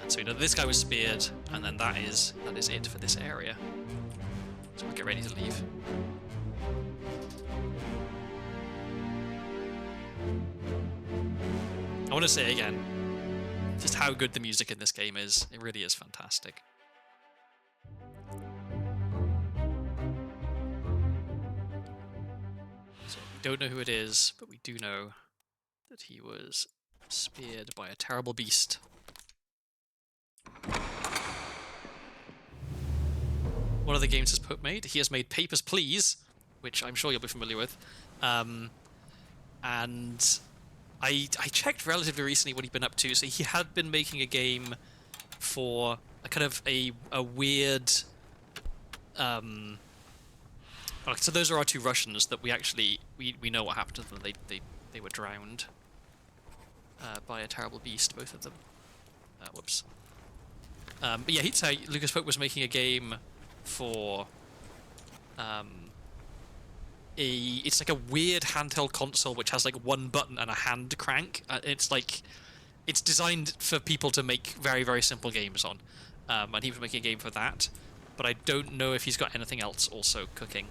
And so we know this guy was speared, and then that is it for this area. So we'll get get ready to leave. I want to say again, just how good the music in this game is. It really is fantastic. So we don't know who it is, but we do know that he was speared by a terrible beast. What other games has Pope made? He has made Papers, Please, which I'm sure you'll be familiar with. And I checked relatively recently what he'd been up to. So he had been making a game for a kind of a weird... so those are our two Russians that we actually... We know what happened to them. They were drowned by a terrible beast, both of them. Whoops. But yeah, Lucas Pope was making a game for it's like a weird handheld console which has like one button and a hand crank. It's designed for people to make very, very simple games on. And he was making a game for that, but I don't know if he's got anything else also cooking.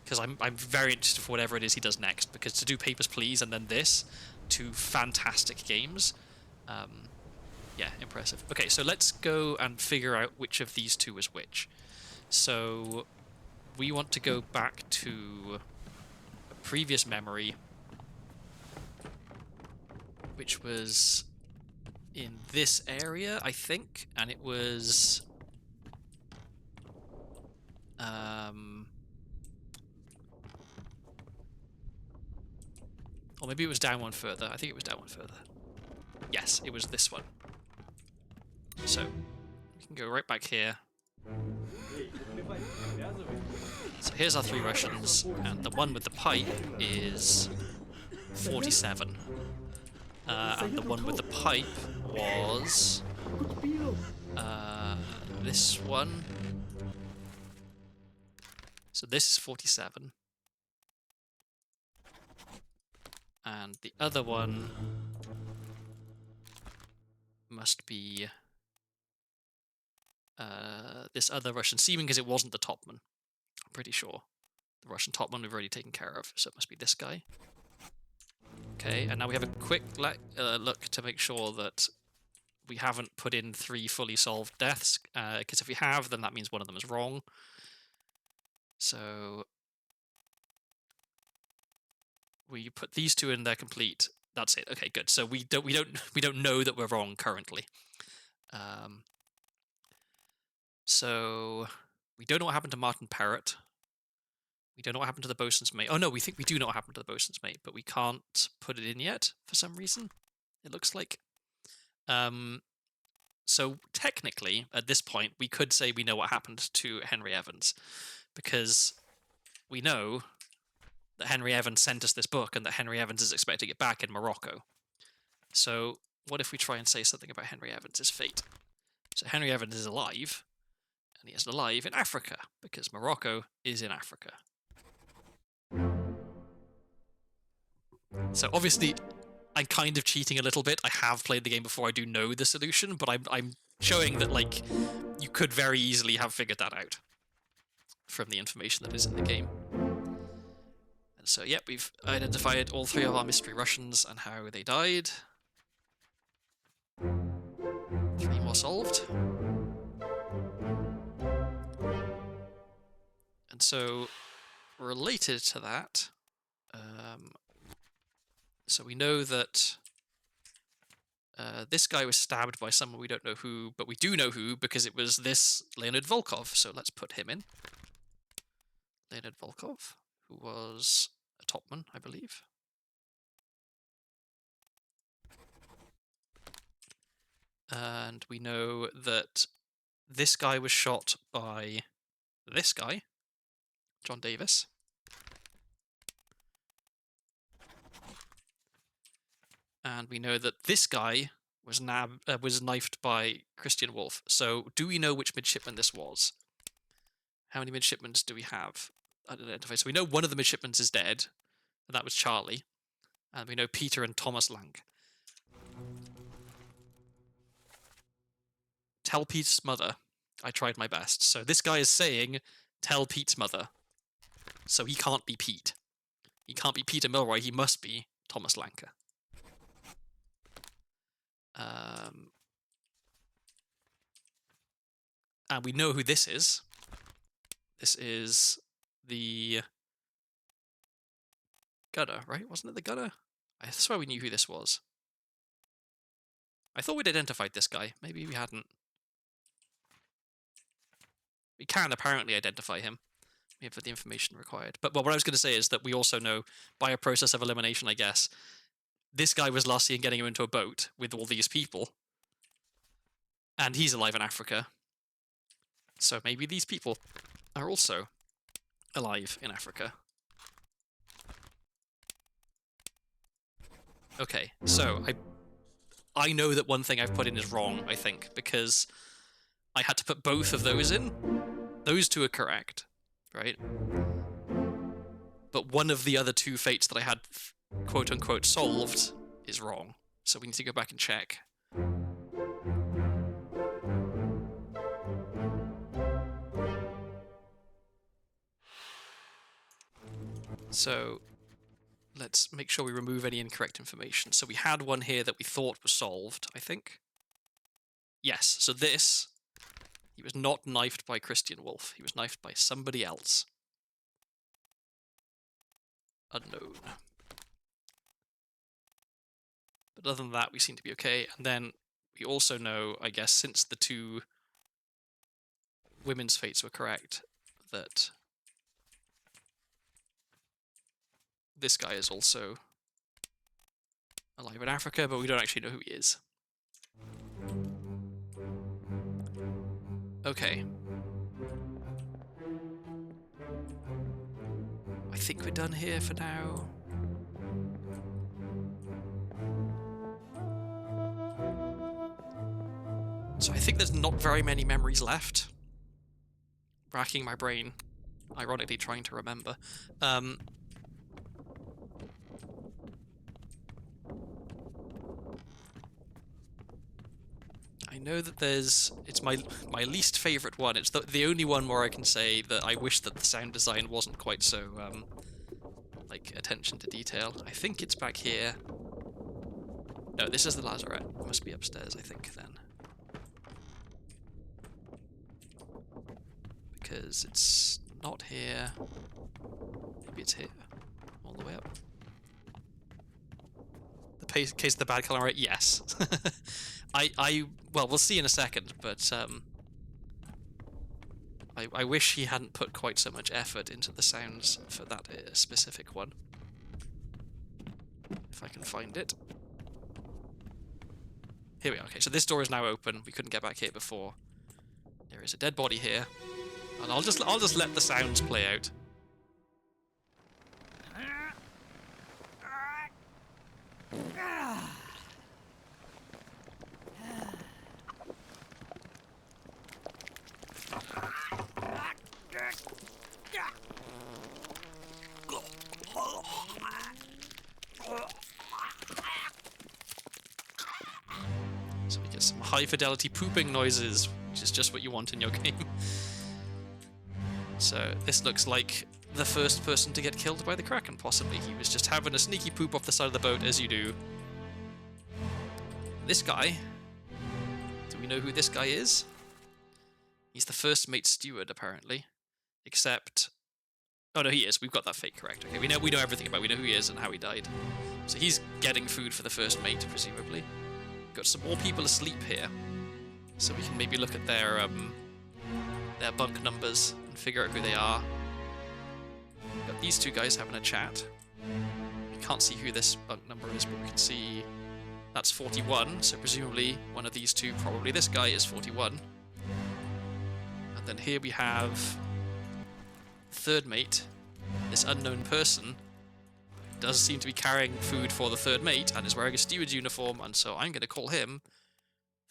Because I'm very interested for whatever it is he does next, because to do Papers, Please and then this, two fantastic games, yeah, impressive. Okay, so let's go and figure out which of these two is which. So we want to go back to a previous memory, which was in this area, I think, and it was... or maybe it was down one further. I think it was down one further. Yes, it was this one. So, we can go right back here. So here's our three Russians, and the one with the pipe is 47. And the one with the pipe was... this one. So this is 47. And the other one must be this other Russian seaman, because it wasn't the topman. I'm pretty sure. The Russian topman we've already taken care of, so it must be this guy. Okay, and now we have a quick look to make sure that we haven't put in 3 fully solved deaths, because if we have, then that means one of them is wrong. So we put these 2 in, they're complete. That's it. Okay, good. So we don't know that we're wrong currently. So we don't know what happened to Martin Parrott. We don't know what happened to the bosun's mate. Oh no, we think we do know what happened to the bosun's mate, but we can't put it in yet for some reason. It looks like. So technically, at this point, we could say we know what happened to Henry Evans, because we know that Henry Evans sent us this book and that Henry Evans is expecting it back in Morocco. So what if we try and say something about Henry Evans' fate? So Henry Evans is alive, and he is alive in Africa, because Morocco is in Africa. So obviously, I'm kind of cheating a little bit. I have played the game before. I do know the solution, but I'm showing that, like, you could very easily have figured that out from the information that is in the game. And so, yep, we've identified all 3 of our mystery Russians and how they died. 3 more solved. And so, related to that, so we know that this guy was stabbed by someone we don't know who, but we do know who because it was this Leonid Volkov. So let's put him in. Leonid Volkov, who was a topman, I believe. And we know that this guy was shot by this guy, John Davis. And we know that this guy was knifed by Christian Wolff. So do we know which midshipman this was? How many midshipmen do we have identified? So we know one of the midshipmen is dead, and that was Charlie. And we know Peter and Thomas Lang. Tell Pete's mother I tried my best. So this guy is saying tell Pete's mother. So he can't be Pete. He can't be Peter Milroy. He must be Thomas Lanka. And we know who this is. This is the gunner, right? Wasn't it the gunner? I swear we knew who this was. I thought we'd identified this guy. Maybe we hadn't. We can apparently identify him. We have the information required. But what I was going to say is that we also know, by a process of elimination, I guess, this guy was last seen getting him into a boat with all these people. And he's alive in Africa. So maybe these people are also alive in Africa. Okay, so I know that one thing I've put in is wrong, I think, because I had to put both of those in. Those two are correct, right? But one of the other two fates that I had quote-unquote solved is wrong. So we need to go back and check. So let's make sure we remove any incorrect information. So we had one here that we thought was solved, I think. Yes, so this, he was not knifed by Christian Wolf. He was knifed by somebody else. Unknown. But other than that, we seem to be okay. And then we also know, I guess, since the two women's fates were correct, that this guy is also alive in Africa, but we don't actually know who he is. Okay. I think we're done here for now. So I think there's not very many memories left. Racking my brain, ironically trying to remember. I know that there's... It's my least favourite one. It's the only one where I can say that I wish that the sound design wasn't quite so, like, attention to detail. I think it's back here. No, this is the lazarette. It must be upstairs, I think, then. Because it's not here. Maybe it's here. All the way up. The case of the bad colour, right? Yes. Well, we'll see in a second, but I wish he hadn't put quite so much effort into the sounds for that specific one. If I can find it. Here we are. Okay, so this door is now open. We couldn't get back here before. There is a dead body here, and I'll just let the sounds play out. So we get some high fidelity pooping noises, which is just what you want in your game. So this looks like the first person to get killed by the Kraken, possibly. He was just having a sneaky poop off the side of the boat, as you do. This guy, do we know who this guy is? He's the first mate steward, apparently. Except... Oh no, he is. We've got that fate correct. Okay, we know everything about. We know who he is and how he died. So he's getting food for the first mate, presumably. Got some more people asleep here, so we can maybe look at their bunk numbers and figure out who they are. Got these two guys having a chat. We can't see who this bunk number is, but we can see that's 41. So presumably one of these two, probably this guy, is 41. And then here we have third mate, this unknown person. Does seem to be carrying food for the third mate and is wearing a steward's uniform, and so I'm going to call him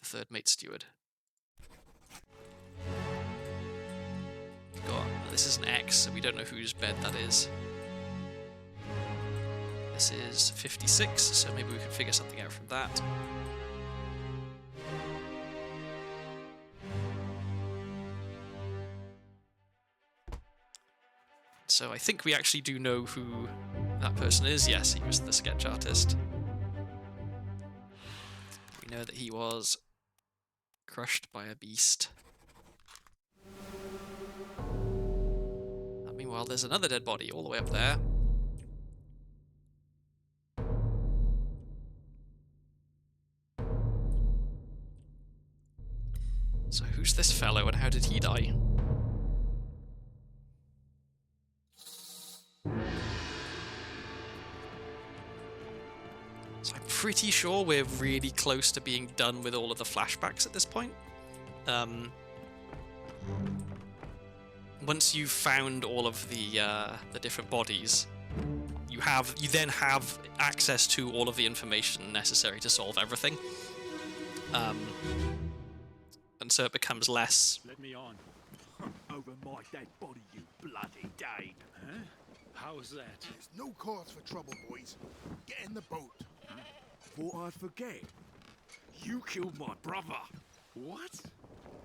the third mate steward. This is an X, so we don't know whose bed that is. This is 56, so maybe we can figure something out from that. So I think we actually do know who that person is. Yes, he was the sketch artist. We know that he was crushed by a beast. And meanwhile, there's another dead body all the way up there. So who's this fellow and how did he die? So I'm pretty sure we're really close to being done with all of the flashbacks at this point. Once you've found all of the different bodies, you then have access to all of the information necessary to solve everything. And so it becomes less. Let me on. Over my dead body, you bloody Dane. Huh? How's that? There's no cause for trouble, boys. Get in the boat. Thought I'd forget. You killed my brother. What?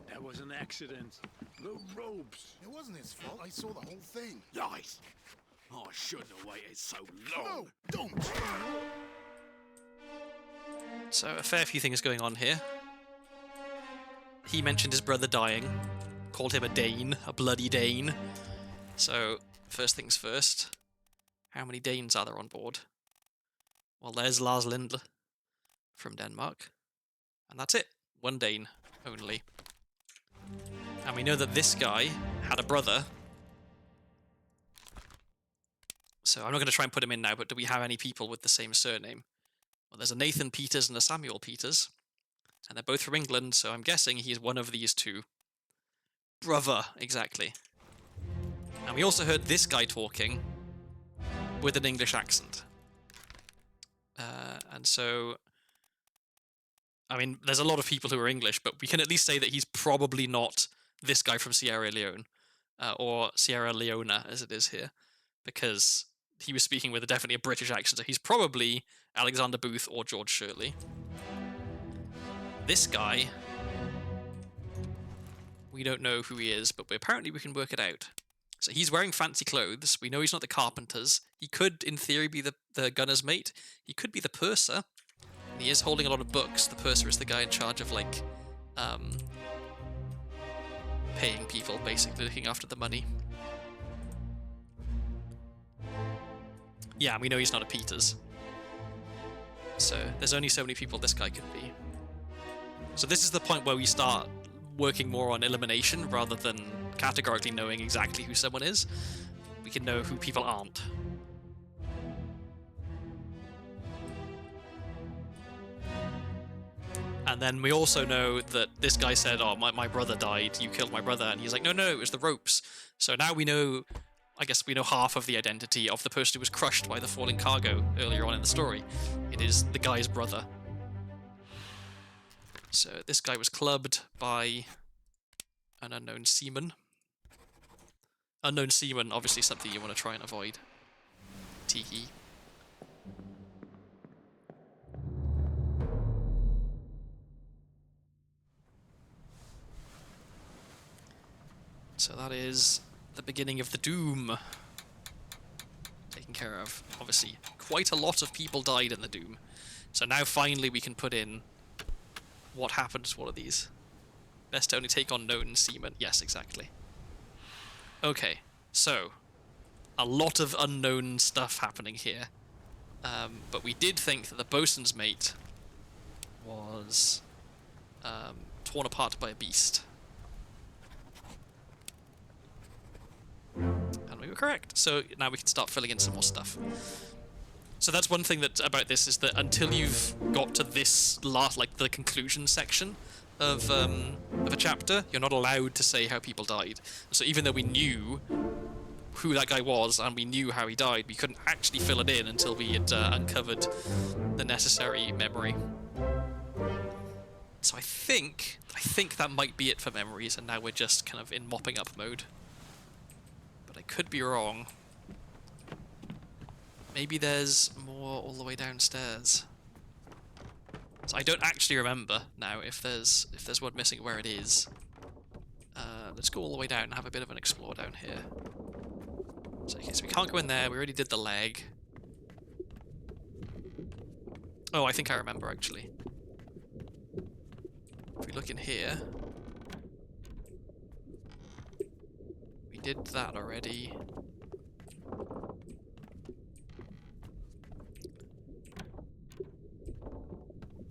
That was an accident. The ropes. It wasn't his fault. I saw the whole thing. Lies. I shouldn't have waited so long. No, don't. So a fair few things going on here. He mentioned his brother dying, called him a Dane, a bloody Dane. So, first things first, how many Danes are there on board? Well, there's Lars Lindle from Denmark, and that's it. One Dane only. And we know that this guy had a brother. So I'm not going to try and put him in now, but do we have any people with the same surname? Well, there's a Nathan Peters and a Samuel Peters. And they're both from England, so I'm guessing he's one of these two. Brother, exactly. And we also heard this guy talking with an English accent. And so, I mean, there's a lot of people who are English, but we can at least say that he's probably not this guy from Sierra Leone, or Sierra Leona, as it is here, because he was speaking with definitely a British accent, so he's probably Alexander Booth or George Shirley. This guy, we don't know who he is, but apparently we can work it out. So he's wearing fancy clothes. We know he's not the carpenter's. He could, in theory, be the gunner's mate. He could be the purser. And he is holding a lot of books. The purser is the guy in charge of, like, paying people, basically, looking after the money. Yeah, we know he's not a Peters. So there's only so many people this guy could be. So this is the point where we start working more on elimination rather than categorically knowing exactly who someone is. We can know who people aren't. And then we also know that this guy said, oh, my brother died, you killed my brother. And he's like, no, it was the ropes. So now we know, I guess we know half of the identity of the person who was crushed by the falling cargo earlier on in the story. It is the guy's brother. So this guy was clubbed by an unknown seaman. Unknown seaman, obviously something you want to try and avoid. Tiki. So that is the beginning of the doom. Taken care of. Obviously, quite a lot of people died in the doom. So now finally we can put in what happened to one of these. Best to only take on known seamen. Yes, exactly. Okay, so a lot of unknown stuff happening here. But we did think that the bosun's mate was torn apart by a beast. And we were correct. So now we can start filling in some more stuff. So that's one thing that about this is that until you've got to this last, like the conclusion section of a chapter, you're not allowed to say how people died. So even though we knew who that guy was and we knew how he died, we couldn't actually fill it in until we had uncovered the necessary memory. So I think that might be it for memories, and now we're just kind of in mopping up mode. But I could be wrong. Maybe there's more all the way downstairs. So I don't actually remember now if there's one missing where it is. Let's go all the way down and have a bit of an explore down here. So, okay, so we can't go in there. We already did the leg. Oh, I think I remember, actually. If we look in here... We did that already.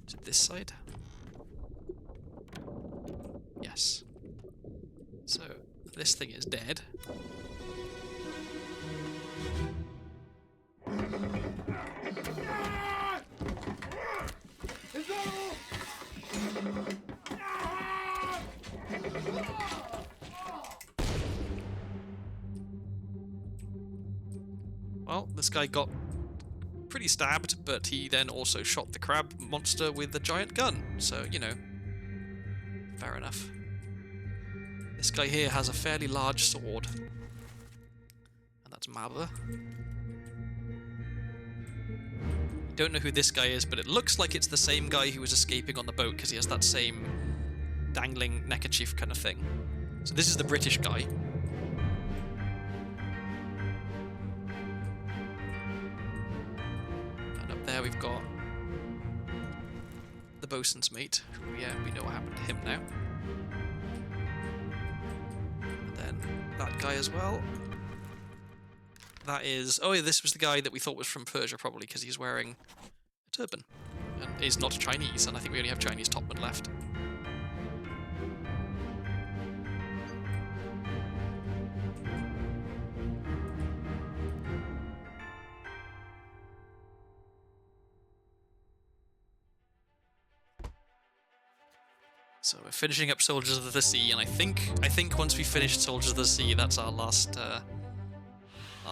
Is it this side? Yes. So, this thing is dead. Well, this guy got pretty stabbed, but he then also shot the crab monster with the giant gun. So, you know, fair enough. This guy here has a fairly large sword. And that's Mother. Don't know who this guy is, but it looks like it's the same guy who was escaping on the boat, because he has that same dangling neckerchief kind of thing. So this is the British guy. And up there we've got the bosun's mate, who, yeah, we know what happened to him now. And then that guy as well. That is... Oh, yeah, this was the guy that we thought was from Persia, probably, because he's wearing a turban. And is not Chinese, and I think we only have Chinese topmen left. So we're finishing up Soldiers of the Sea, and I think once we finish Soldiers of the Sea, that's our last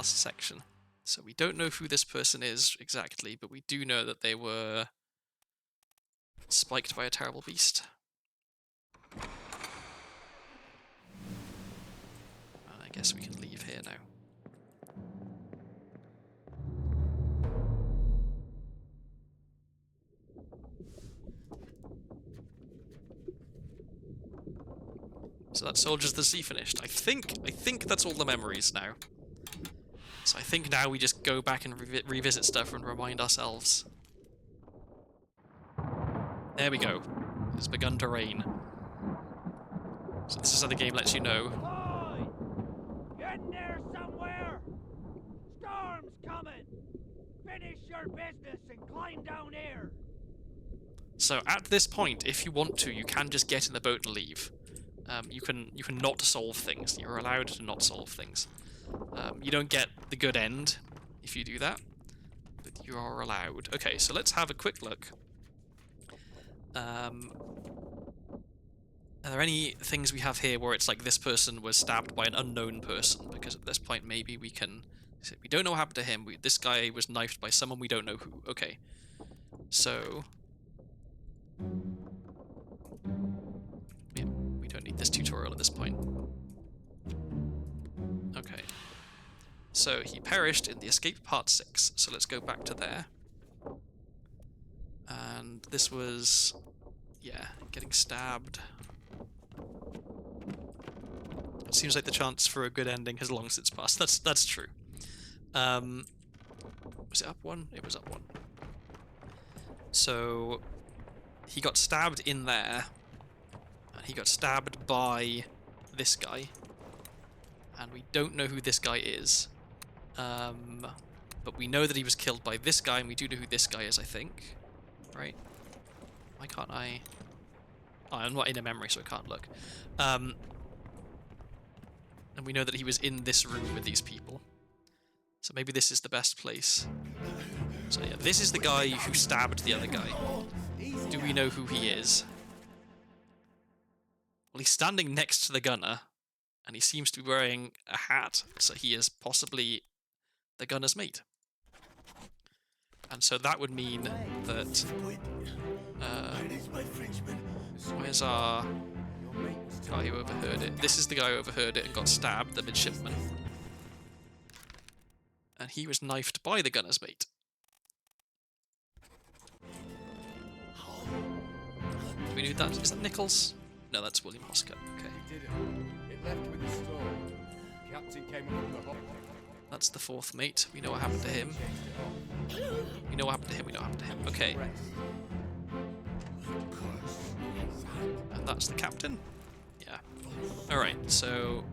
section. So we don't know who this person is exactly, but we do know that they were spiked by a terrible beast. And I guess we can leave here now. So that's Soldiers of the Sea finished. I think that's all the memories now. So I think now we just go back and revisit stuff and remind ourselves. There we go. It's begun to rain. So this is how the game lets you know. Oi! Get in there somewhere! Storm's coming! Finish your business and climb down here! So at this point, if you want to, you can just get in the boat and leave. You can not solve things. You're allowed to not solve things. You don't get the good end if you do that, but you are allowed. Okay, so let's have a quick look. Are there any things we have here where it's like this person was stabbed by an unknown person? Because at this point, maybe we can... We don't know what happened to him. This guy was knifed by someone we don't know who. Okay, so... Yeah, we don't need this tutorial at this point. Okay. So he perished in the Escape Part 6, so let's go back to there. And this was... yeah, getting stabbed. It seems like the chance for a good ending has long since passed. That's true. Was it up one? It was up one. So he got stabbed in there, and he got stabbed by this guy, and we don't know who this guy is. But we know that he was killed by this guy, and we do know who this guy is, I think. Right? Why can't I... Oh, I'm not in a memory, so I can't look. And we know that he was in this room with these people. So maybe this is the best place. So yeah, this is the guy who stabbed the other guy. Do we know who he is? Well, he's standing next to the gunner, and he seems to be wearing a hat, so he is possibly the gunner's mate. And so that would mean that... where's our guy who overheard it? This is the guy who overheard it and got stabbed, the midshipman. And he was knifed by the gunner's mate. Do we know that? Is that Nichols? No, that's William Hoskett. Okay. It did it. It left with the storm. Captain came up from the hop. That's the fourth mate. We know what happened to him. We know what happened to him. We know what happened to him. Okay. And that's the captain? Yeah. Alright, so...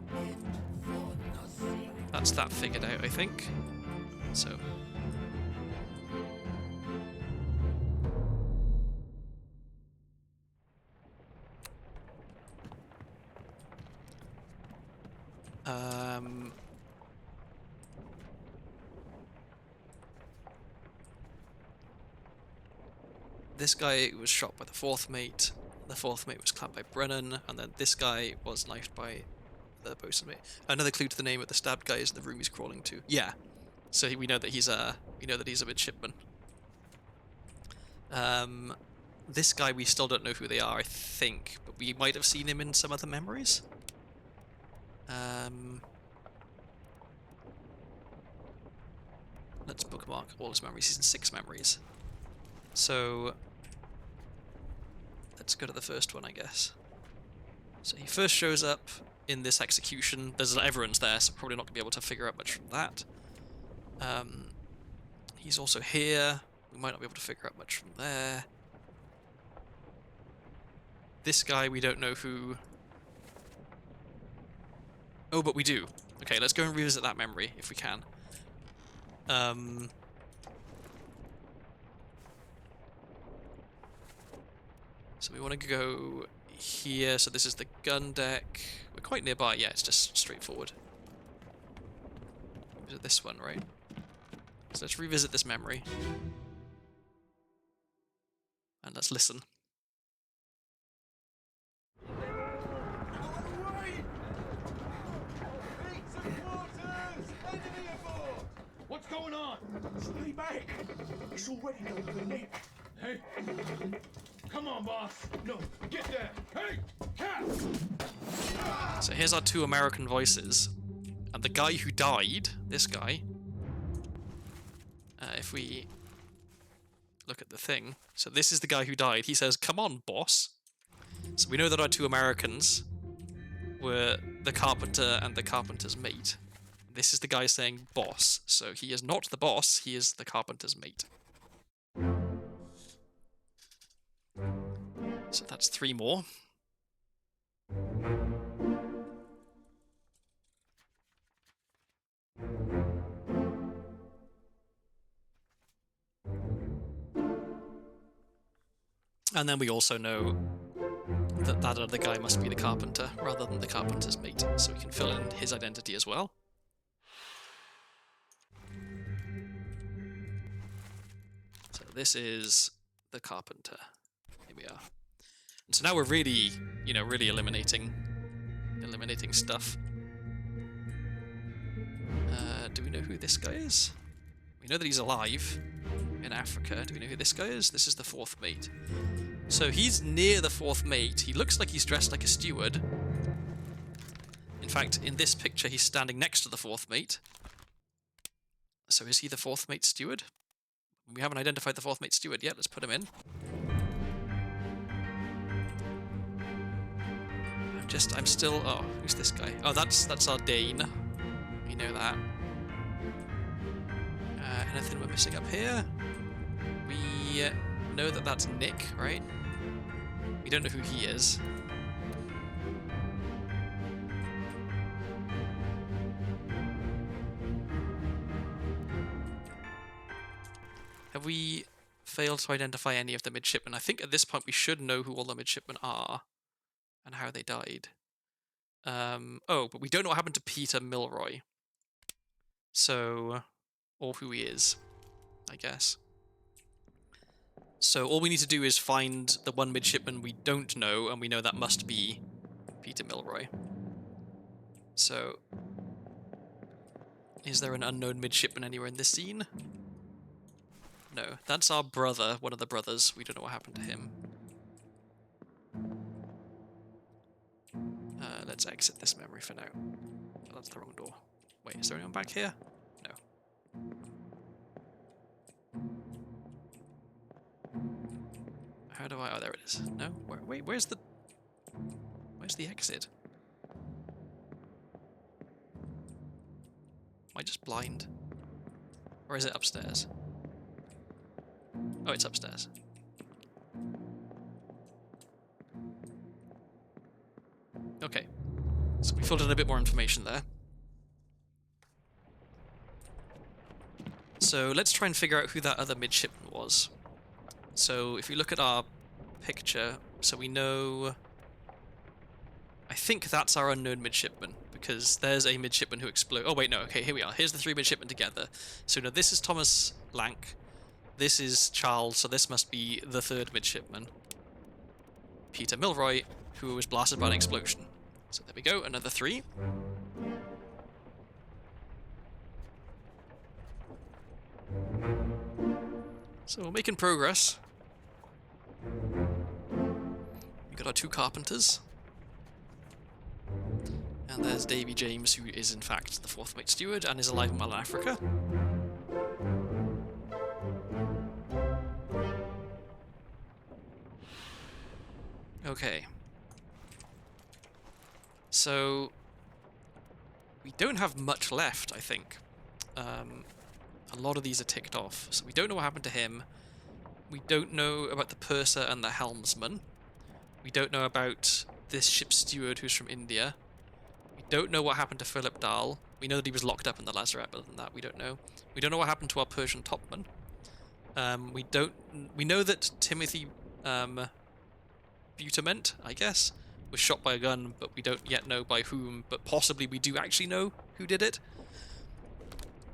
that's that figured out, I think. So... this guy was shot by the fourth mate. The fourth mate was clapped by Brennan, and then this guy was knifed by the bosun mate. Another clue to the name of the stabbed guy is the room he's crawling to. Yeah, so we know that he's a midshipman. This guy we still don't know who they are, I think, but we might have seen him in some other memories. Let's bookmark all his memories. He's in 6 memories. So let's go to the first one, I guess. So he first shows up in this execution. Everyone's there, so probably not going to be able to figure out much from that. He's also here. We might not be able to figure out much from there. This guy, we don't know who... oh, but we do. Okay, let's go and revisit that memory, if we can. So we want to go here. So this is the gun deck. We're quite nearby. Yeah, it's just straightforward. Is it this one, right? So let's revisit this memory. And let's listen. What's going on? Stay back. It's already done for Nick. Hey. Come on, boss. No, get there. Hey, cat. So here's our 2 American voices. And the guy who died, this guy, if we look at the thing, so this is the guy who died. He says, "Come on, boss." So we know that our 2 Americans were the carpenter and the carpenter's mate. This is the guy saying boss, so he is not the boss, he is the carpenter's mate. So that's 3 more. And then we also know that that other guy must be the carpenter rather than the carpenter's mate, so we can fill in his identity as well. So this is the carpenter. Here we are. And so now we're really, really eliminating stuff. Do we know who this guy is? We know that he's alive in Africa. Do we know who this guy is? This is the 4th mate. So he's near the 4th mate. He looks like he's dressed like a steward. In fact, in this picture, he's standing next to the 4th mate. So is he the 4th mate steward? We haven't identified the 4th mate steward yet. Let's put him in. I'm still... oh, who's this guy? Oh, that's our Dane. We know that. Anything we're missing up here? We know that that's Nick, right? We don't know who he is. Have we failed to identify any of the midshipmen? I think at this point we should know who all the midshipmen are and how they died. Oh, but we don't know what happened to Peter Milroy. So, or who he is, I guess. So all we need to do is find the one midshipman we don't know, and we know that must be Peter Milroy. So, is there an unknown midshipman anywhere in this scene? No, that's our brother, one of the brothers. We don't know what happened to him. Let's exit this memory for now. Oh, that's the wrong door. Wait, is there anyone back here? No. How do I... oh, there it is. No? Wait, where's the exit? Am I just blind? Or is it upstairs? Oh, it's upstairs. Okay. So we filled in a bit more information there. So let's try and figure out who that other midshipman was. So if you look at our picture, so we know... I think that's our unknown midshipman, because there's a midshipman who exploded. Oh wait, no, okay, here we are. Here's the three midshipmen together. So no, this is Thomas Lank, this is Charles, so this must be the third midshipman. Peter Milroy, who was blasted by an explosion. So there we go, another three. So we're making progress. We got our two carpenters. And there's Davy James, who is in fact the fourth mate steward and is alive and well in Africa. Okay. So we don't have much left, I think. A lot of these are ticked off. So we don't know what happened to him. We don't know about the purser and the helmsman. We don't know about this ship's steward who's from India. We don't know what happened to Philip Dahl. We know that he was locked up in the lazarette, but other than that, we don't know. We don't know what happened to our Persian topman. We know that Timothy Butament, I guess, was shot by a gun, but we don't yet know by whom, but possibly we do actually know who did it.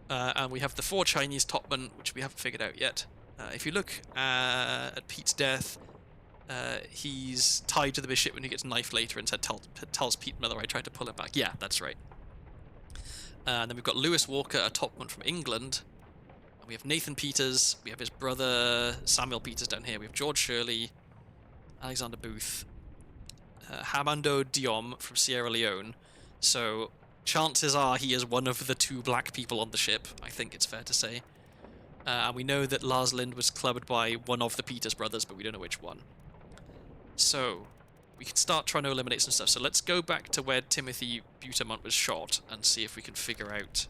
And we have the 4 Chinese topmen, which we haven't figured out yet. If you look at Pete's death, he's tied to the midshipman who gets knifed later and tells Pete Miller I tried to pull him back. Yeah, that's right. And then we've got Lewis Walker, a topman from England. And we have Nathan Peters. We have his brother Samuel Peters down here. We have George Shirley, Alexander Booth, Hamando Diom from Sierra Leone. So chances are he is one of the 2 black people on the ship, I think it's fair to say. And we know that Lars Lind was clubbed by one of the Peters brothers, but we don't know which one. So we can start trying to eliminate some stuff. So let's go back to where Timothy Butamont was shot and see if we can figure out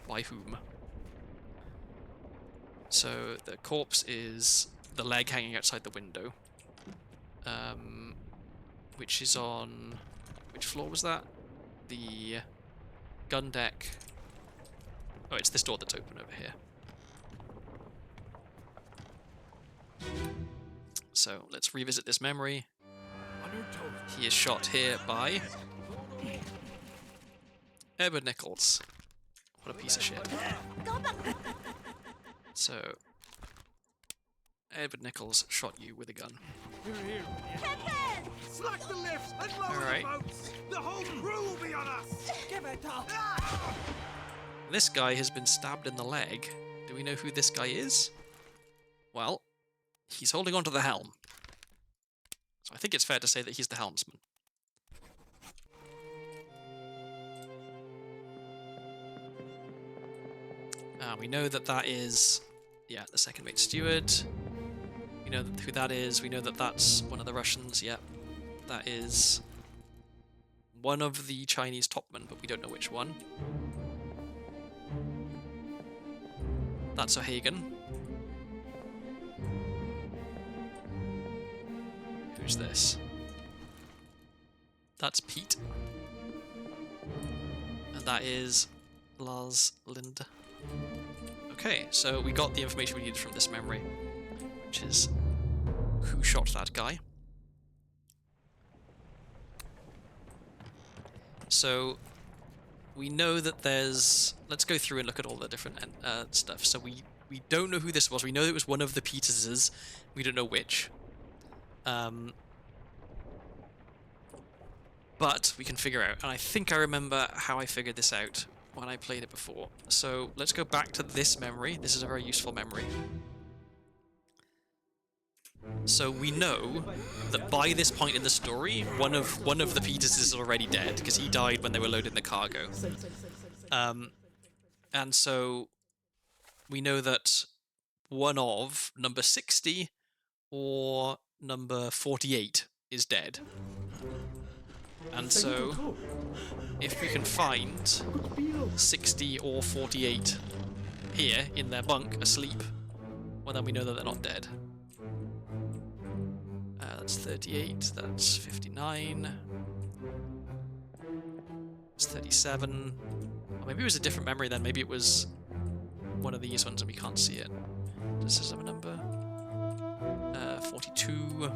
by whom. So the corpse is the leg hanging outside the window, which is on... which floor was that? The gun deck. Oh, it's this door that's open over here. So let's revisit this memory. He is shot here by Edward Nichols. What a piece of shit. So Edward Nichols shot you with a gun. Slack the lifts and lower the boats! The whole crew will be on us! Give it up! This guy has been stabbed in the leg. Do we know who this guy is? Well, he's holding onto the helm. So I think it's fair to say that he's the helmsman. We know that that is, yeah, the second mate steward. We know who that is. We know that that's one of the Russians. Yep, that is one of the Chinese topmen, but we don't know which one. That's O'Hagan. Who's this? That's Pete. And that is Lars Lind. Okay, so we got the information we needed from this memory, which is who shot that guy. So we know that there's... Let's go through and look at all the different stuff. So we don't know who this was. We know it was one of the Peterses. We don't know which. But we can figure out. And I think I remember how I figured this out when I played it before. So let's go back to this memory. This is a very useful memory. So we know that by this point in the story, one of the Peters is already dead because he died when they were loading the cargo. And so we know that one of number 60 or number 48 is dead. And so if we can find 60 or 48 here in their bunk asleep, well then we know that they're not dead. That's 38, that's 59, it's 37. Or maybe it was a different memory then, maybe it was one of these ones and we can't see it. Does this have a number? 42.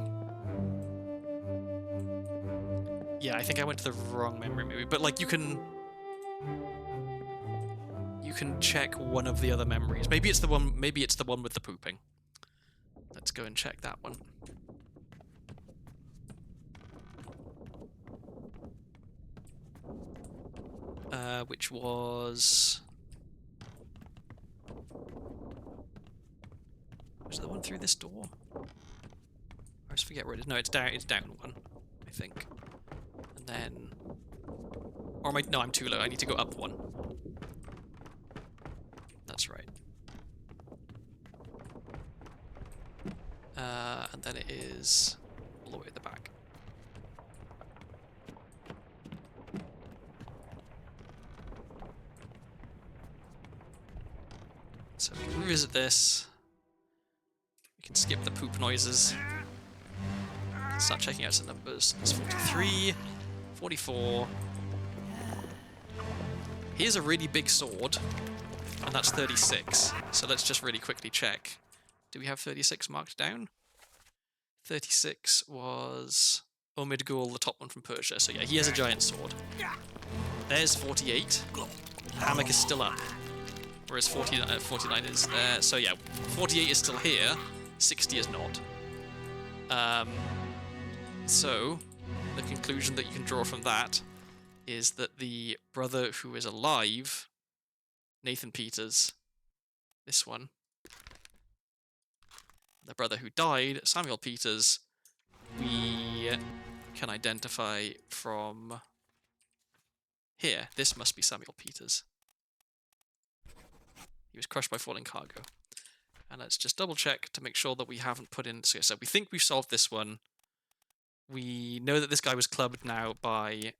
Yeah, I think I went to the wrong memory maybe, but like you can check one of the other memories. Maybe it's the one with the pooping. Let's go and check that one. Which was it the one through this door? I always forget where it is. No, it's down one, I think. And then or am I no, I'm too low. I need to go up one. That's right. And then it is all the way at the back. So we can revisit this. We can skip the poop noises. Start checking out some numbers. It's 43, 44. Here's a really big sword, and that's 36. So let's just really quickly check. Do we have 36 marked down? 36 was Omidgul, the top one from Persia. So yeah, he has a giant sword. There's 48. The hammock is still up. Whereas 49 is there. So yeah, 48 is still here. 60 is not. So the conclusion that you can draw from that is that the brother who is alive, Nathan Peters, this one, the brother who died, Samuel Peters, we can identify from here. This must be Samuel Peters. He was crushed by falling cargo. And let's just double check to make sure that we haven't put in... So we think we've solved this one. We know that this guy was clubbed now by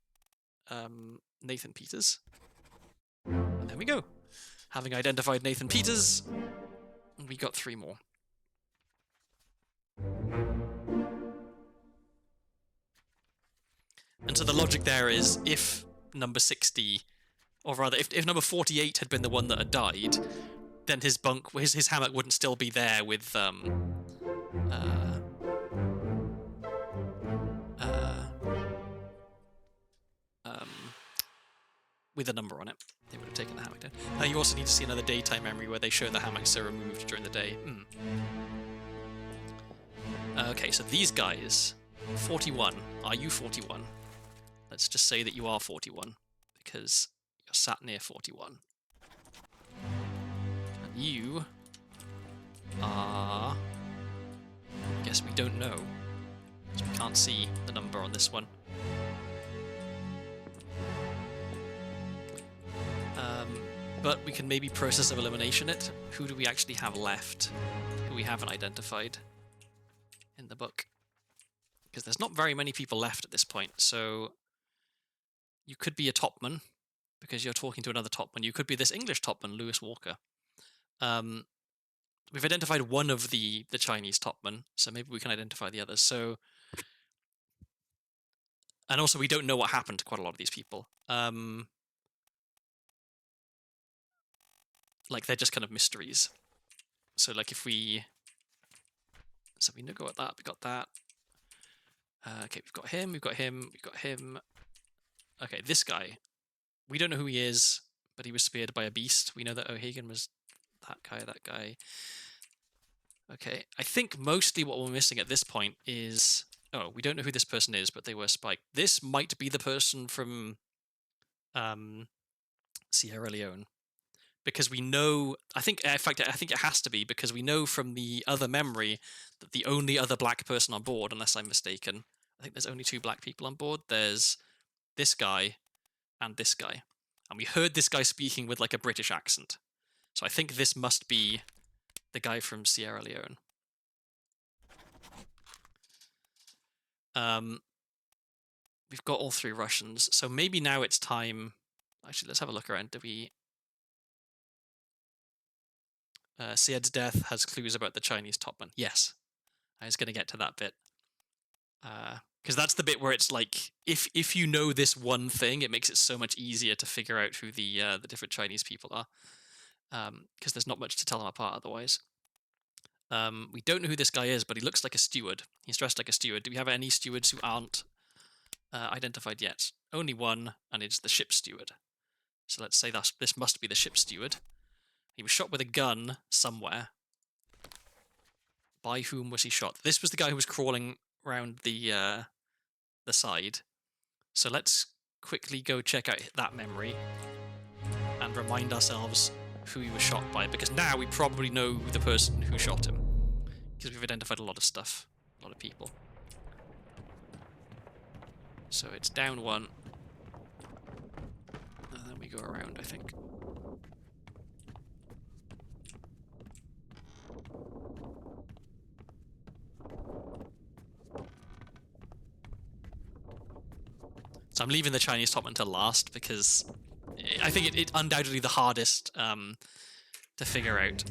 Nathan Peters. And there we go. Having identified Nathan Peters, we got 3 more. And so the logic there is, if number 60, or rather, if number 48 had been the one that had died, then his bunk, his hammock wouldn't still be there with with a number on it. They would have taken the hammock down. You also need to see another daytime memory where they show the hammocks are removed during the day. Okay, so these guys, 41. Are you 41? Let's just say that you are 41, because you're sat near 41. And you are... I guess we don't know, because we can't see the number on this one. But we can maybe process of elimination it. Who do we actually have left who we haven't identified in the book? Because there's not very many people left at this point, so you could be a topman, because you're talking to another topman. You could be this English topman, Lewis Walker. We've identified one of the Chinese topmen, so maybe we can identify the others. So, and also we don't know what happened to quite a lot of these people. Like, they're just kind of mysteries. So, like, if we... So we got that, we got that. Okay, we've got him, we've got him, we've got him. Okay, this guy. We don't know who he is, but he was speared by a beast. We know that O'Hagan was that guy. Okay, I think mostly what we're missing at this point is... Oh, we don't know who this person is, but they were spiked. This might be the person from Sierra Leone. Because we know, in fact, I think it has to be, because we know from the other memory that the only other black person on board, unless I'm mistaken, I think there's only 2 black people on board. There's this guy and this guy. And we heard this guy speaking with like a British accent. So I think this must be the guy from Sierra Leone. We've got all 3 Russians, so maybe now it's time... Actually, let's have a look around. Do we... Sied's death has clues about the Chinese topman. Yes. I was going to get to that bit. Because that's the bit where it's like, if you know this one thing, it makes it so much easier to figure out who the different Chinese people are. Because there's not much to tell them apart otherwise. We don't know who this guy is, but he looks like a steward. He's dressed like a steward. Do we have any stewards who aren't identified yet? Only one, and it's the ship steward. So let's say this must be the ship steward. He was shot with a gun somewhere. By whom was he shot? This was the guy who was crawling around the side. So let's quickly go check out that memory and remind ourselves who he was shot by, because now we probably know the person who shot him, because we've identified a lot of stuff, a lot of people. So it's down one, and then we go around, I think. So I'm leaving the Chinese topman to last because I think it's undoubtedly the hardest to figure out.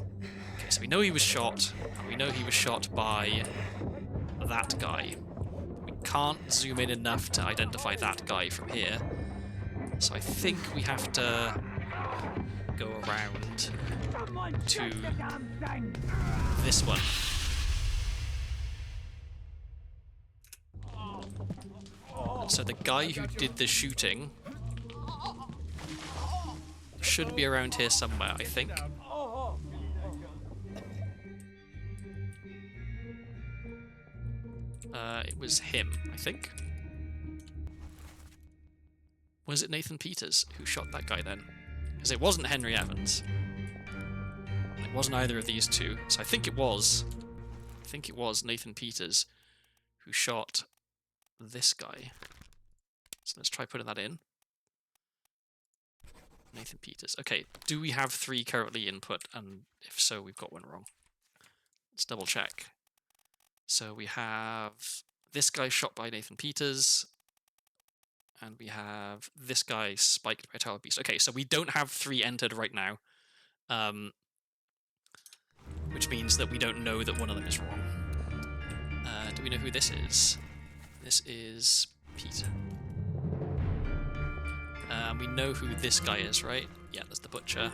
Okay, so we know he was shot, and we know he was shot by that guy. We can't zoom in enough to identify that guy from here. So I think we have to go around to this one. So the guy who did the shooting should be around here somewhere, I think. It was him, I think. Was it Nathan Peters who shot that guy then? Because it wasn't Henry Evans. It wasn't either of these two. So I think it was Nathan Peters who shot this guy. So let's try putting that in. Nathan Peters. Okay, do we have 3 currently input? And if so, we've got one wrong. Let's double check. So we have this guy shot by Nathan Peters, and we have this guy spiked by a tower beast. Okay, so we don't have 3 entered right now, which means that we don't know that one of them is wrong. Do we know who this is? This is Peter. We know who this guy is, right? Yeah, that's the butcher.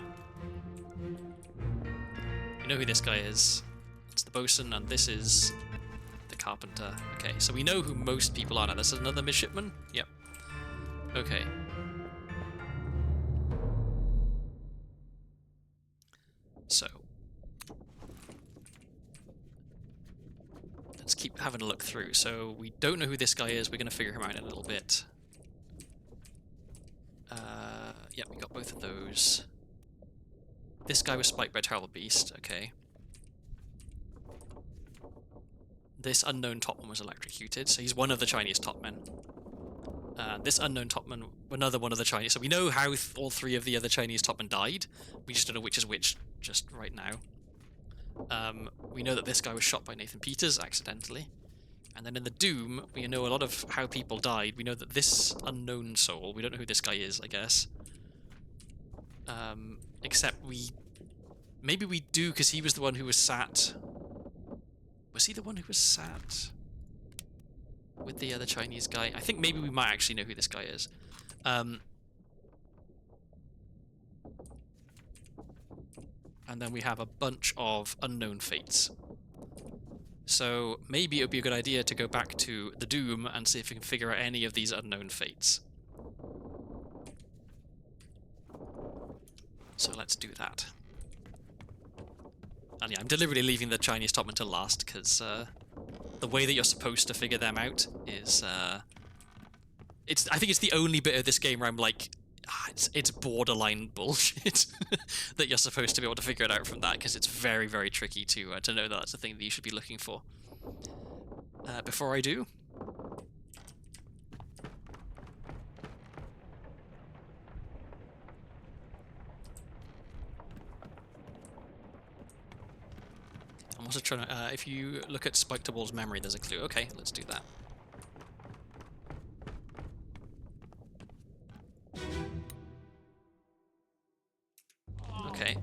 We know who this guy is. It's the bosun, and this is the carpenter. Okay, so we know who most people are now. This is another midshipman? Yep. Okay. So. Let's keep having a look through. So we don't know who this guy is. We're going to figure him out in a little bit. Yep, we got both of those. This guy was spiked by a terrible beast. Okay. This unknown topman was electrocuted, so he's one of the Chinese topmen. This unknown topman, another one of the Chinese. So we know how all 3 of the other Chinese topmen died. We just don't know which is which just right now. We know that this guy was shot by Nathan Peters accidentally. And then in the Doom, we know a lot of how people died. We know that this unknown soul, we don't know who this guy is, I guess. Except maybe we do, because he was the one who was sat... Was he the one who was sat with the other Chinese guy? I think maybe we might actually know who this guy is. And then we have a bunch of unknown fates. So maybe it would be a good idea to go back to the Doom and see if we can figure out any of these unknown fates. So let's do that. And yeah, I'm deliberately leaving the Chinese topman to last, because the way that you're supposed to figure them out is... I think it's the only bit of this game where I'm like, it's borderline bullshit that you're supposed to be able to figure it out from that, because it's very, very tricky to know that that's the thing that you should be looking for. Before I do... I'm also trying to, if you look at Spike to Wall's memory, there's a clue. Okay, let's do that. Okay.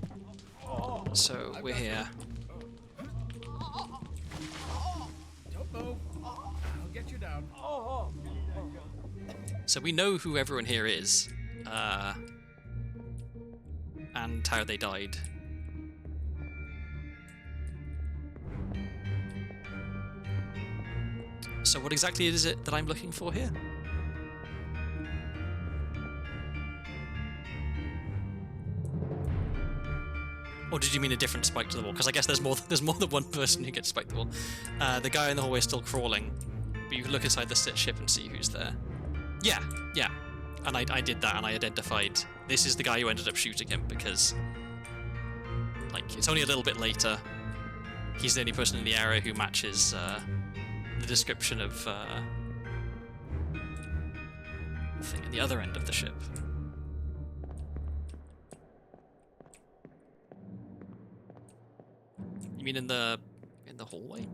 So we're here. Don't move. I'll get you down. So we know who everyone here is, and how they died. So what exactly is it that I'm looking for here? Or did you mean a different spike to the wall? Because I guess there's more than one person who gets spiked to the wall. The guy in the hallway is still crawling, but you can look inside the ship and see who's there. Yeah. And I did that, and I identified this is the guy who ended up shooting him, because like it's only a little bit later. He's the only person in the area who matches the description of the thing at the other end of the ship. You mean in the hallway?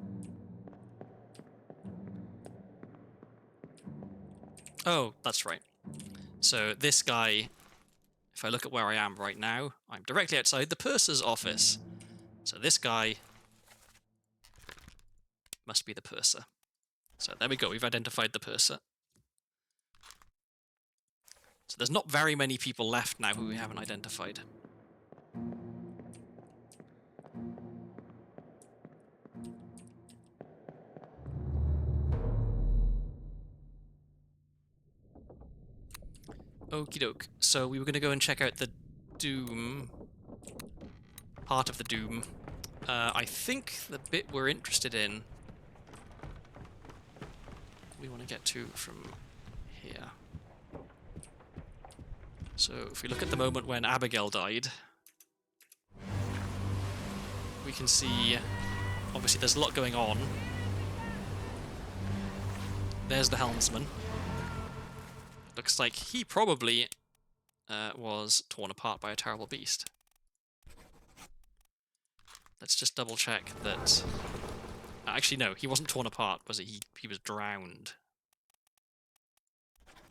Oh, that's right. So this guy, if I look at where I am right now, I'm directly outside the purser's office. So this guy must be the purser. So there we go, we've identified the purser. So there's not very many people left now who we haven't identified. Okie doke. So we were going to go and check out the Doom. Part of the Doom. I think the bit we're interested in we want to get to from here. So if we look at the moment when Abigail died, we can see obviously there's a lot going on. There's the helmsman. Looks like he probably was torn apart by a terrible beast. Let's just double check that... Actually, no, he wasn't torn apart, was he? He was drowned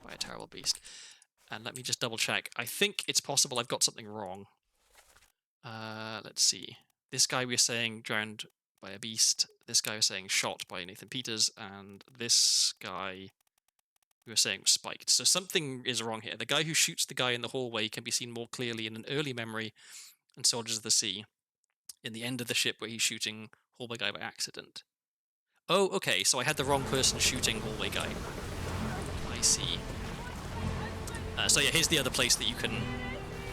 by a terrible beast. And let me just double check. I think it's possible I've got something wrong. Let's see. This guy we're saying drowned by a beast. This guy we're saying shot by Nathan Peters. And this guy we were saying was spiked. So something is wrong here. The guy who shoots the guy in the hallway can be seen more clearly in an early memory in Soldiers of the Sea, in the end of the ship where he's shooting hallway guy by accident. Oh, okay, so I had the wrong person shooting hallway guy. I see. So yeah, here's the other place that you can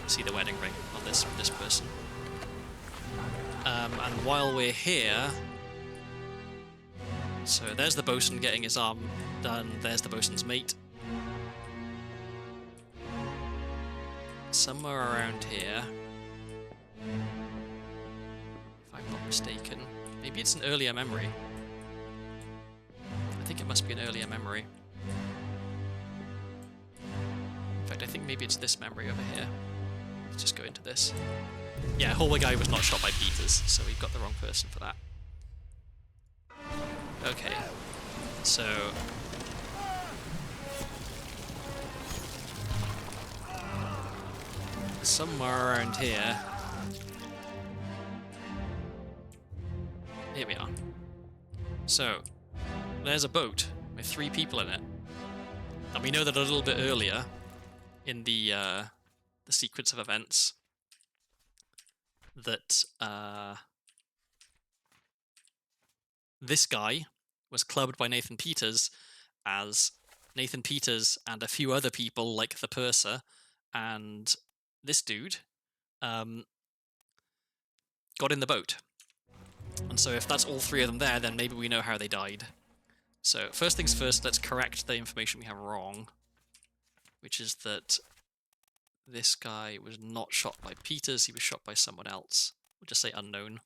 see the wedding ring on this person. And while we're here... So there's the bosun getting his arm done, there's the bosun's mate. Somewhere around here, if I'm not mistaken, maybe it's an earlier memory. I think it must be an earlier memory. In fact, I think maybe it's this memory over here. Let's just go into this. Yeah, hallway guy was not shot by Peters, so we've got the wrong person for that. Okay, so... somewhere around here... Here we are. So, there's a boat with 3 people in it. And we know that a little bit earlier in the sequence of events that this guy was clubbed by Nathan Peters as Nathan Peters and a few other people like the purser and this dude got in the boat. And so if that's all 3 of them there, then maybe we know how they died. So first things first, let's correct the information we have wrong, which is that this guy was not shot by Peters, he was shot by someone else. We'll just say unknown.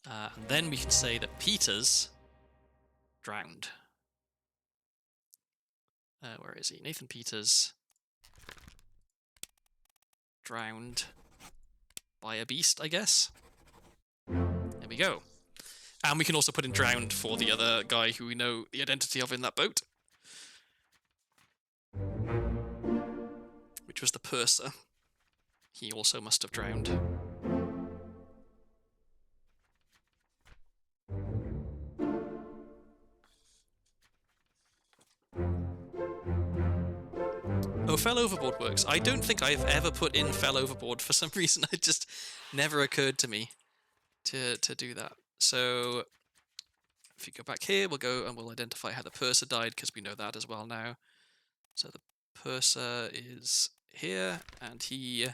And then we can say that Peters drowned. Where is he? Nathan Peters drowned by a beast, I guess. There we go. And we can also put in drowned for the other guy who we know the identity of in that boat, which was the purser. he also must have drowned. Oh, fell overboard works. I don't think I've ever put in fell overboard for some reason. It just never occurred to me to do that. So if you go back here, we'll go and we'll identify how the purser died, because we know that as well now. So the purser is here, and he...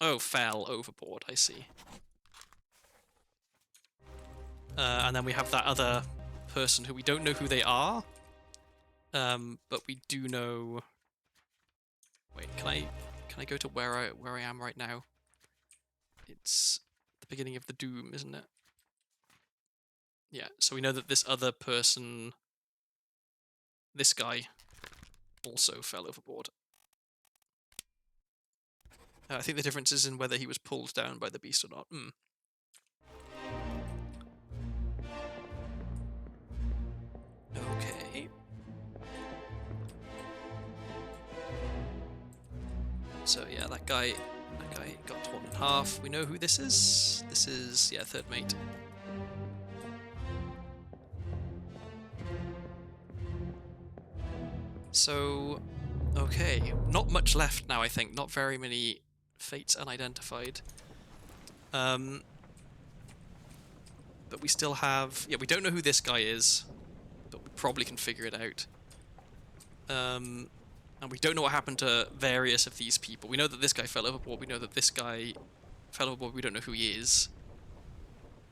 Oh, fell overboard, I see. And then we have that other person who we don't know who they are, but we do know... Wait, can I go to where I am right now? It's the beginning of the doom, isn't it? Yeah, so we know that this other person, this guy, also fell overboard. I think the difference is in whether he was pulled down by the beast or not. Okay. So yeah, that guy got torn in half. We know who this is. This is, yeah, third mate. So, okay, not much left now, I think. Not very many fates unidentified. But we still have... Yeah, we don't know who this guy is, but we probably can figure it out. And we don't know what happened to various of these people. We know that this guy fell overboard. We know that this guy fell overboard. We don't know who he is.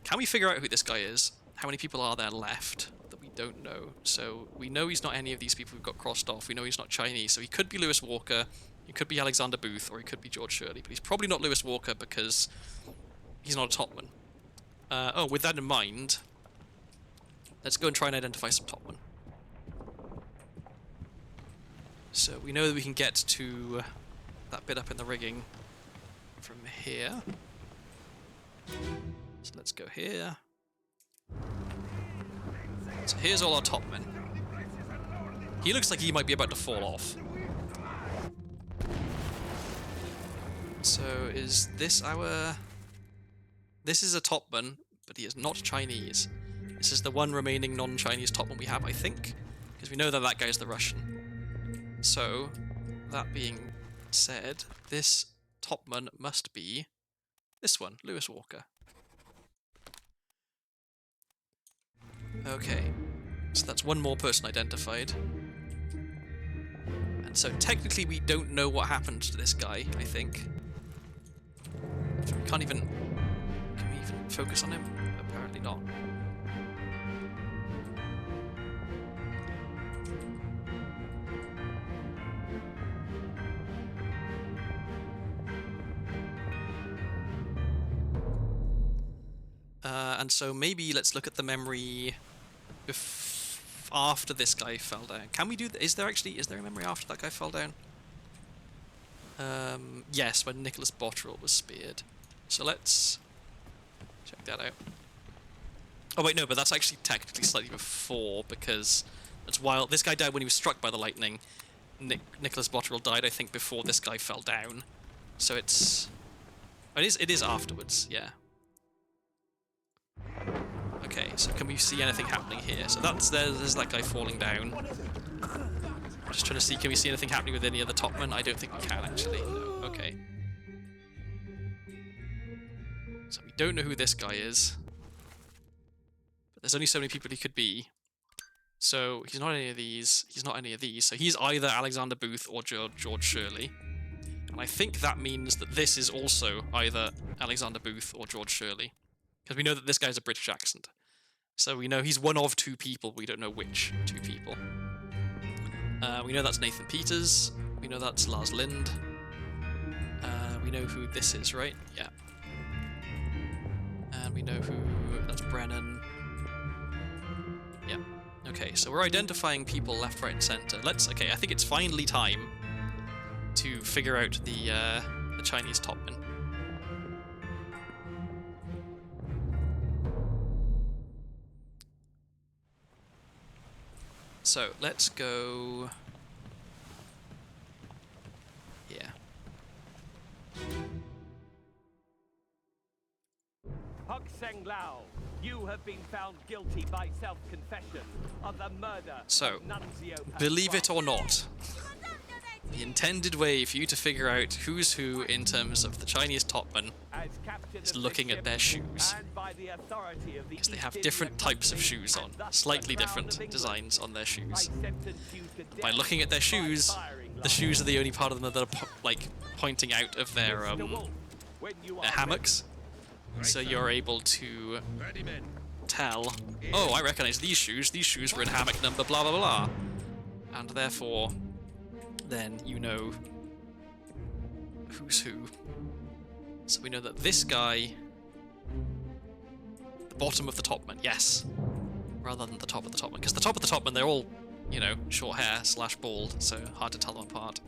Can we figure out who this guy is? How many people are there left that we don't know? So we know he's not any of these people who've got crossed off. We know he's not Chinese. So he could be Lewis Walker, he could be Alexander Booth, or he could be George Shirley. But he's probably not Lewis Walker because he's not a topman. Oh, with that in mind, let's go and try and identify some topmen. So we know that we can get to that bit up in the rigging from here. So let's go here. So here's all our topmen. He looks like he might be about to fall off. So is this our... This is a topman, but he is not Chinese. This is the one remaining non-Chinese topman we have, I think, because we know that that guy's the Russian. So, that being said, this topman must be this one, Lewis Walker. Okay, so that's one more person identified. And so technically we don't know what happened to this guy, I think. So we can't even... Can we even focus on him? Apparently not. And so maybe let's look at the memory after this guy fell down. Can we do that? Is there a memory after that guy fell down? Yes, when Nicholas Botterill was speared. So let's check that out. Oh wait, no, but that's actually technically slightly before, because that's while this guy died when he was struck by the lightning. Nicholas Botterill died, I think, before this guy fell down. So it is afterwards, yeah. Okay, so can we see anything happening here? So there's that guy falling down. I'm just trying to see, can we see anything happening with any other topmen? I don't think we can, actually. No. Okay. So we don't know who this guy is. But there's only so many people he could be. So he's not any of these. He's not any of these. So he's either Alexander Booth or George Shirley. And I think that means that this is also either Alexander Booth or George Shirley. Because we know that this guy has a British accent. So we know he's one of two people, we don't know which two people. We know that's Nathan Peters, we know that's Lars Lind. We know who this is, right? Yeah. And we know who... that's Brennan. Yeah. Okay, so we're identifying people left, right, and centre. Okay, I think it's finally time to figure out the Chinese topman. So, let's go... Yeah. Senglao, you have been found guilty by self-confession of the murder So, of Nunzio believe it or Pasquale. not, the intended way for you to figure out who's who in terms of the Chinese topmen As captain is of looking this at their ship, shoes. and by the authority of the Because they East have India different types of Company, shoes on, and thus slightly the Crown of different England, designs on their I shoes. sentence you to But by death looking at their by shoes, firing the line. shoes are the only part of them that are like pointing out of their Mr. Wolf, when you their are hammocks. So you're able to tell, oh, I recognize these shoes. These shoes were in hammock number blah blah blah, and therefore, then you know who's who. So we know that this guy, the bottom of the topman, yes, rather than the top of the topman, because the top of the topman they're all, you know, short hair / bald, so hard to tell them apart.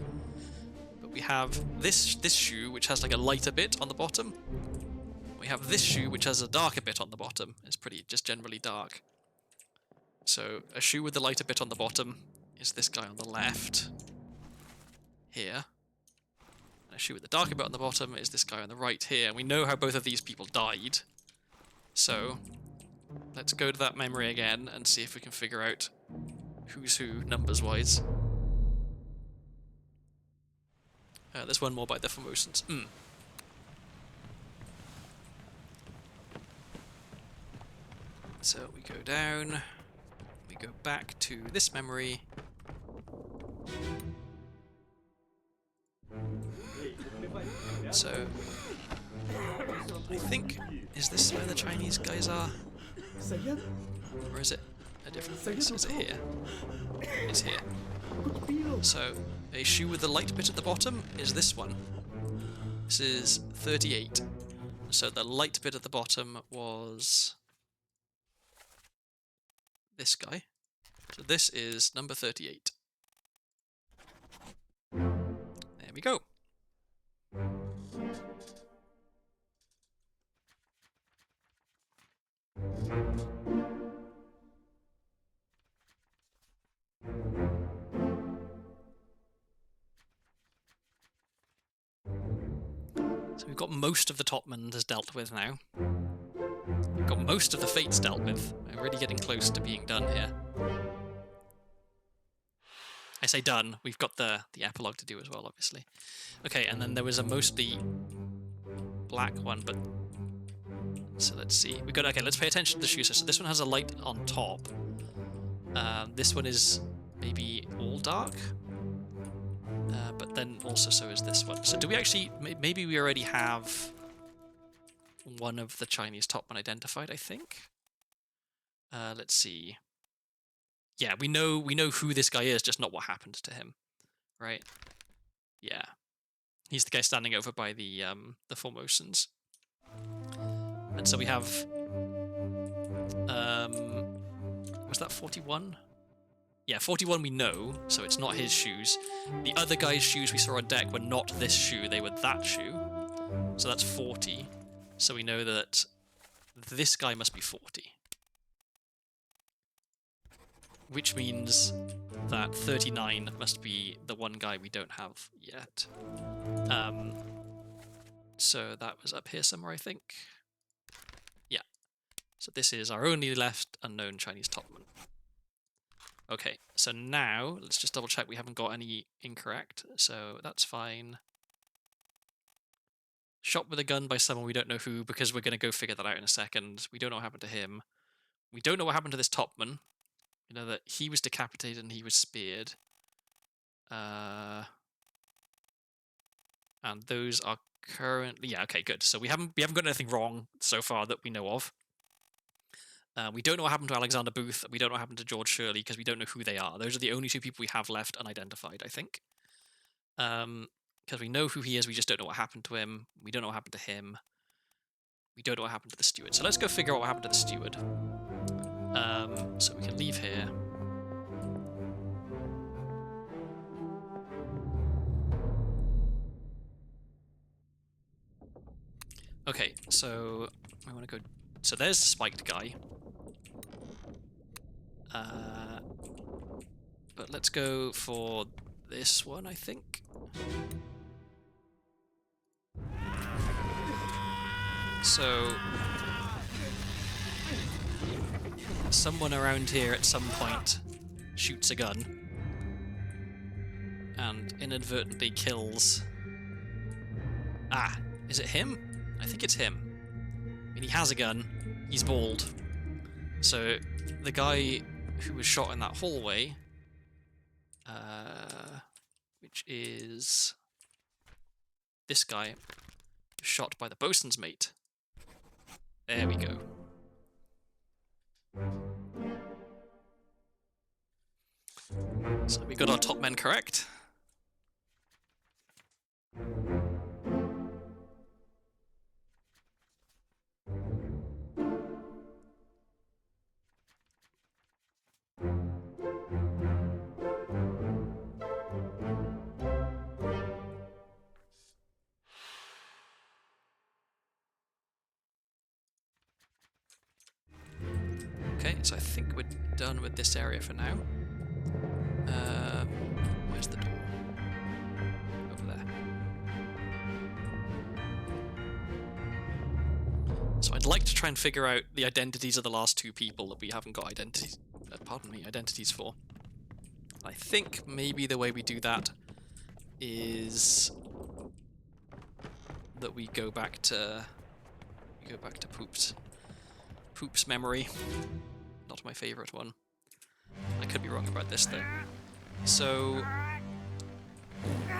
But we have this shoe which has like a lighter bit on the bottom. We have this shoe which has a darker bit on the bottom. It's pretty just generally dark. So a shoe with the lighter bit on the bottom is this guy on the left here. And a shoe with the darker bit on the bottom is this guy on the right here. And we know how both of these people died. So let's go to that memory again and see if we can figure out who's who numbers wise. There's one more by the Formosans. So we go down, we go back to this memory. So I think, is this where the Chinese guys are? Or is it a different place? Is it here? It's here. So a shoe with the light bit at the bottom is this one. This is 38. So the light bit at the bottom was this guy. So this is number 38. There we go. So we've got most of the topmen as dealt with now. We've got most of the fates dealt with. We're really getting close to being done here. I say done, we've got the epilogue to do as well, obviously. Okay, and then there was a mostly black one, but... So let's see. We got, okay, let's pay attention to the shoes. So this one has a light on top. This one is maybe all dark. But then also so is this one. So do we actually... Maybe we already have one of the Chinese topmen identified, I think. Let's see. Yeah, we know who this guy is, just not what happened to him, right? Yeah, he's the guy standing over by the Formosans, and so we have was that 41? Yeah, 41 we know, so it's not his shoes. The other guy's shoes we saw on deck were not this shoe; they were that shoe. So that's 40. So we know that this guy must be 40. Which means that 39 must be the one guy we don't have yet. So that was up here somewhere, I think. Yeah. So this is our only left unknown Chinese topman. Okay, so now let's just double check we haven't got any incorrect. So that's fine. Shot with a gun by someone we don't know who, because we're going to go figure that out in a second. We don't know what happened to him. We don't know what happened to this topman. You know that he was decapitated and he was speared. And those are currently... Yeah, okay, good. So we haven't got anything wrong so far that we know of. We don't know what happened to Alexander Booth. We don't know what happened to George Shirley because we don't know who they are. Those are the only two people we have left unidentified, I think. Because we know who he is, we just don't know what happened to him. We don't know what happened to him. We don't know what happened to the steward. So let's go figure out what happened to the steward. So we can leave here. Okay, so I want to go... So there's the spiked guy. But let's go for this one, I think. So someone around here at some point shoots a gun and inadvertently kills... Ah, is it him? I think it's him. I mean, he has a gun, he's bald. So, the guy who was shot in that hallway, which is this guy, shot by the bosun's mate. There we go. So we got our top men correct. Okay, so I think we're done with this area for now. Where's the door? Over there. So I'd like to try and figure out the identities of the last two people that we haven't got identities for. I think maybe the way we do that is that we go back to Poop's memory. Not my favourite one. I could be wrong about this though. So,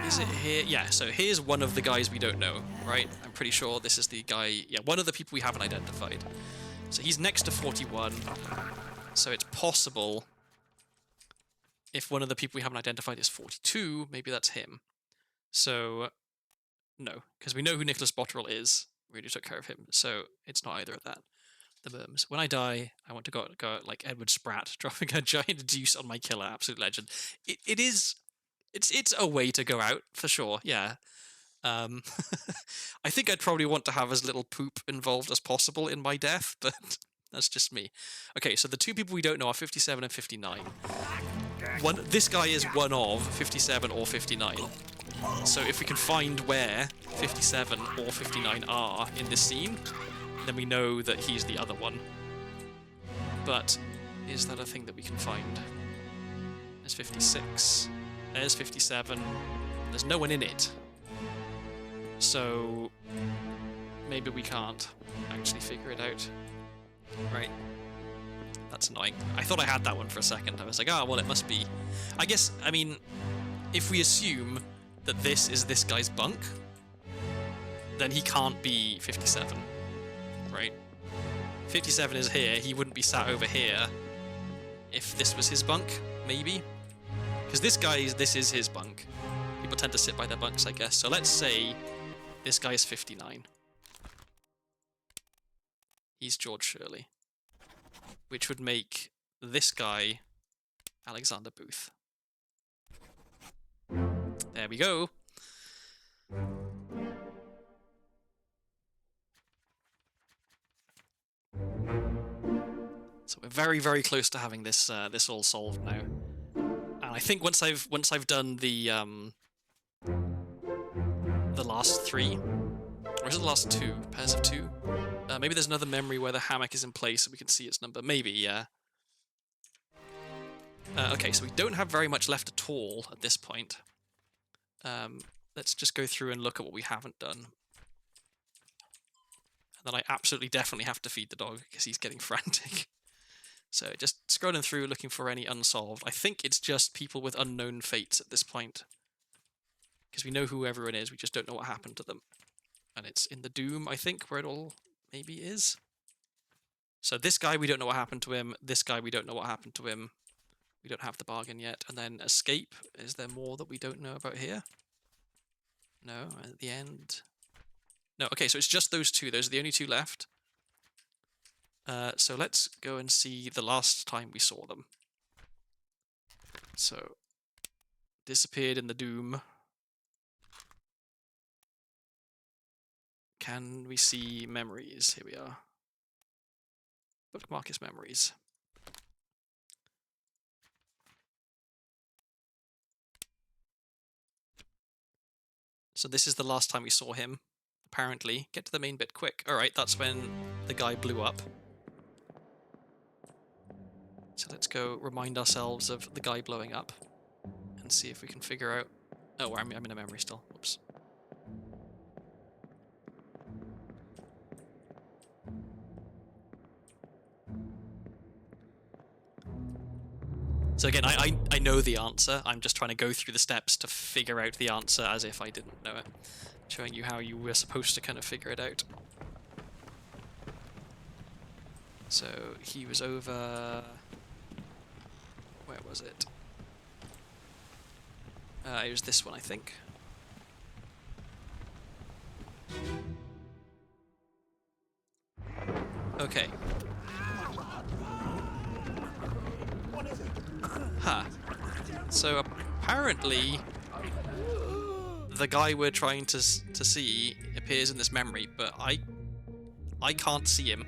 is it here? Yeah, so here's one of the guys we don't know, right? I'm pretty sure this is the guy, yeah, one of the people we haven't identified. So he's next to 41, so it's possible if one of the people we haven't identified is 42, maybe that's him. So, no, because we know who Nicholas Botterill is. We already took care of him, so it's not either of that. The Worms. When I die, I want to go out like Edward Spratt, dropping a giant deuce on my killer. Absolute legend. It's a way to go out for sure. Yeah. I think I'd probably want to have as little poop involved as possible in my death, but that's just me. Okay, so the two people we don't know are 57 and 59. This guy is one of 57 or 59. So if we can find where 57 or 59 are in this scene, then we know that he's the other one. But is that a thing that we can find? There's 56. There's 57. There's no one in it. So maybe we can't actually figure it out. Right. That's annoying. I thought I had that one for a second. I was like, oh, well, it must be... I guess, I mean, if we assume that this is this guy's bunk, then he can't be 57. Right? 57 is here, he wouldn't be sat over here if this was his bunk, maybe? Because this is his bunk. People tend to sit by their bunks, I guess. So let's say this guy is 59. He's George Shirley. Which would make this guy Alexander Booth. There we go. So we're very, very close to having this this all solved now. And I think once I've done the last three, or is it the last two pairs of two? Maybe there's another memory where the hammock is in place so we can see its number. Maybe, yeah. Okay, so we don't have very much left at all at this point. Let's just go through and look at what we haven't done. And then I absolutely definitely have to feed the dog because he's getting frantic. So just scrolling through looking for any unsolved. I think it's just people with unknown fates at this point. Because we know who everyone is, we just don't know what happened to them. And it's in the Doom, I think, where it all maybe is. So this guy, we don't know what happened to him. This guy, we don't know what happened to him. We don't have the bargain yet. And then Escape, is there more that we don't know about here? No, at the end... No, okay, so it's just those two. Those are the only two left. So let's go and see the last time we saw them. So, disappeared in the Doom. Can we see memories? Here we are. Bookmark his memories. So this is the last time we saw him. Apparently. Get to the main bit quick. Alright, that's when the guy blew up. So let's go remind ourselves of the guy blowing up and see if we can figure out... Oh, I'm in a memory still. Whoops. So again, I know the answer. I'm just trying to go through the steps to figure out the answer as if I didn't know it. Showing you how you were supposed to kind of figure it out. So he was over... Where was it? It was this one, I think. Okay. Huh. So apparently, the guy we're trying to see appears in this memory, but I can't see him.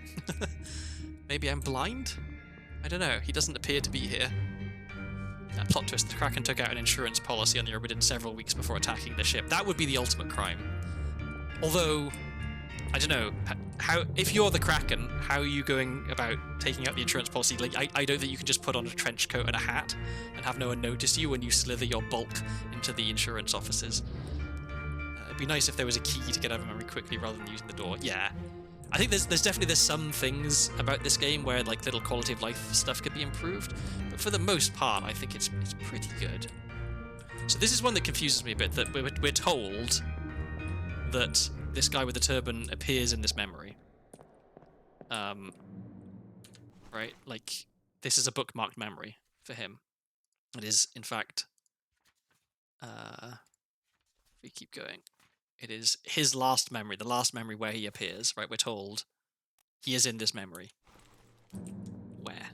Maybe I'm blind? I don't know. He doesn't appear to be here. Plot twist, the Kraken took out an insurance policy on the Obra Dinn several weeks before attacking the ship. That would be the ultimate crime. Although, I don't know, how if you're the Kraken, how are you going about taking out the insurance policy? Like, I don't think you can just put on a trench coat and a hat and have no one notice you when you slither your bulk into the insurance offices. It'd be nice if there was a key to get out of memory quickly rather than using the door. Yeah. I think there's definitely some things about this game where like little quality of life stuff could be improved, but for the most part, I think it's pretty good. So this is one that confuses me a bit. That we're told that this guy with the turban appears in this memory. Right, like this is a bookmarked memory for him. It is, in fact, if we keep going. It is his last memory, the last memory where he appears, right? We're told he is in this memory. Where?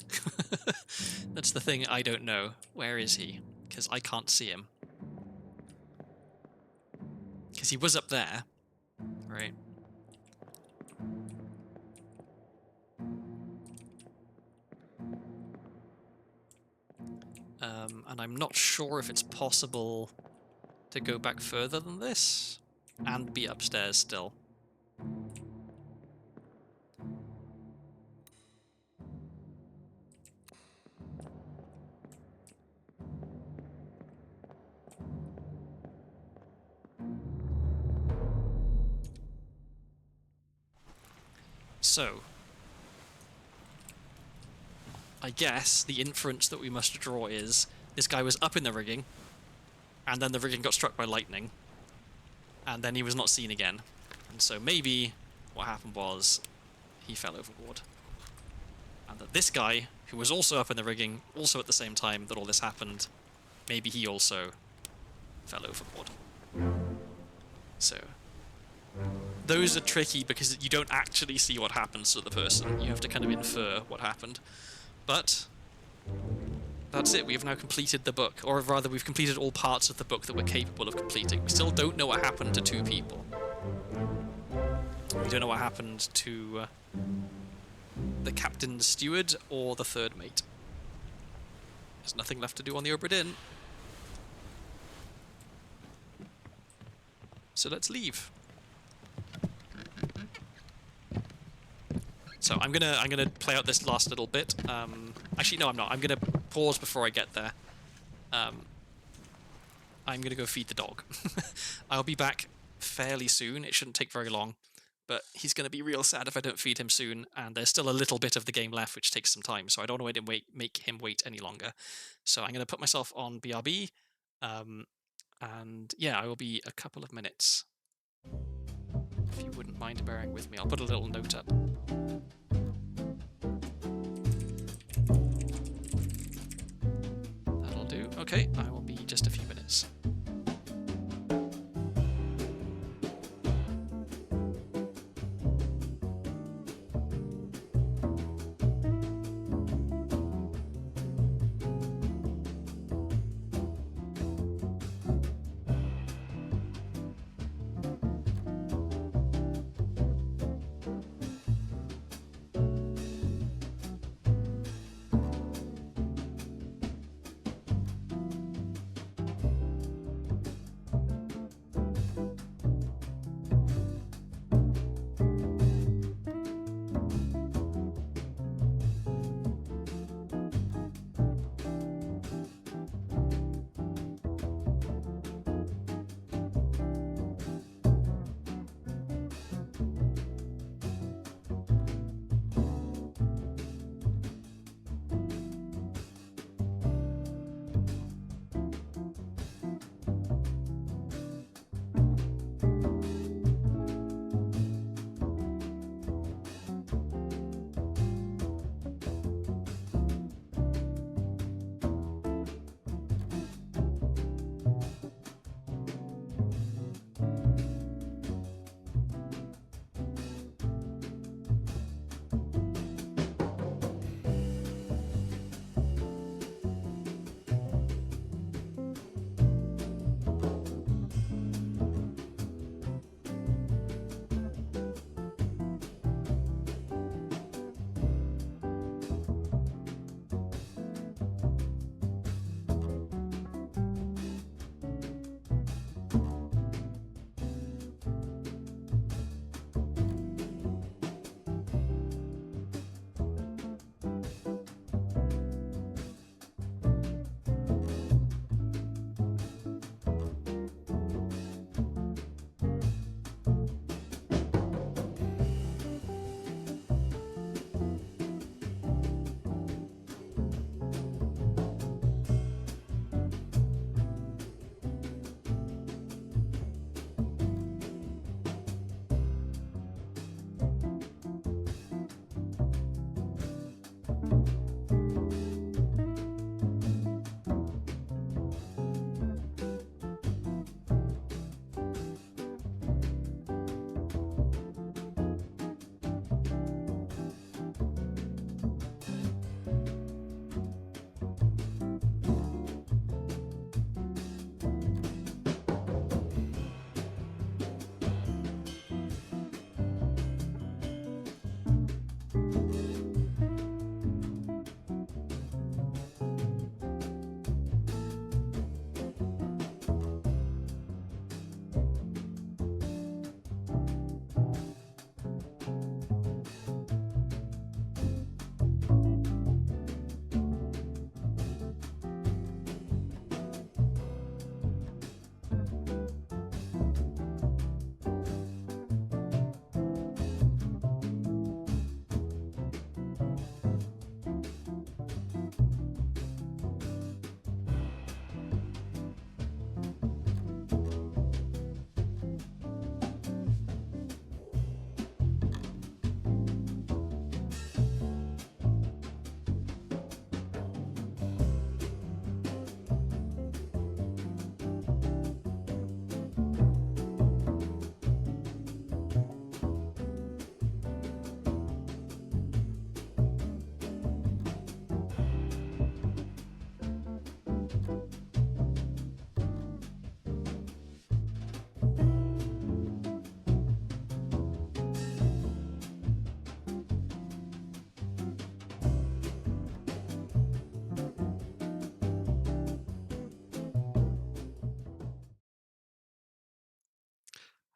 That's the thing I don't know. Where is he? Because I can't see him. Because he was up there, right? And I'm not sure if it's possible to go back further than this and be upstairs still. So, I guess the inference that we must draw is this guy was up in the rigging, and then the rigging got struck by lightning, and then he was not seen again. And so maybe what happened was he fell overboard. And that this guy, who was also up in the rigging, also at the same time that all this happened, maybe he also fell overboard. So, those are tricky because you don't actually see what happens to the person. You have to kind of infer what happened. But that's it. We have now completed the book. Or rather, we've completed all parts of the book that we're capable of completing. We still don't know what happened to two people. We don't know what happened to the captain's steward or the third mate. There's nothing left to do on the Obra Dinn. So let's leave. So I'm gonna play out this last little bit. Actually, no, I'm not. I'm gonna pause before I get there. I'm gonna go feed the dog. I'll be back fairly soon. It shouldn't take very long, but he's gonna be real sad if I don't feed him soon. And there's still a little bit of the game left, which takes some time. So I don't want to make him wait any longer. So I'm gonna put myself on BRB, and yeah, I will be a couple of minutes. If you wouldn't mind bearing with me, I'll put a little note up. That'll do. Okay, I will be just a few minutes.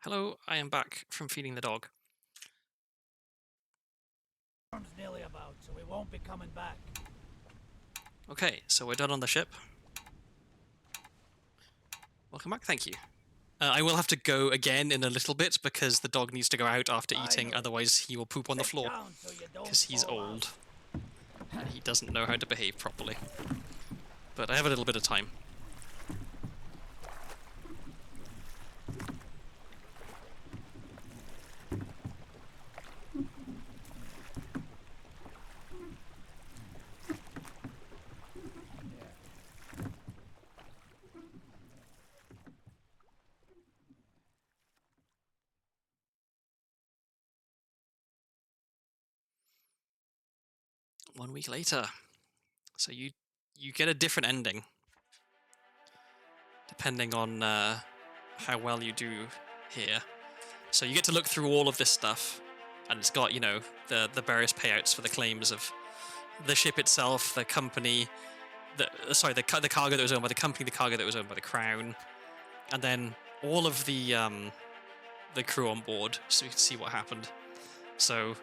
Hello, I am back from feeding the dog. Storm's nearly about, so we won't be coming back. Okay, so we're done on the ship. Welcome back, thank you. I will have to go again in a little bit because the dog needs to go out after eating, otherwise he will poop on the floor. Because he's old. And he doesn't know how to behave properly. But I have a little bit of time. One week later. So you get a different ending. Depending on how well you do here. So you get to look through all of this stuff. And it's got, you know, the various payouts for the claims of the ship itself, the company, the cargo that was owned by the company, the cargo that was owned by the Crown. And then all of the crew on board, so you can see what happened. So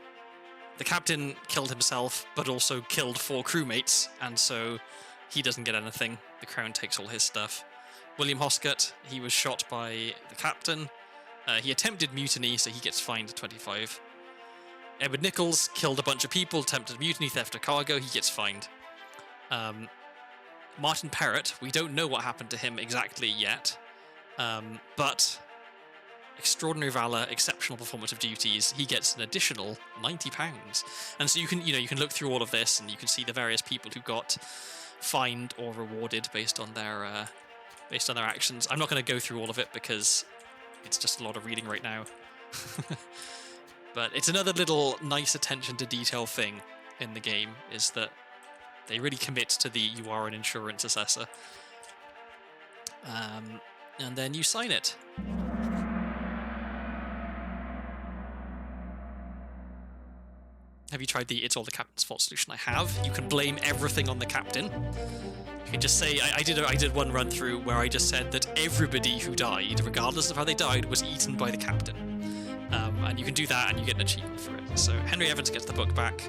the captain killed himself, but also killed 4 crewmates, and so he doesn't get anything. The Crown takes all his stuff. William Hoscott, he was shot by the captain. He attempted mutiny, so he gets fined 25. Edward Nichols killed a bunch of people, attempted mutiny, theft of cargo, he gets fined. Martin Perrott, we don't know what happened to him exactly yet, but extraordinary valor, exceptional performance of duties, he gets an additional £90. And so you can look through all of this and you can see the various people who got fined or rewarded based on their actions. I'm not going to go through all of it because it's just a lot of reading right now. But it's another little nice attention to detail thing in the game, is that they really commit to the you are an insurance assessor. And then you sign it. Have you tried the "it's all the captain's fault" solution? I have. You can blame everything on the captain. You can just say, I did one run through where I just said that everybody who died, regardless of how they died, was eaten by the captain. And you can do that and you get an achievement for it. So Henry Evans gets the book back.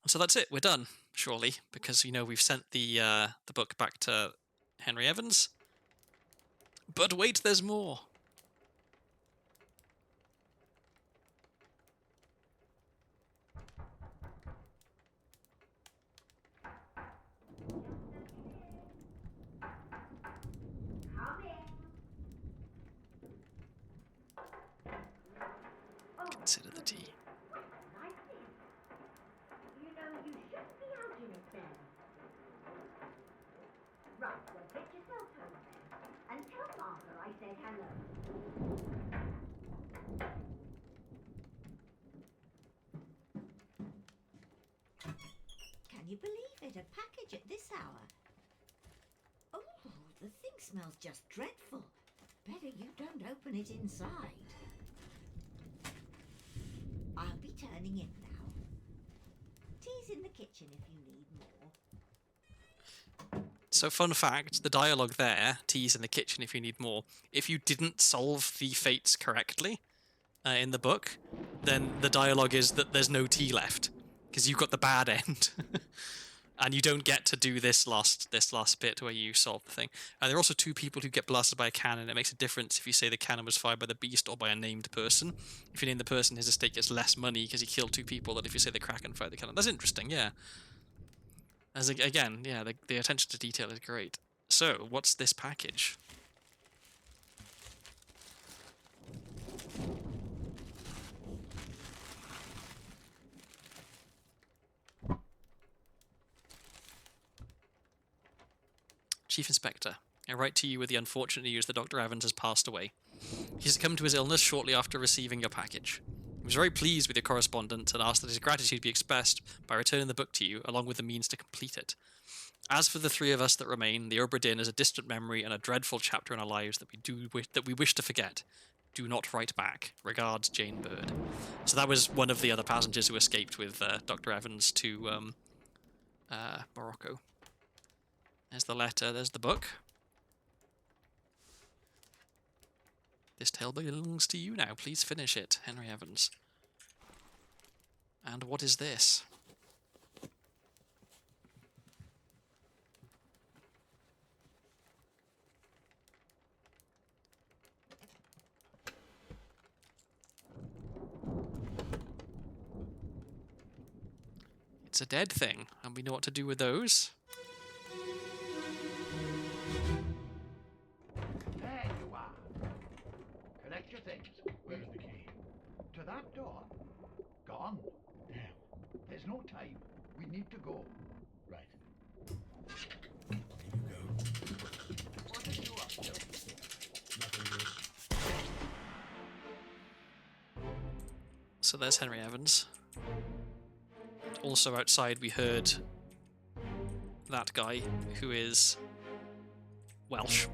So that's it, we're done, surely, because we've sent the book back to Henry Evans. But wait, there's more. Consider the tea. Right, well, get yourself home then, and tell Martha I said hello. Can you believe it? A package at this hour? Oh, the thing smells just dreadful. Better you don't open it inside. I'll be turning in now. Tea's in the kitchen if you need more. So fun fact, the dialogue there, "tea's in the kitchen if you need more," if you didn't solve the fates correctly in the book, then the dialogue is that there's no tea left, because you've got the bad end. And you don't get to do this last bit where you solve the thing. There are also 2 people who get blasted by a cannon. It makes a difference if you say the cannon was fired by the beast or by a named person. If you name the person, his estate gets less money because he killed 2 people than if you say the Kraken fired the cannon. That's interesting, yeah. Again, yeah, the attention to detail is great. So, what's this package? Chief Inspector, I write to you with the unfortunate news that Dr. Evans has passed away. He succumbed to his illness shortly after receiving your package. He was very pleased with your correspondence and asked that his gratitude be expressed by returning the book to you, along with the means to complete it. As for the 3 of us that remain, the Obra Dinn is a distant memory and a dreadful chapter in our lives that we wish to forget. Do not write back. Regards, Jane Bird. So that was one of the other passengers who escaped with Dr. Evans to Morocco. There's the letter, there's the book. This tale belongs to you now. Please finish it, Henry Evans. And what is this? It's a dead thing, and we know what to do with those. There you are. Collect your things. Where's the key? To that door. Gone. Damn. There's no time. We need to go. Right. Here you go. What are you up to? Nothing good. So there's Henry Evans. Also outside we heard that guy who is Welsh.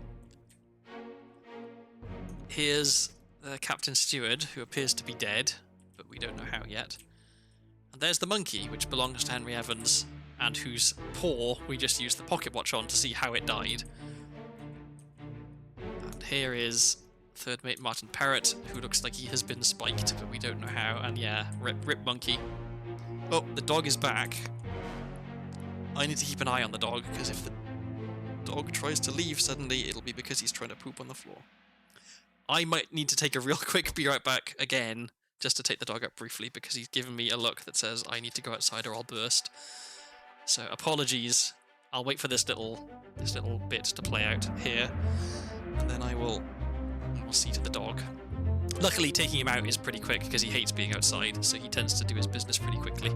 Here's Captain Stewart, who appears to be dead, but we don't know how yet. And there's the monkey, which belongs to Henry Evans, and whose paw we just used the pocket watch on to see how it died. And here is third mate Martin Parrott, who looks like he has been spiked, but we don't know how. And yeah, rip monkey. Oh, the dog is back. I need to keep an eye on the dog, because if the dog tries to leave suddenly, it'll be because he's trying to poop on the floor. I might need to take a real quick be right back again, just to take the dog up briefly, because he's given me a look that says I need to go outside or I'll burst. So apologies. I'll wait for this little bit to play out here, and then I will see to the dog. Luckily, taking him out is pretty quick because he hates being outside, so he tends to do his business pretty quickly.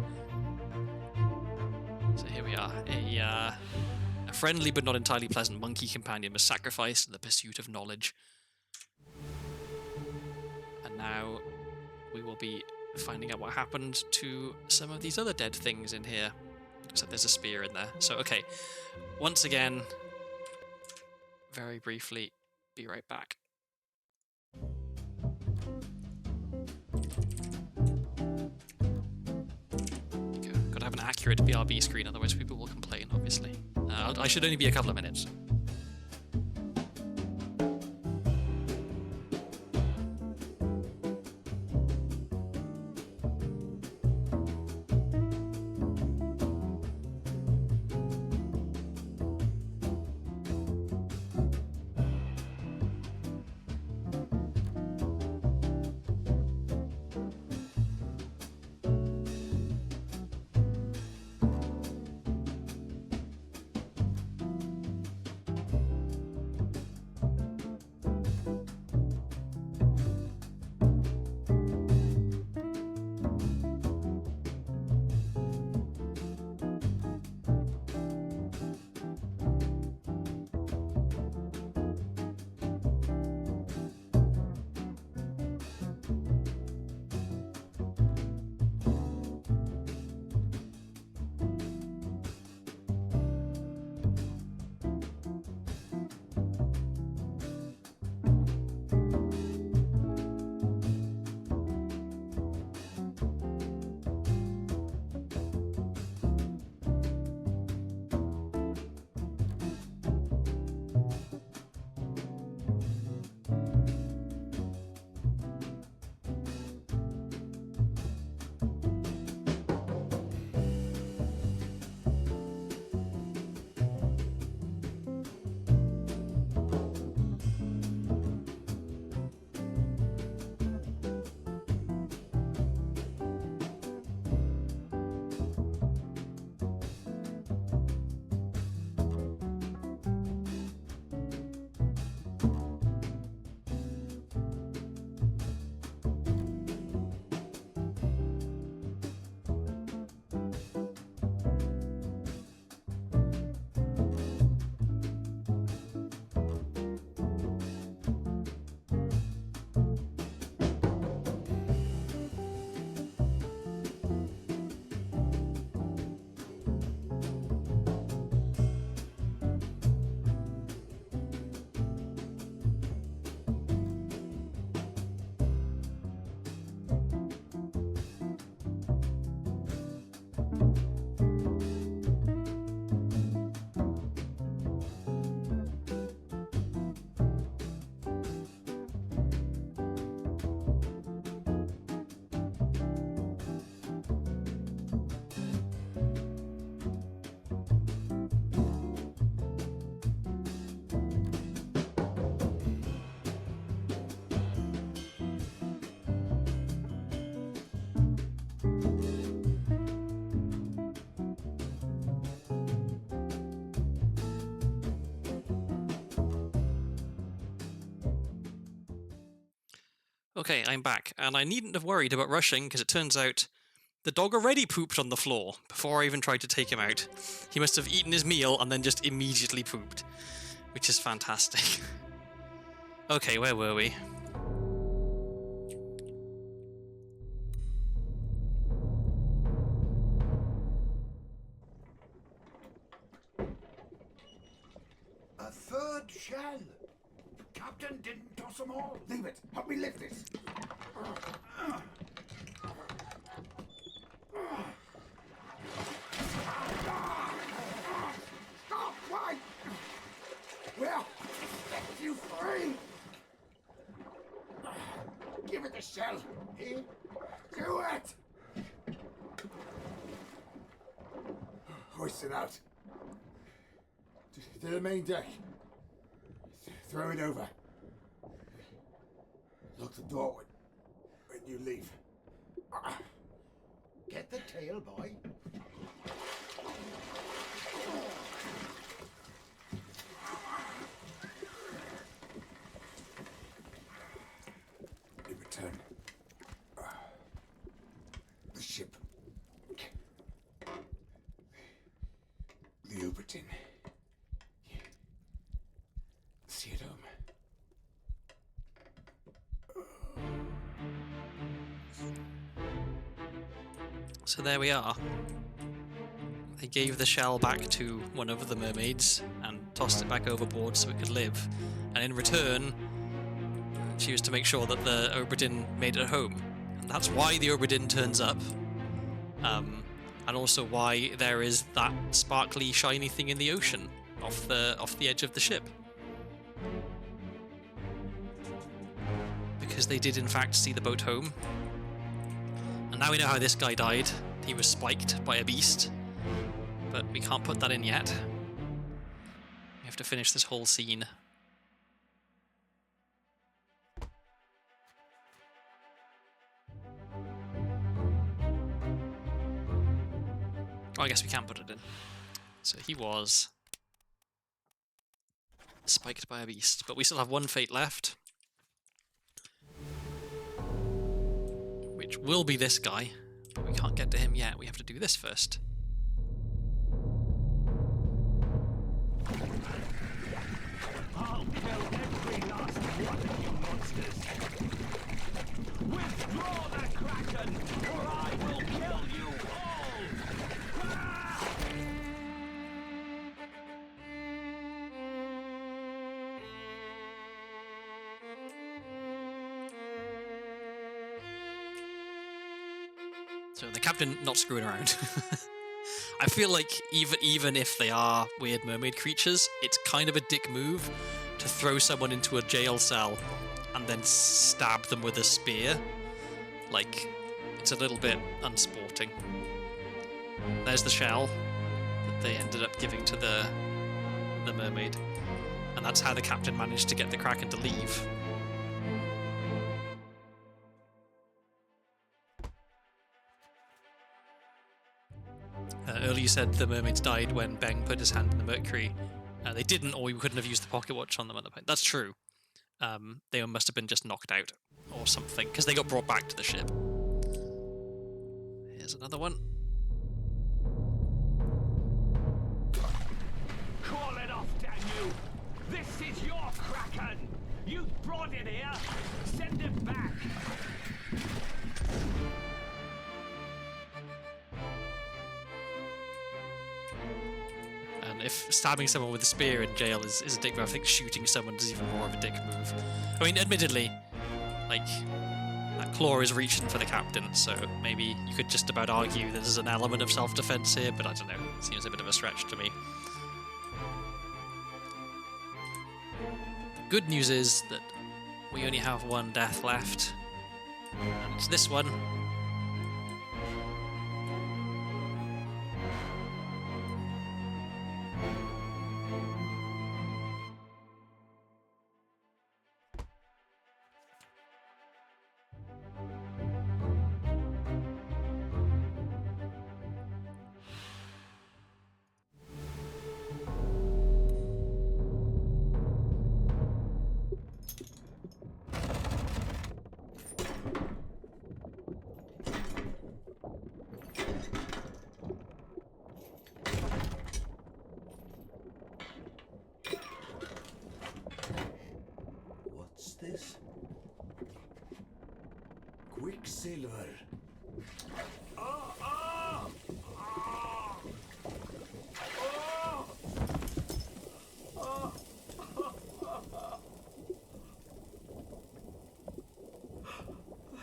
So here we are. A friendly but not entirely pleasant monkey companion was sacrificed in the pursuit of knowledge. And now we will be finding out what happened to some of these other dead things in here. Looks like there's a spear in there. So, okay. Once again, very briefly, be right back. Gotta have an accurate BRB screen, otherwise people will complain, obviously. I should only be a couple of minutes. Okay, I'm back, and I needn't have worried about rushing, because it turns out the dog already pooped on the floor before I even tried to take him out. He must have eaten his meal and then just immediately pooped, which is fantastic. Okay, where were we? A third shell. Captain didn't toss them all. Leave it. Help me lift this. Stop! Why? Well, set you free. Give it the shell. Here. Do it. Hoist it out. To the main deck. Throw it over. Lock the door when you leave. Get the tail, boy. In return, the ship. The Obra Dinn. See it home. So there we are. They gave the shell back to one of the mermaids and tossed it back overboard so it could live. And in return, she was to make sure that the Obra Dinn made it home. And that's why the Obra Dinn turns up. And also why there is that sparkly, shiny thing in the ocean off the edge of the ship. Because they did in fact see the boat home. And now we know how this guy died. He was spiked by a beast. But we can't put that in yet. We have to finish this whole scene. Oh, I guess we can put it in. So he was spiked by a beast. But we still have one fate left. Which will be this guy, but we can't get to him yet. We have to do this first. I'll kill every last one of you monsters. Withdraw the Kraken, or I will kill you all! Ah! So the captain not screwing around. I feel like even if they are weird mermaid creatures, it's kind of a dick move to throw someone into a jail cell and then stab them with a spear. Like, it's a little bit unsporting. There's the shell that they ended up giving to the mermaid. And that's how the captain managed to get the Kraken to leave. Earlier you said the mermaids died when Beng put his hand in the mercury. They didn't, or we couldn't have used the pocket watch on them at the point. That's true. They must have been just knocked out or something, because they got brought back to the ship. Here's another one. Call it off, damn you! This is your Kraken! You brought it here! Send it back! And if stabbing someone with a spear in jail is a dick move, I think shooting someone is even more of a dick move. I mean, admittedly, like, that claw is reaching for the captain, so maybe you could just about argue that there's an element of self-defense here, but I don't know. It seems a bit of a stretch to me. The good news is that we only have one death left, and it's this one. silver.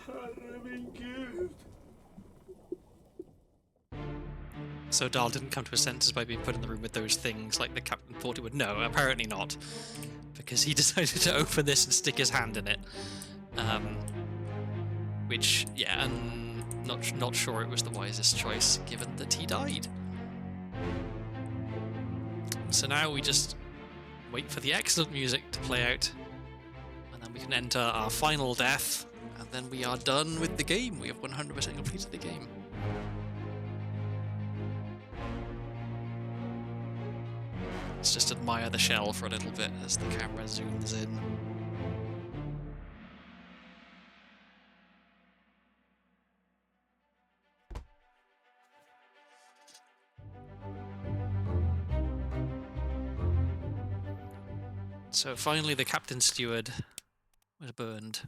Herre min Gud! So Dahl didn't come to his senses by being put in the room with those things like the captain thought he would. No, apparently not. Because he decided to open this and stick his hand in it. Which, yeah, I'm not sure it was the wisest choice, given that he died. So now we just wait for the excellent music to play out, and then we can enter our final death, and then we are done with the game. We have 100% completed the game. Let's just admire the shell for a little bit as the camera zooms in. So finally the captain steward was burned.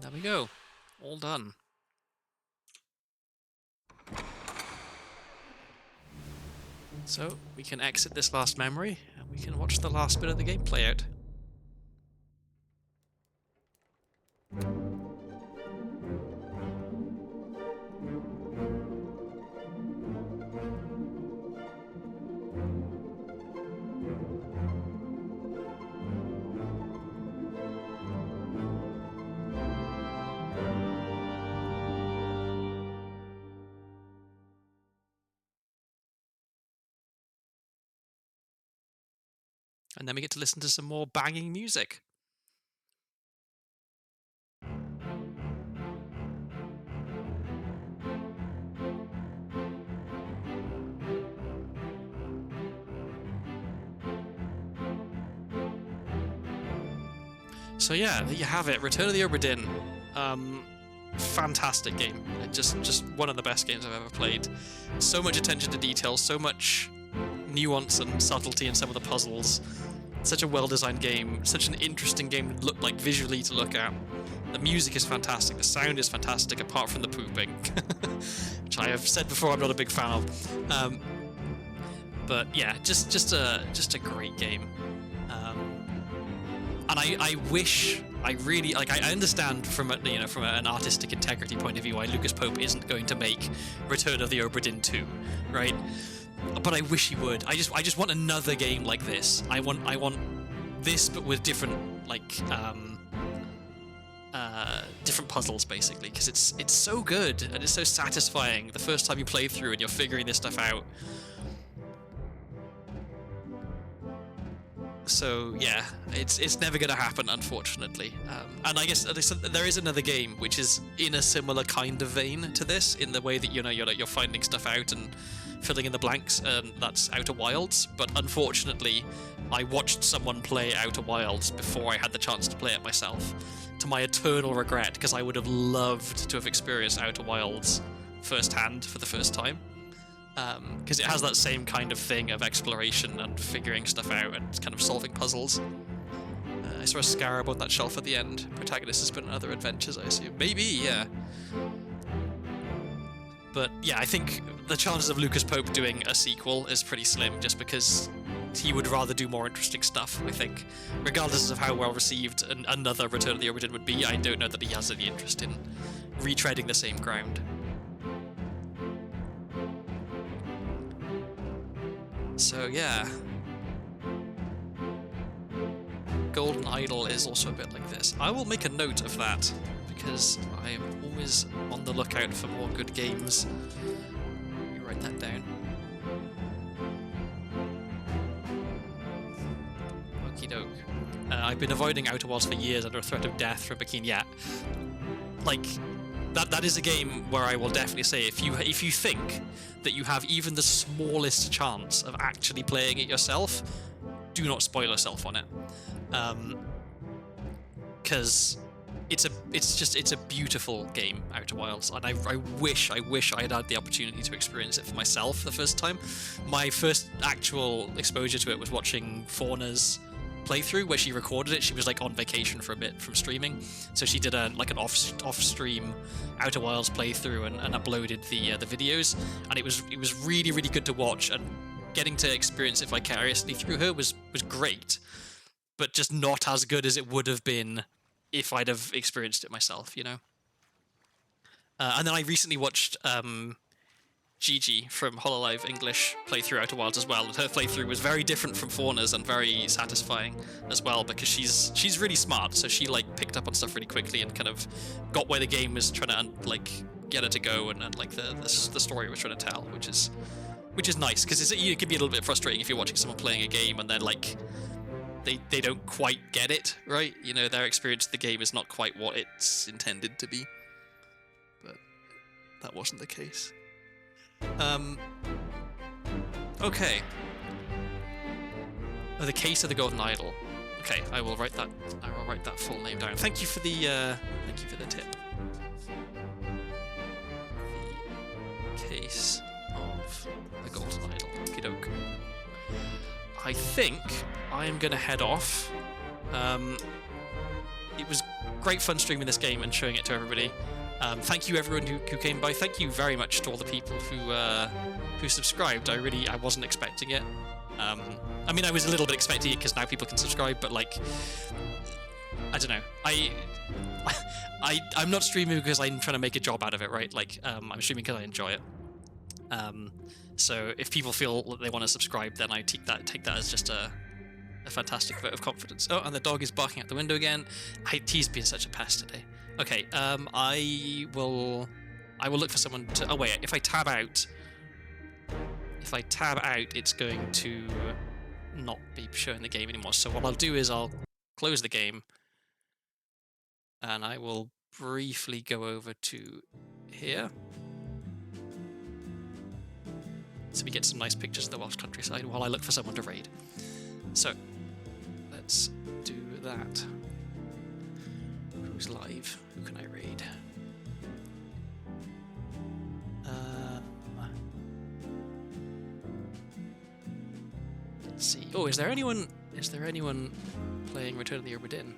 There we go. All done. So, we can exit this last memory, and we can watch the last bit of the game play out. And then we get to listen to some more banging music. So yeah, there you have it. Return of the Obra Dinn. Fantastic game. Just one of the best games I've ever played. So much attention to detail, so much nuance and subtlety in some of the puzzles. Such a well-designed game, such an interesting game to look like visually to look at. The music is fantastic, the sound is fantastic, apart from the pooping, which I have said before I'm not a big fan of. But yeah, just a great game. And I wish, I really, like, I understand from an artistic integrity point of view why Lucas Pope isn't going to make Return of the Obra Dinn 2, right? But I wish he would. I just want another game like this. I want this, but with different different puzzles basically, because it's so good and it's so satisfying the first time you play through and you're figuring this stuff out. So yeah, it's never going to happen, unfortunately. And I guess there is another game which is in a similar kind of vein to this, in the way that you're finding stuff out and filling in the blanks, and that's Outer Wilds. But unfortunately, I watched someone play Outer Wilds before I had the chance to play it myself, to my eternal regret, because I would have loved to have experienced Outer Wilds firsthand for the first time. Because it has that same kind of thing of exploration and figuring stuff out and kind of solving puzzles. I saw a scarab on that shelf at the end. Protagonist has been on other adventures, I assume. Maybe, yeah. But yeah, I think the chances of Lucas Pope doing a sequel is pretty slim, just because he would rather do more interesting stuff, I think. Regardless of how well received another Return of the Obra Dinn would be, I don't know that he has any interest in retreading the same ground. So yeah, Golden Idol is also a bit like this. I will make a note of that, because I am always on the lookout for more good games. Let me write that down. Okie doke. I've been avoiding Outer Wilds for years under a threat of death from Bikini Yat. Like, that is a game where I will definitely say, if you think that you have even the smallest chance of actually playing it yourself, do not spoil yourself on it. because it's a beautiful game, Outer Wilds, and I wish I had had the opportunity to experience it for myself the first time. My first actual exposure to it was watching Fauna's playthrough, where she recorded it. She was like on vacation for a bit from streaming, so she did an off-stream Outer Wilds playthrough and uploaded the videos, and it was really good to watch, and getting to experience it vicariously through her was great, but just not as good as it would have been if I'd have experienced it myself, you know. And then I recently watched Gigi from Hololive English playthrough Outer Wilds as well. Her playthrough was very different from Fauna's and very satisfying as well, because she's really smart, so she like picked up on stuff really quickly and kind of got where the game was trying to like get her to go, and like the story was trying to tell, which is nice, because it can be a little bit frustrating if you're watching someone playing a game and then like they don't quite get it, right? You know, their experience of the game is not quite what it's intended to be. But that wasn't the case. Okay. Oh, the Case of the Golden Idol. Okay, I will write that full name down. Thank you for the tip. The Case of the Golden Idol. Okey-doke. I think I am going to head off. It was great fun streaming this game and showing it to everybody. Thank you everyone who came by. Thank you very much to all the people who subscribed. I wasn't expecting it. I mean, I was a little bit expecting it because now people can subscribe, but like, I don't know. I'm not streaming because I'm trying to make a job out of it, right? Like, I'm streaming because I enjoy it. So if people feel that they want to subscribe, then I take that as just a fantastic vote of confidence. Oh, and the dog is barking out the window again. He's been such a pest today. Okay, I will look for someone to. Oh wait, if I tab out, it's going to not be showing the game anymore. So what I'll do is I'll close the game, and I will briefly go over to here. So we get some nice pictures of the Welsh countryside while I look for someone to raid. So, let's do that. Who's live? Who can I raid? Let's see. Oh, is there anyone playing Return of the Obra Dinn?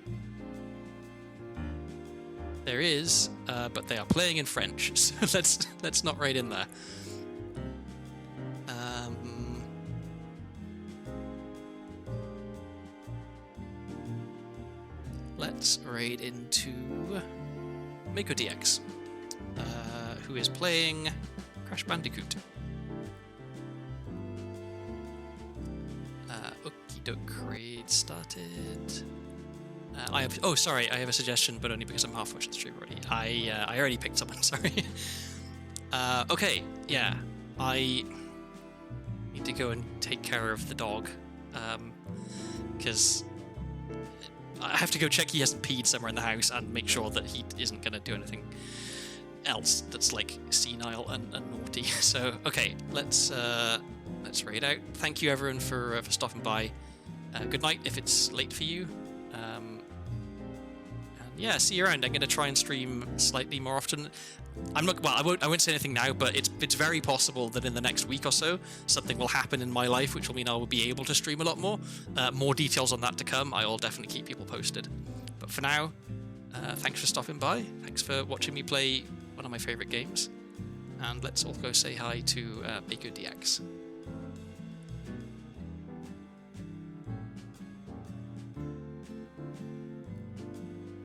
There is, but they are playing in French, so let's not raid in there. Let's raid into Mako DX, who is playing Crash Bandicoot. Okie doke, raid started. I have a suggestion, but only because I'm halfway through the stream already. I already picked someone, sorry. Okay, yeah, I need to go and take care of the dog, because I have to go check he hasn't peed somewhere in the house and make sure that he isn't going to do anything else that's like senile and naughty. So okay, let's raid out. Thank you everyone for stopping by. Good night if it's late for you. And yeah, see you around. I'm going to try and stream slightly more often. I won't say anything now, but it's very possible that in the next week or so something will happen in my life which will mean I will be able to stream a lot more. More details on that to come. I will definitely keep people posted. But for now, thanks for stopping by. Thanks for watching me play one of my favorite games. And let's all go say hi to Mako DX.